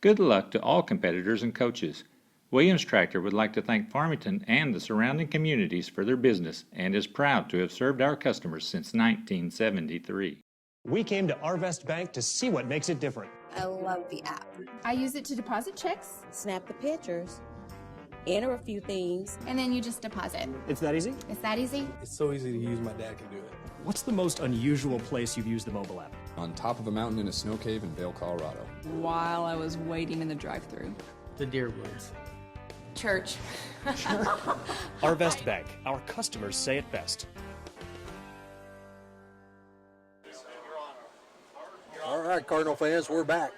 Good luck to all competitors and coaches. Williams Tractor would like to thank Farmington and the surrounding communities for their business and is proud to have served our customers since 1973. We came to Arvest Bank to see what makes it different. I love the app. I use it to deposit checks, Snap the pictures, enter a few things. and then you just deposit. It's that easy? It's that easy? It's so easy to use, my dad can do it. What's the most unusual place you've used the mobile app? On top of a mountain in a snow cave in Vail, Colorado. While I was waiting in the drive-thru. The deer woods. Church. Arvest Bank. Our customers say it best. All right, Cardinal fans, we're back.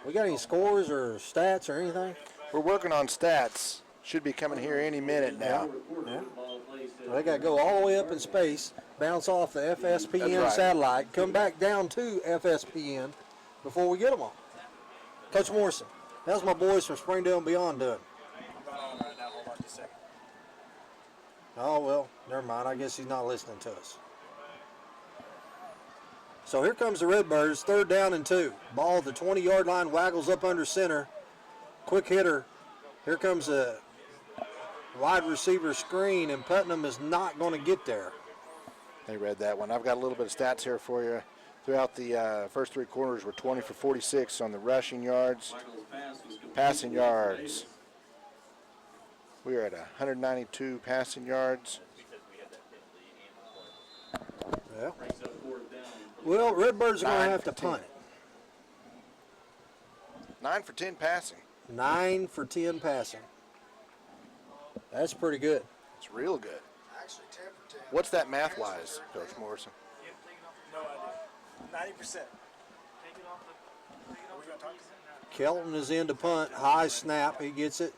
We got any scores or stats or anything? We're working on stats. Should be coming here any minute now. Yeah. Well, they got to go all the way up in space, bounce off the FSPN That's right. satellite, come back down to FSPN before we get them on. Coach Morrison, that's my boys from Springdale and beyond doing. Oh, well, never mind. I guess he's not listening to us. So here comes the Redbirds, 3rd down and 2. Ball at the 20-yard line, waggles up under center. Quick hitter. Here comes a wide receiver screen, and Putnam is not going to get there. They read that one. I've got a little bit of stats here for you. Throughout the first 3 quarters, we're 20 for 46 on the rushing yards, passing yards. We are at 192 passing yards. Yeah. Well, Redbirds are going to have to punt it. 9 for 10 passing. 9 for 10 passing. That's pretty good. It's real good. What's that math-wise, Coach Morrison? No idea. 90%. Kelton is in to punt. High snap. He gets it.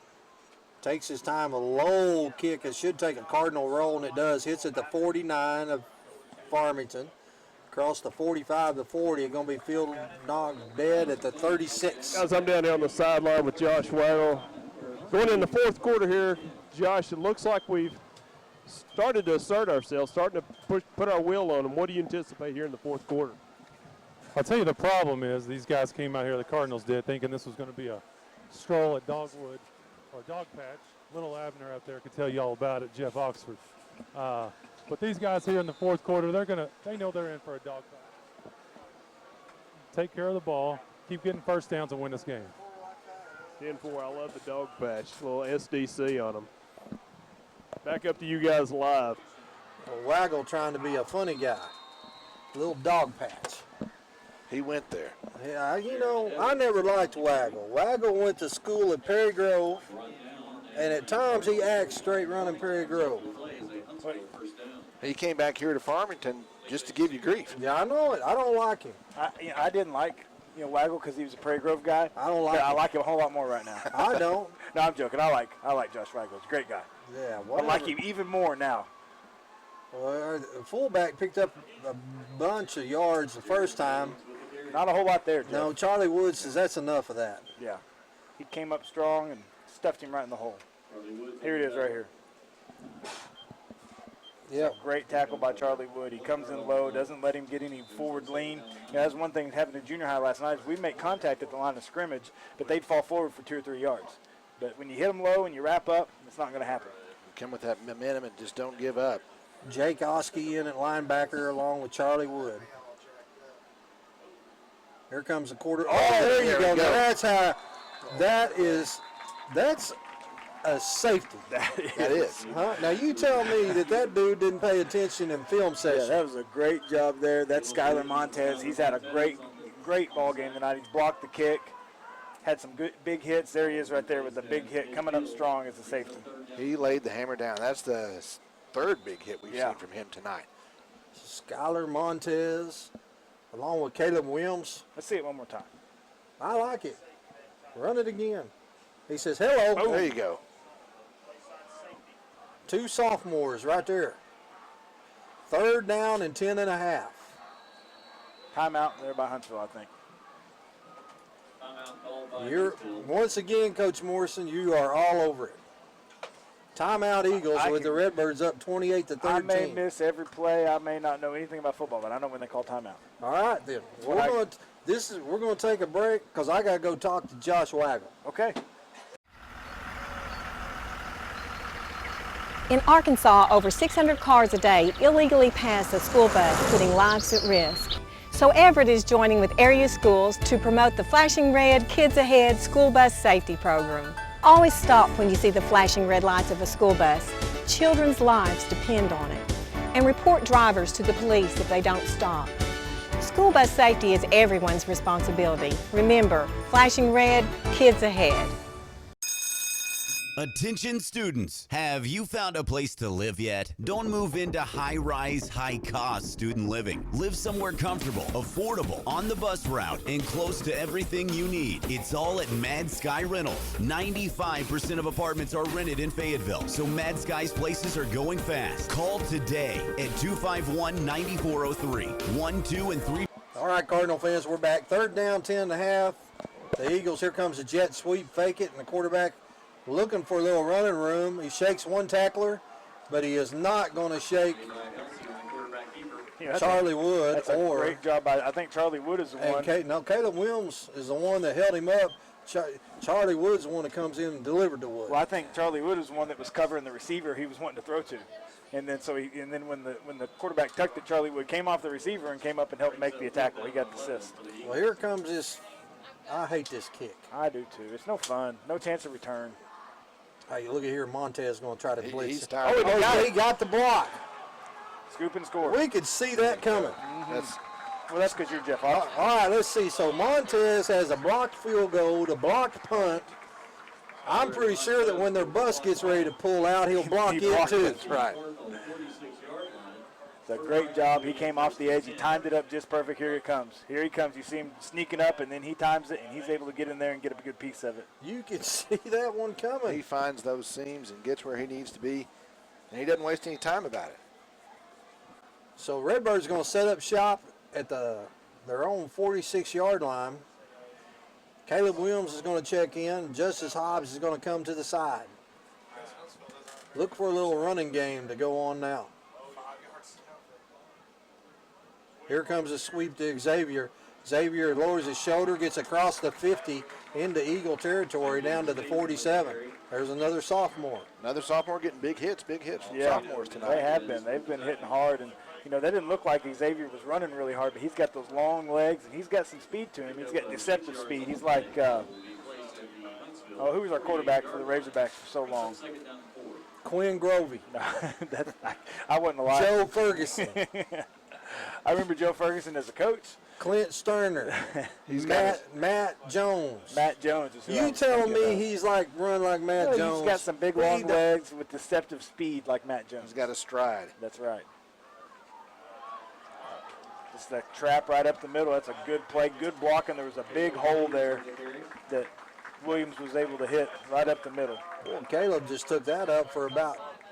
Takes his time. A low kick. It should take a Cardinal roll, and it does. Hits at the 49 of Farmington. Across the 45 to 40. Going to be field knocked dead at the 36. Guys, I'm down there on the sideline with Josh Waggle. Going in the 4th quarter here, Josh, it looks like we've started to assert ourselves, starting to put our will on them. What do you anticipate here in the 4th quarter? I'll tell you the problem is these guys came out here, the Cardinals did, thinking this was going to be a stroll at Dogwood or Dog Patch. Little Abner out there could tell you all about it, Jeff Oxford. But these guys here in the 4th quarter, they know they're in for a dog fight. Take care of the ball, keep getting first downs, and win this game. 10-4, I love the dog patch, little SDC on them. Back up to you guys live. Well, Waggle trying to be a funny guy. Little dog patch. He went there. Yeah, you know, I never liked Waggle. Waggle went to school at Perry Grove, and at times he acts straight running Perry Grove. He came back here to Farmington just to give you grief. Yeah, I know it. I don't like him. I didn't like Waggle because he was a Prairie Grove guy. I don't like him. I like him a whole lot more right now. I don't. No, I'm joking. I like Josh Waggle. He's a great guy. Yeah, I like him even more now. Well, the fullback picked up a bunch of yards the first time. Not a whole lot there, Jeff. No, Charlie Wood says that's enough of that. Yeah. He came up strong and stuffed him right in the hole. Here it is right here. Yeah. Great tackle by Charlie Wood. He comes in low, doesn't let him get any forward lean. That's one thing happened in junior high last night is we make contact at the line of scrimmage, but they'd fall forward for 2 or 3 yards. But when you hit them low and you wrap up, it's not going to happen. Come with that momentum and just don't give up. Jake Oskey in at linebacker along with Charlie Wood. Here comes the quarter. Oh, there you go. Now that's a safety. That is. Huh? Now you tell me that dude didn't pay attention in film session. Yeah, that was a great job there. That's Skylar Montez. He's had a great ball game tonight. He's blocked the kick, had some good big hits. There he is right there with the big hit coming up strong as a safety. He laid the hammer down. That's the 3rd big hit we've seen from him tonight. Skylar Montez along with Caleb Williams. Let's see it one more time. I like it. Run it again. He says, hello. Oh, there you go. 2 sophomores right there. 3rd down and 10 and a half. Timeout there by Huntsville, I think. You're once again, Coach Morrison, you are all over it. Timeout Eagles with the Redbirds up 28-13. I may miss every play. I may not know anything about football, but I know when they call timeout. All right, then. We're going to take a break because I got to go talk to Josh Waggle. Okay. In Arkansas, over 600 cars a day illegally pass a school bus, putting lives at risk. So Everett is joining with area schools to promote the Flashing Red Kids Ahead school bus safety program. Always stop when you see the flashing red lights of a school bus. Children's lives depend on it. And report drivers to the police if they don't stop. School bus safety is everyone's responsibility. Remember, flashing red, kids ahead. Attention students, have you found a place to live yet? Don't move into high-rise, high-cost student living. Live somewhere comfortable, affordable, on the bus route, and close to everything you need. It's all at Mad Sky Rentals. 95% of apartments are rented in Fayetteville, so Mad Sky's places are going fast. Call today at 251-9403, 1, 2, and 3. All right, Cardinal fans, we're back. 3rd down, 10.5. The Eagles, here comes a jet sweep, fake it, and the quarterback looking for a little running room. He shakes one tackler, but he is not going to shake Charlie Wood. That's a great job by, I think Charlie Wood is the one. Caleb Williams is the one that held him up. Charlie Wood's the one that comes in and delivered to Wood. Well, I think Charlie Wood is the one that was covering the receiver he was wanting to throw to. And then when the quarterback tucked it, Charlie Wood came off the receiver and came up and helped make the tackle. He got the assist. Well, here comes this. I hate this kick. I do too. It's no fun. No chance of return. Hey, look at here. Montez going to try to blitz. He's tired. He got the block. Scoop and score. We could see that coming. Well, that's because you're Jeff Oxford. All right, let's see. So Montez has a blocked field goal, a blocked punt. I'm pretty sure that when their bus gets ready to pull out, he'll block it too. That's right. It's a great job. He came off the edge. He timed it up just perfect. Here he comes. Here he comes. You see him sneaking up, and then he times it, and he's able to get in there and get a good piece of it. You can see that one coming. He finds those seams and gets where he needs to be, and he doesn't waste any time about it. So Redbird's going to set up shop at their own 46-yard line. Caleb Williams is going to check in. Justice Hobbs is going to come to the side. Look for a little running game to go on now. Here comes a sweep to Xavier. Xavier lowers his shoulder, gets across the 50 into Eagle territory down to the 47. There's another sophomore. Another sophomore getting big hits from sophomores tonight. They have been. They've been hitting hard. And, they didn't look like Xavier was running really hard, but he's got those long legs, and he's got some speed to him. He's got deceptive speed. He's like, who was our quarterback for the Razorbacks for so long? Quinn Grovey. I wasn't alive. Joe Ferguson. I remember Joe Ferguson as a coach. Clint Sterner. Matt Jones. Matt Jones is who You telling me he's run like Matt Jones? He's got some big long legs with deceptive speed like Matt Jones. He's got a stride. That's right. Just that trap right up the middle. That's a good play, good blocking. There was a big hole there that Williams was able to hit right up the middle. Well, Caleb just took that up for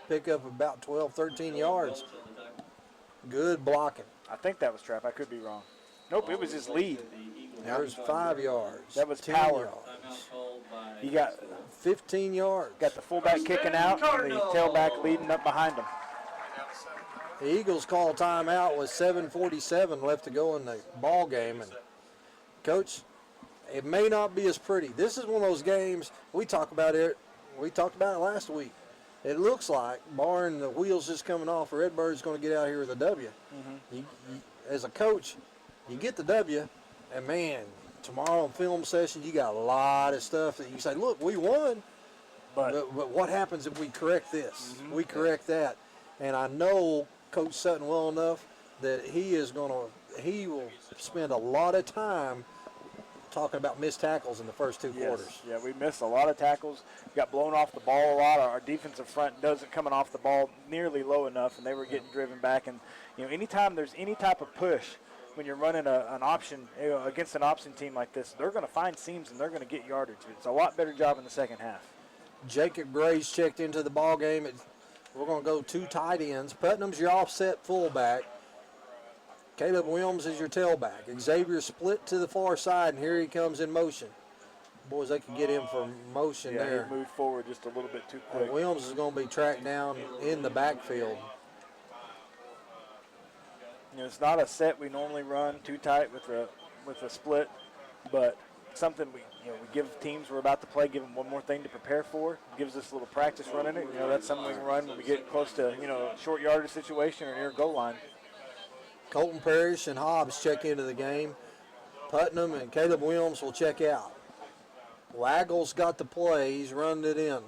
pick up about 12, 13 yards. Good blocking. I think that was trap. I could be wrong. Nope, it was his lead. There's 5 yards. That was 10 power. yards. He got 15 yards. Got the fullback kicking out and the tailback leading up behind him. The Eagles call timeout with 7:47 left to go in the ball game. And Coach, it may not be as pretty. This is one of those games we talked about it last week. It looks like, barring the wheels just coming off, Redbird's going to get out here with a W. You, as a coach, you get the W, and man, tomorrow in film session, you got a lot of stuff that you say, look, we won, but what happens if we correct this? We correct that. And I know Coach Sutton well enough that he will spend a lot of time talking about missed tackles in the first 2 quarters. Yeah, we missed a lot of tackles. We got blown off the ball a lot. Our defensive front doesn't coming off the ball nearly low enough, and they were getting driven back. And anytime there's any type of push when you're running an option against an option team like this, they're going to find seams and they're going to get yardage. It's a lot better job in the second half. Jacob Gray's checked into the ball game. We're going to go 2 tight ends. Putnam's your offset fullback. Caleb Williams is your tailback. Xavier split to the far side, and here he comes in motion. Boys, they could get him for motion Yeah, there. he moved forward just a little bit too quick. And Williams is going to be tracked down in the backfield. You know, it's not a set we normally run too tight with a split, but something we give teams we're about to play, give them one more thing to prepare for. It gives us a little practice running it. You know, that's something we can run when we get close to, a short yardage situation or near goal line. Colton Parrish and Hobbs check into the game. Putnam and Caleb Williams will check out. Waggle's got the play. He's running it in.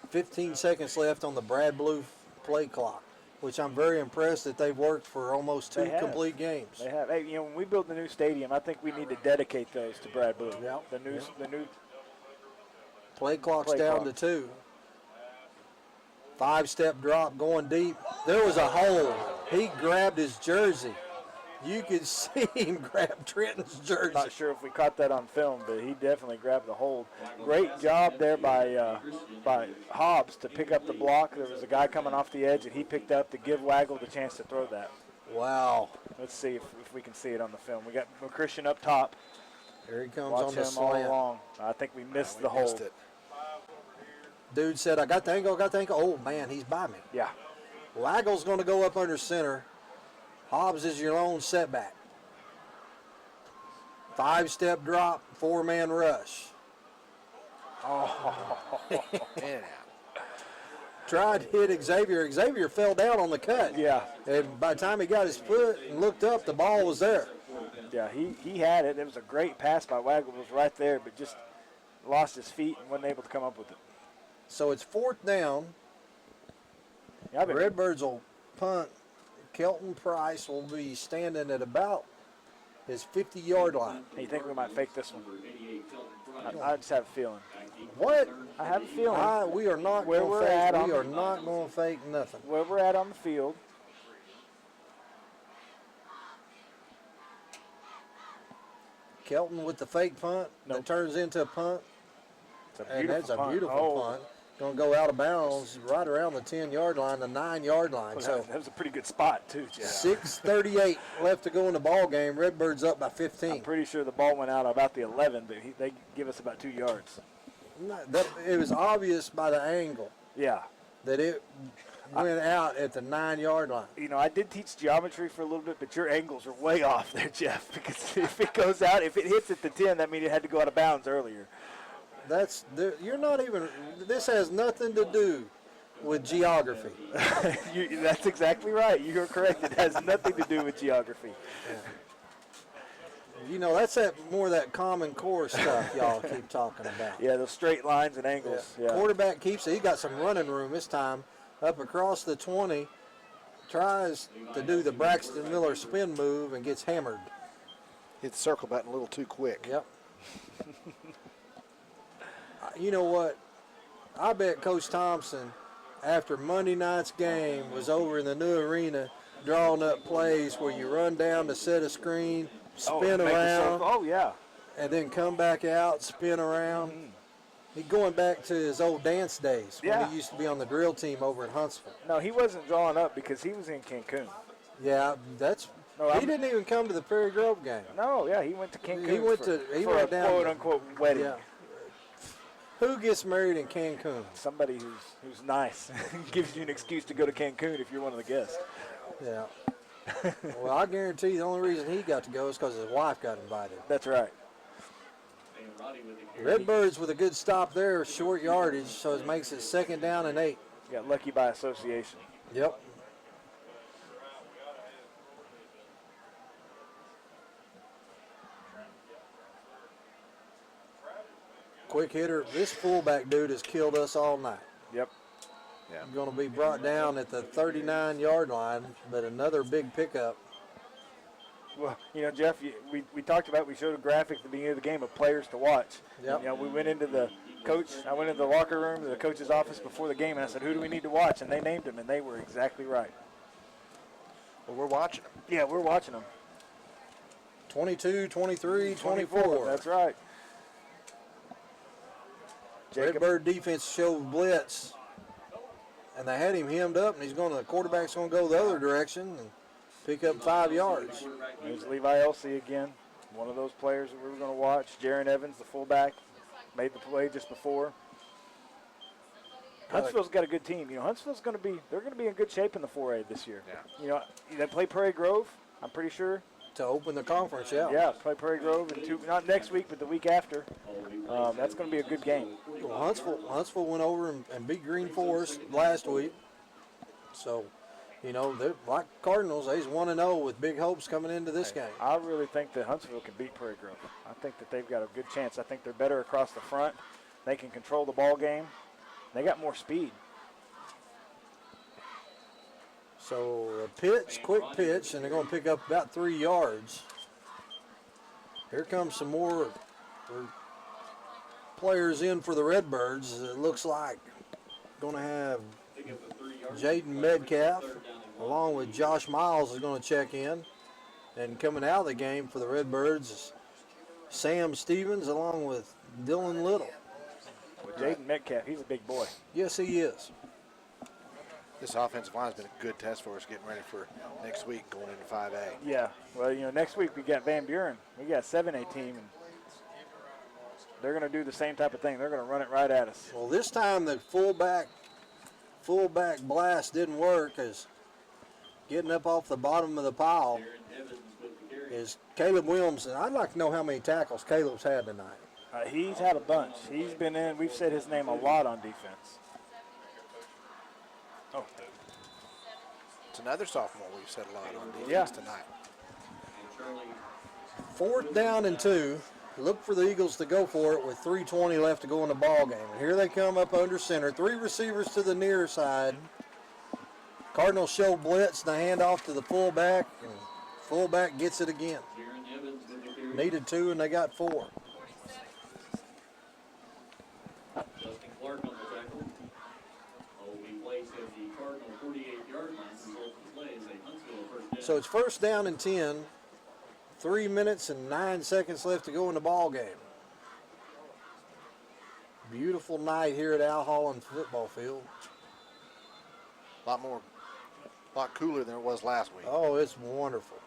15 seconds left on the Brad Blue play clock, which I'm very impressed that they've worked for almost two complete games. They have. Hey, when we build the new stadium, I think we need to dedicate those to Brad Blue. Yeah. The new play clock's down to 2. 5-step drop going deep. There was a hole. He grabbed his jersey. You could see him grab Trenton's jersey. Not sure if we caught that on film, but he definitely grabbed the hold. Great job there by Hobbs to pick up the block. There was a guy coming off the edge that he picked up to give Waggle the chance to throw that. Wow. Let's see if we can see it on the film. We got McChristian up top. Here he comes Watch on the him all slant. along. I think we missed the hold. Dude said, I got the angle, Oh, man, he's by me. Yeah. Waggle's going to go up under center. Hobbs is your lone setback. 5-step drop, 4-man rush. Oh. Tried to hit Xavier. Xavier fell down on the cut. Yeah. And by the time he got his foot and looked up, the ball was there. Yeah, he had it. It was a great pass by Waggle. It was right there, but just lost his feet and wasn't able to come up with it. So it's 4th down. Yeah, Redbirds will punt. Kelton Price will be standing at about his 50-yard line. You think we might fake this one? I just have a feeling. What? I have a feeling. We are not where going we're to fake. at. We are not going to fake nothing. Where we're at on the field. Kelton with the fake punt that turns into a punt. And that's a beautiful punt. Going to go out of bounds right around the 10-yard line, the 9-yard line. Well, so that was a pretty good spot, too, Jeff. 6:38 left to go in the ball game. Redbirds up by 15. I'm pretty sure the ball went out about the 11, but they give us about 2 yards. It was obvious by the angle. Yeah. That it went out at the 9-yard line. You know, I did teach geometry for a little bit, but your angles are way off there, Jeff, because if it goes out, if it hits at the 10, that means it had to go out of bounds earlier. You're not even, this has nothing to do with geography. That's exactly right. You're correct. It has nothing to do with geography. Yeah. You know, that's more of that Common Core stuff y'all keep talking about. Yeah, those straight lines and angles. Yeah. Quarterback keeps it. He got some running room this time. Up across the 20, tries to do the Braxton Miller spin move and gets hammered. Hit the circle button a little too quick. Yep. You know what? I bet Coach Thompson, after Monday night's game, was over in the new arena drawing up plays where you run down to set a screen, spin around. Oh, yeah. And then come back out, spin around. Mm-hmm. He's going back to his old dance days when he used to be on the drill team over in Huntsville. No, he wasn't drawing up because he was in Cancun. Yeah, he didn't even come to the Prairie Grove game. No, yeah, he went to Cancun. He went for down a quote-unquote wedding. Yeah. Who gets married in Cancun? Somebody who's nice. Gives you an excuse to go to Cancun if you're one of the guests. Yeah. Well, I guarantee the only reason he got to go is because his wife got invited. That's right. Redbirds with a good stop there, short yardage, so it makes it 2nd down and 8. Got lucky by association. Yep. Quick hitter. This fullback dude has killed us all night. Yep. Yeah. Going to be brought down at the 39-yard line, but another big pickup. Well, you know, Jeff, we talked about, we showed a graphic at the beginning of the game of players to watch. Yep. You know, we went into I went into the locker room, to the coach's office before the game, and I said, who do we need to watch? And they named them, and they were exactly right. Well, we're watching them. Yeah, we're watching them. 22, 23, 24. That's right. Redbird defense showed blitz, and they had him hemmed up, and the quarterback's going to go the other direction and pick up 5 yards. There's Levi Elsey again, one of those players that we were going to watch. Jaron Evans, the fullback. made the play just before. Huntsville's got a good team. You know, Huntsville's they're going to be in good shape in the 4A this year. Yeah. You know, they play Prairie Grove, I'm pretty sure. To open the conference, yeah. Yeah, play Prairie Grove not next week, but the week after. That's going to be a good game. Well, Huntsville went over and beat Green Forest last week. So, you know, they're like Cardinals. They's 1-0 with big hopes coming into this game. I really think that Huntsville can beat Prairie Grove. I think that they've got a good chance. I think they're better across the front. They can control the ball game. They got more speed. So a pitch, quick pitch, and they're going to pick up about 3 yards. Here comes some more players in for the Redbirds. It looks like going to have Jaden Metcalf along with Josh Miles is going to check in. And coming out of the game for the Redbirds is Sam Stevens along with Dylan Little. Jaden Metcalf, he's a big boy. Yes, he is. This offensive line has been a good test for us getting ready for next week going into 5A. Yeah, well, you know, next week we got Van Buren. We got a 7A team, and they're going to do the same type of thing. They're going to run it right at us. Well, this time the fullback blast didn't work, as getting up off the bottom of the pile is Caleb Williams. And I'd like to know how many tackles Caleb's had tonight. He's had a bunch. He's been in. We've said his name a lot on defense. Oh. It's another sophomore we've said a lot on defense tonight. 4th down and 2. Look for the Eagles to go for it with 3:20 left to go in the ball game. And here they come up under center. 3 receivers to the near side. Cardinals show blitz and the handoff to the fullback. And fullback gets it again. Needed 2 and they got 4. Justin Clark on the tackle. He plays at the Cardinal 48-yard line. Results of the play is a Huntsville first down. So it's 1st down and 10. 3 minutes and 9 seconds left to go in the ball game. Beautiful night here at Al Holland football field. A lot cooler than it was last week. Oh, it's wonderful.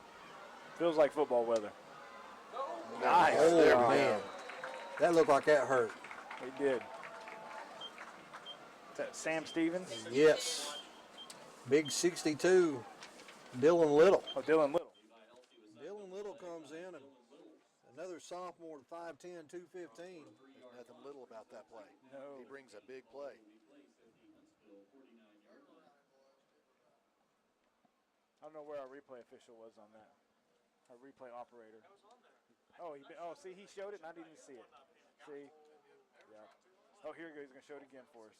Feels like football weather. Nice. Oh, There we man. go. That looked like that hurt. He did. Is that Sam Stevens? Yes. Big 62, Dylan Little. Oh, Dylan Little. Dylan Little comes in, and another sophomore, 5'10", 215. There's nothing little about that play. No. He brings a big play. I don't know where our replay official was on that. Our replay operator. See, he showed it and I didn't even see it. See? Yeah. Oh, here he goes. He's going to show it again for us.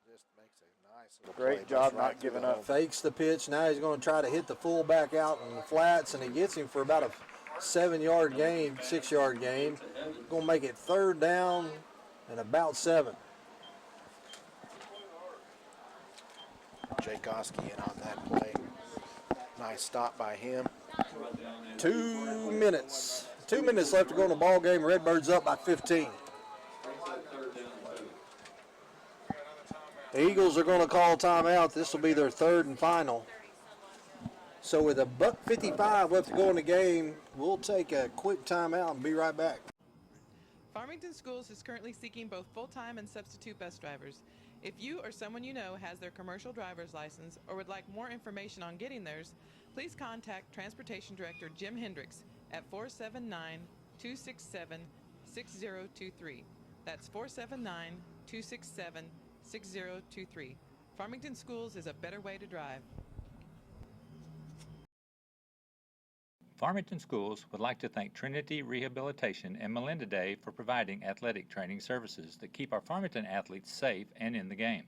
Just makes a nice little Great play. job Just not right through giving the up. hole. Fakes the pitch. Now he's going to try to hit the fullback out in the flats, and he gets him for about a 7-yard gain, 6-yard gain. Going to make it 3rd down and about 7. Jake Oski in on that play. Nice stop by him. 2 minutes. 2 minutes left to go in the ball game. Redbirds up by 15. The Eagles are going to call timeout. This will be their 3rd and final. So with a $1:55 left to go in the game, we'll take a quick timeout and be right back. Farmington Schools is currently seeking both full-time and substitute bus drivers. If you or someone you know has their commercial driver's license or would like more information on getting theirs, please contact Transportation Director Jim Hendricks at 479-267-6023. That's 479-267-6023. Farmington Schools is a better way to drive. Farmington Schools would like to thank Trinity Rehabilitation and Melinda Day for providing athletic training services that keep our Farmington athletes safe and in the game.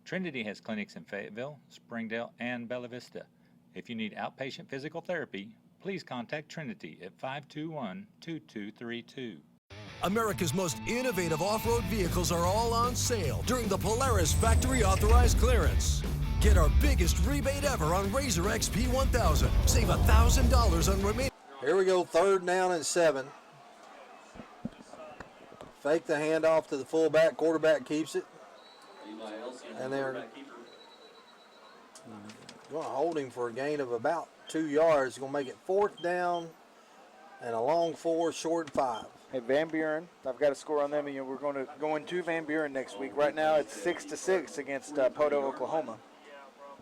Trinity has clinics in Fayetteville, Springdale, and Bella Vista. If you need outpatient physical therapy, please contact Trinity at 521-2232. America's most innovative off-road vehicles are all on sale during the Polaris Factory Authorized Clearance. Get our biggest rebate ever on Razor XP 1000. Save $1,000 on remaining. Here we go, 3rd down and 7. Fake the handoff to the fullback. Quarterback keeps it. And they're going to hold him for a gain of about 2 yards. Going to make it 4th down and a long 4, short 5. Hey, Van Buren, I've got a score on them. And, we're going to Van Buren next week. Right now, it's 6-6 against Poto, Oklahoma.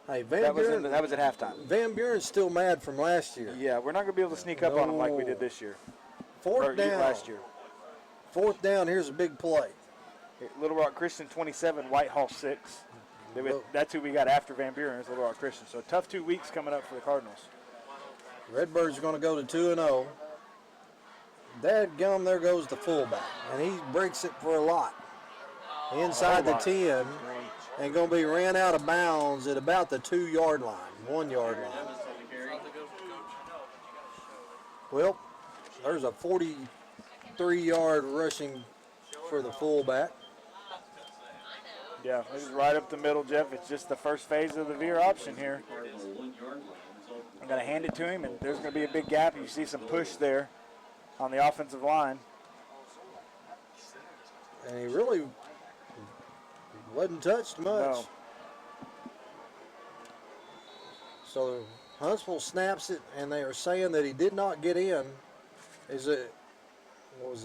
Hey, that was at halftime. Van Buren's still mad from last year. Yeah, we're not going to be able to sneak up on them like we did this year. Fourth down. Last year. Fourth down, here's a big play. Little Rock Christian 27, Whitehall 6. That's who we got after Van Buren is Little Rock Christian. So a tough 2 weeks coming up for the Cardinals. Redbirds are going to go to 2-0. Dadgum, there goes the fullback. And he breaks it for a lot. Inside the 10. And going to be ran out of bounds at about the 2-yard line, 1 yard line. Well, there's a 43-yard rushing for the fullback. Yeah, this is right up the middle, Jeff. It's just the first phase of the veer option here. I'm going to hand it to him, and there's going to be a big gap. You see some push there on the offensive line. And he really wasn't touched much. No. So Huntsville snaps it, and they are saying that he did not get in. Was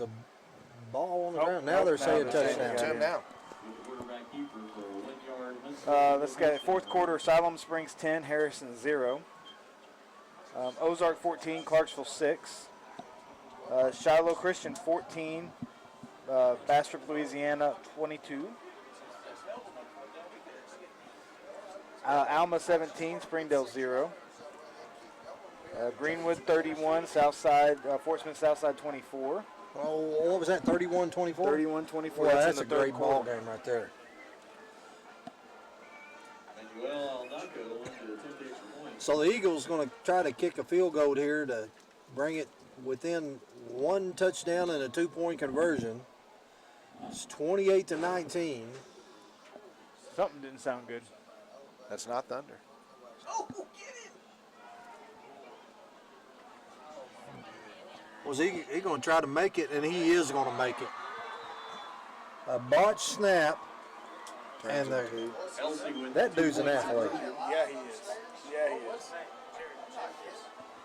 a ball on the ground? Now they're saying touchdown. Now. Let's get it. Fourth quarter, Siloam Springs 10, Harrison 0. Ozark 14, Clarksville 6. Shiloh Christian 14, Bastrop, Louisiana 22. Alma 17, Springdale 0. Greenwood 31, Southside, Fort Smith Southside 24. Oh, what was that, 31-24? 31-24. Well, that's a great ball game right there. So the Eagles going to try to kick a field goal here to bring it within 1 touchdown and a 2-point conversion. It's 28-19. Something didn't sound good. That's not Thunder. Oh, get it! Was he going to try to make it, and he is going to make it. A botched snap, and that dude's an athlete. Yeah, he is. Yeah, he is.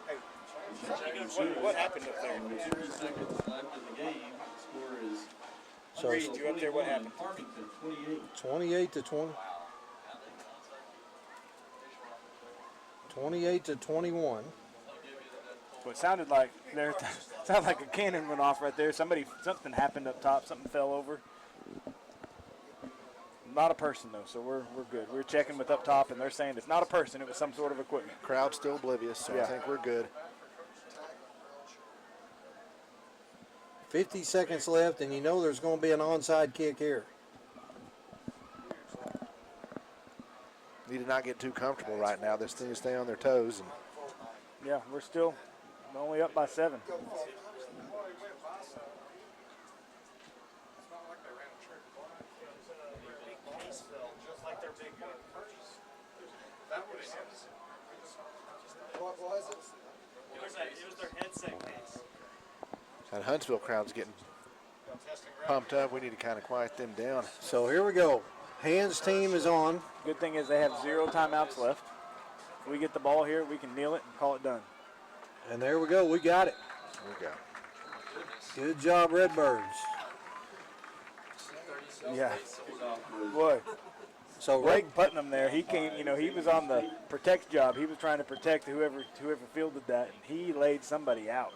Hey, what happened up there? 30 seconds left in the game. Score is So you up there, what happened? Farmington 28-20. 28-21. Well, it sounded like a cannon went off right there. Something happened up top. Something fell over. Not a person though, so we're good. We're checking with up top, and they're saying it's not a person. It was some sort of equipment. Crowd's still oblivious, so Yeah. I think we're good. 50 seconds left, and you know there's going to be an onside kick here. Need to not get too comfortable right now. They need to stay on their toes. And Yeah, we're still only up by 7. It was their headset case. that Huntsville crowd's getting pumped up. We need to kind of quiet them down. So here we go. Hands team is on. Good thing is they have 0 timeouts left. If we get the ball here, we can kneel it and call it done. And there we go. We got it. We go. Good job, Redbirds. Yeah. Boy. So Blake Putnam there, he came, he was on the protect job. He was trying to protect whoever fielded that, and he laid somebody out.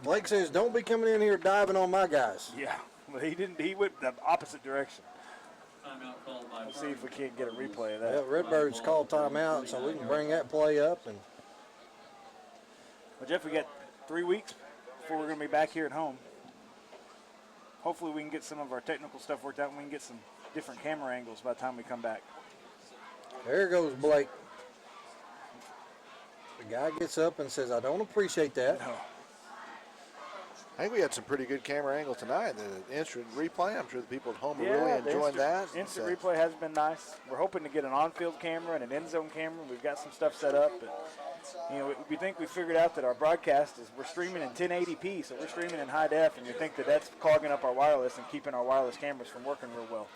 Blake says, don't be coming in here diving on my guys. Yeah. Well, he didn't. He went the opposite direction. Timeout called by Let's see if we can't get a replay of that. Yeah, Redbirds called timeout, so we can bring that play up. And Well, Jeff, we got 3 weeks before we're going to be back here at home. Hopefully we can get some of our technical stuff worked out and we can get some different camera angles by the time we come back. there goes Blake. The guy gets up and says, I don't appreciate that. No. I think we had some pretty good camera angle tonight. The instant replay, I'm sure the people at home are Yeah, really the enjoying that. Instant replay has been nice. We're hoping to get an on-field camera and an end-zone camera. We've got some stuff set up, but we think we figured out that our broadcast we're streaming in 1080p, so we're streaming in high def, and you think that's clogging up our wireless and keeping our wireless cameras from working real well.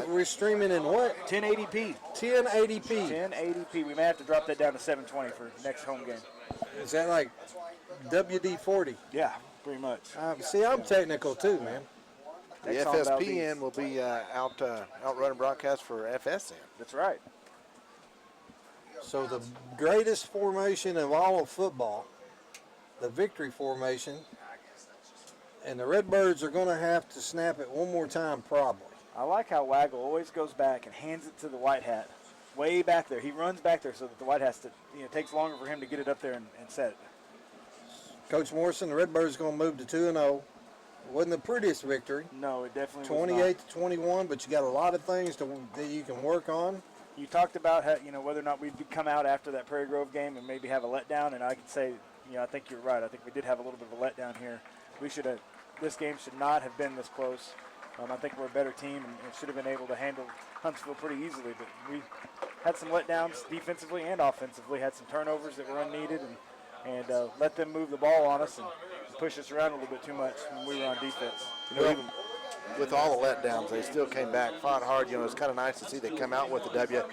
We're streaming in what? 1080p. 1080p. 1080p. We may have to drop that down to 720 for next home game. Is that like WD-40? Yeah. pretty much. See, I'm technical too, man. The FSPN will be outrunning broadcast for FSN. That's right. So the greatest formation of all of football, the victory formation, and the Redbirds are going to have to snap it one more time probably. I like how Waggle always goes back and hands it to the white hat, way back there. He runs back there so that the white hat it takes longer for him to get it up there and set it. Coach Morrison, the Redbirds are going to move to 2-0. Wasn't the prettiest victory. No, it definitely 28 to 21, but you got a lot of things that you can work on. You talked about how, whether or not we'd come out after that Prairie Grove game and maybe have a letdown, and I could say, I think you're right. I think we did have a little bit of a letdown here. This game should not have been this close. I think we're a better team and should have been able to handle Huntsville pretty easily, but we had some letdowns defensively and offensively, had some turnovers that were unneeded, and let them move the ball on us and push us around a little bit too much when we were on defense. Even with all the letdowns, they still came back, fought hard. It's kind of nice to see they come out with the W,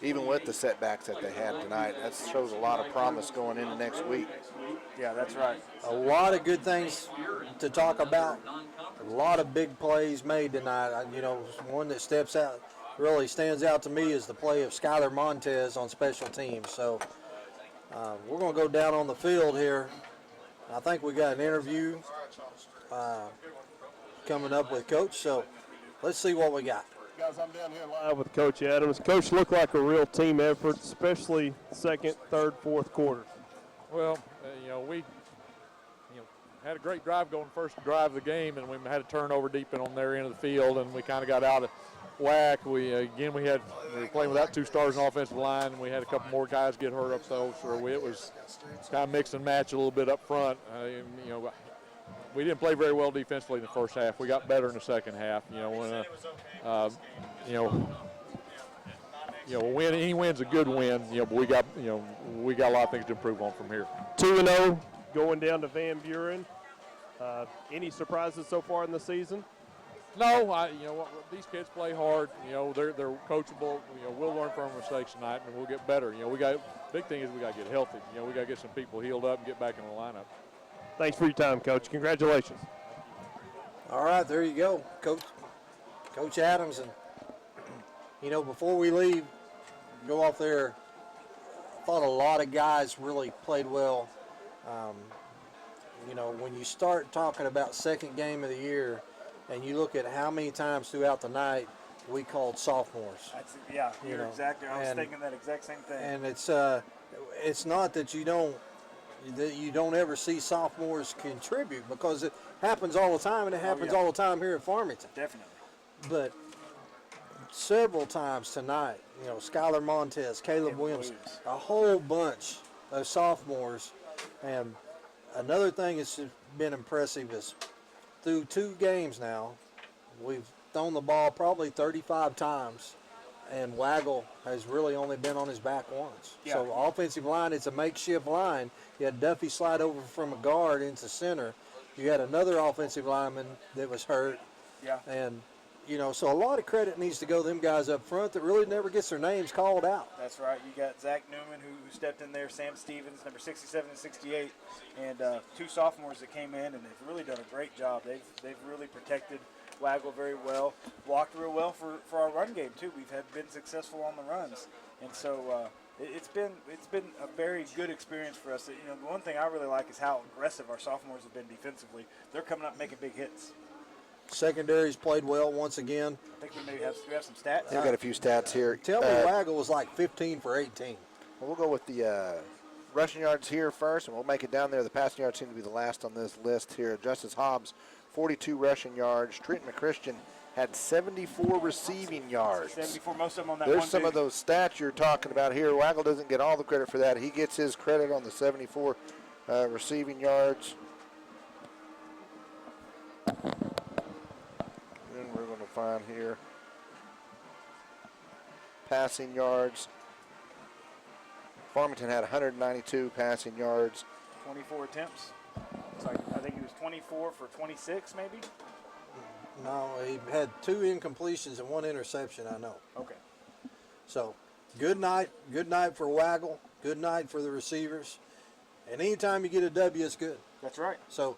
even with the setbacks that they had tonight. That shows a lot of promise going into next week. Yeah, that's right. A lot of good things to talk about. A lot of big plays made tonight. One that really stands out to me is the play of Skylar Montez on special teams. So we're going to go down on the field here. I think we got an interview coming up with Coach. So let's see what we got. Guys, I'm down here live with Coach Adams. Coach, looked like a real team effort, especially second, third, fourth quarter. Well, we had a great drive going first drive of the game, and we had a turnover deep in on their end of the field, and we kind of got out of whack. We were playing without two stars on offensive line, and we had a couple more guys get hurt up though, so it was kind of mix and match a little bit up front. We didn't play very well defensively in the first half. We got better in the second half. Any win's a good win. But we got a lot of things to improve on from here. 2-0 going down to Van Buren. Any surprises so far in the season? No, these kids play hard. They're coachable. We'll learn from our mistakes tonight, and we'll get better. Big thing is we got to get healthy. We got to get some people healed up and get back in the lineup. Thanks for your time, Coach. Congratulations. All right, there you go, Coach Adams. And before we leave, go off there. I thought a lot of guys really played well. When you start talking about second game of the year, and you look at how many times throughout the night we called sophomores. You're exactly. I was thinking that exact same thing. And it's not that you don't ever see sophomores contribute, because it happens all the time, and it happens all the time here at Farmington. Definitely. But several times tonight, Skylar Montez, Caleb Williams, a whole bunch of sophomores. And another thing that's been impressive is through 2 games now, we've thrown the ball probably 35 times, and Waggle has really only been on his back once. Yeah. So offensive line, it's a makeshift line. You had Duffy slide over from a guard into center. You had another offensive lineman that was hurt. Yeah. And, so a lot of credit needs to go to them guys up front that really never gets their names called out. That's right. You got Zach Newman who stepped in there, Sam Stevens, number 67 and 68, and 2 sophomores that came in, and they've really done a great job. They've really protected Waggle very well, blocked real well for our run game too. We've been successful on the runs, and so it's been a very good experience for us. The one thing I really like is how aggressive our sophomores have been defensively. They're coming up making big hits. Secondary's played well once again. I think we have some stats. I've got a few stats here. Tell me Waggle was like 15 for 18. Well, we'll go with the rushing yards here first, and we'll make it down there. The passing yards seem to be the last on this list here. Justice Hobbs, 42 rushing yards. Trenton McChristian had 74 receiving yards. 74, most of them on that There's one some big. of those stats you're talking about here. Waggle doesn't get all the credit for that. He gets his credit on the 74 receiving yards. Then we're going to find here passing yards. Farmington had 192 passing yards. 24 attempts. So I think he was 24 for 26 maybe? No, he had 2 incompletions and 1 interception, I know. Okay. So, good night for Waggle. Good night for the receivers. And anytime you get a W, it's good. That's right. So,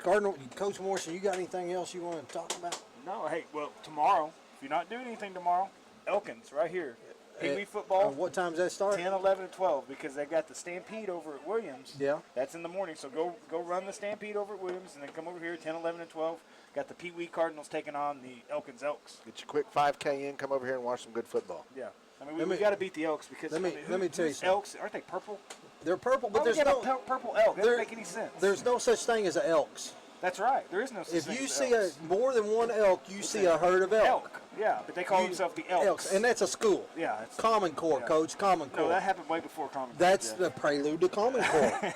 Cardinal, Coach Morrison, you got anything else you want to talk about? No, hey, well, tomorrow, if you're not doing anything tomorrow, Elkins right here. Pee Wee football. What time does that start? 10, 11, and 12, because they got the Stampede over at Williams. Yeah. That's in the morning, so go run the Stampede over at Williams, and then come over here 10, 11, and 12. Got the Pee Wee Cardinals taking on the Elkins Elks. Get your quick 5K in, come over here and watch some good football. Yeah. I mean, we got to beat the Elks because let me tell you something. Elks, aren't they purple? They're purple, but Why there's would you no have a purple elk. That doesn't make any sense. There's no such thing as an Elks. That's right. There is no such thing If you as see elks. more than one elk, you see a herd of elk. Yeah, but they call themselves the Elks. And that's a school. Yeah. It's, Common Core, Coach. Common Core. No, that happened way before Common Core. That's the prelude to Common Core.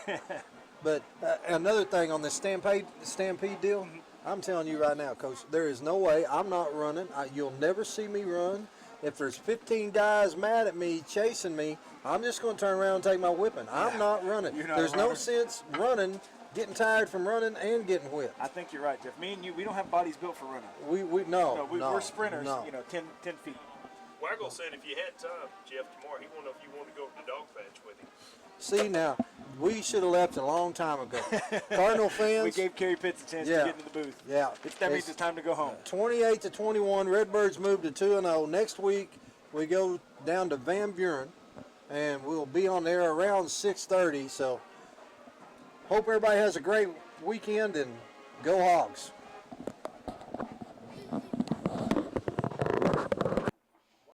But another thing on this Stampede deal, I'm telling you right now, Coach, there is no way I'm not running. You'll never see me run. If there's 15 guys mad at me, chasing me, I'm just going to turn around and take my whipping. I'm not running. There's no sense running, getting tired from running, and getting whipped. I think you're right, Jeff. Me and you, we don't have bodies built for running. We're sprinters, 10 feet. Waggle said if you had time, Jeff, tomorrow, he wanted to know if you wanted to go to the dog patch with him. See, now, we should have left a long time ago. Cardinal fans. We gave Kerry Pitts a chance to get into the booth. Yeah. That means it's time to go home. 28-21, Redbirds moved to 2-0. Next week, we go down to Van Buren, and we'll be on there around 6:30. So, hope everybody has a great weekend, and go Hogs.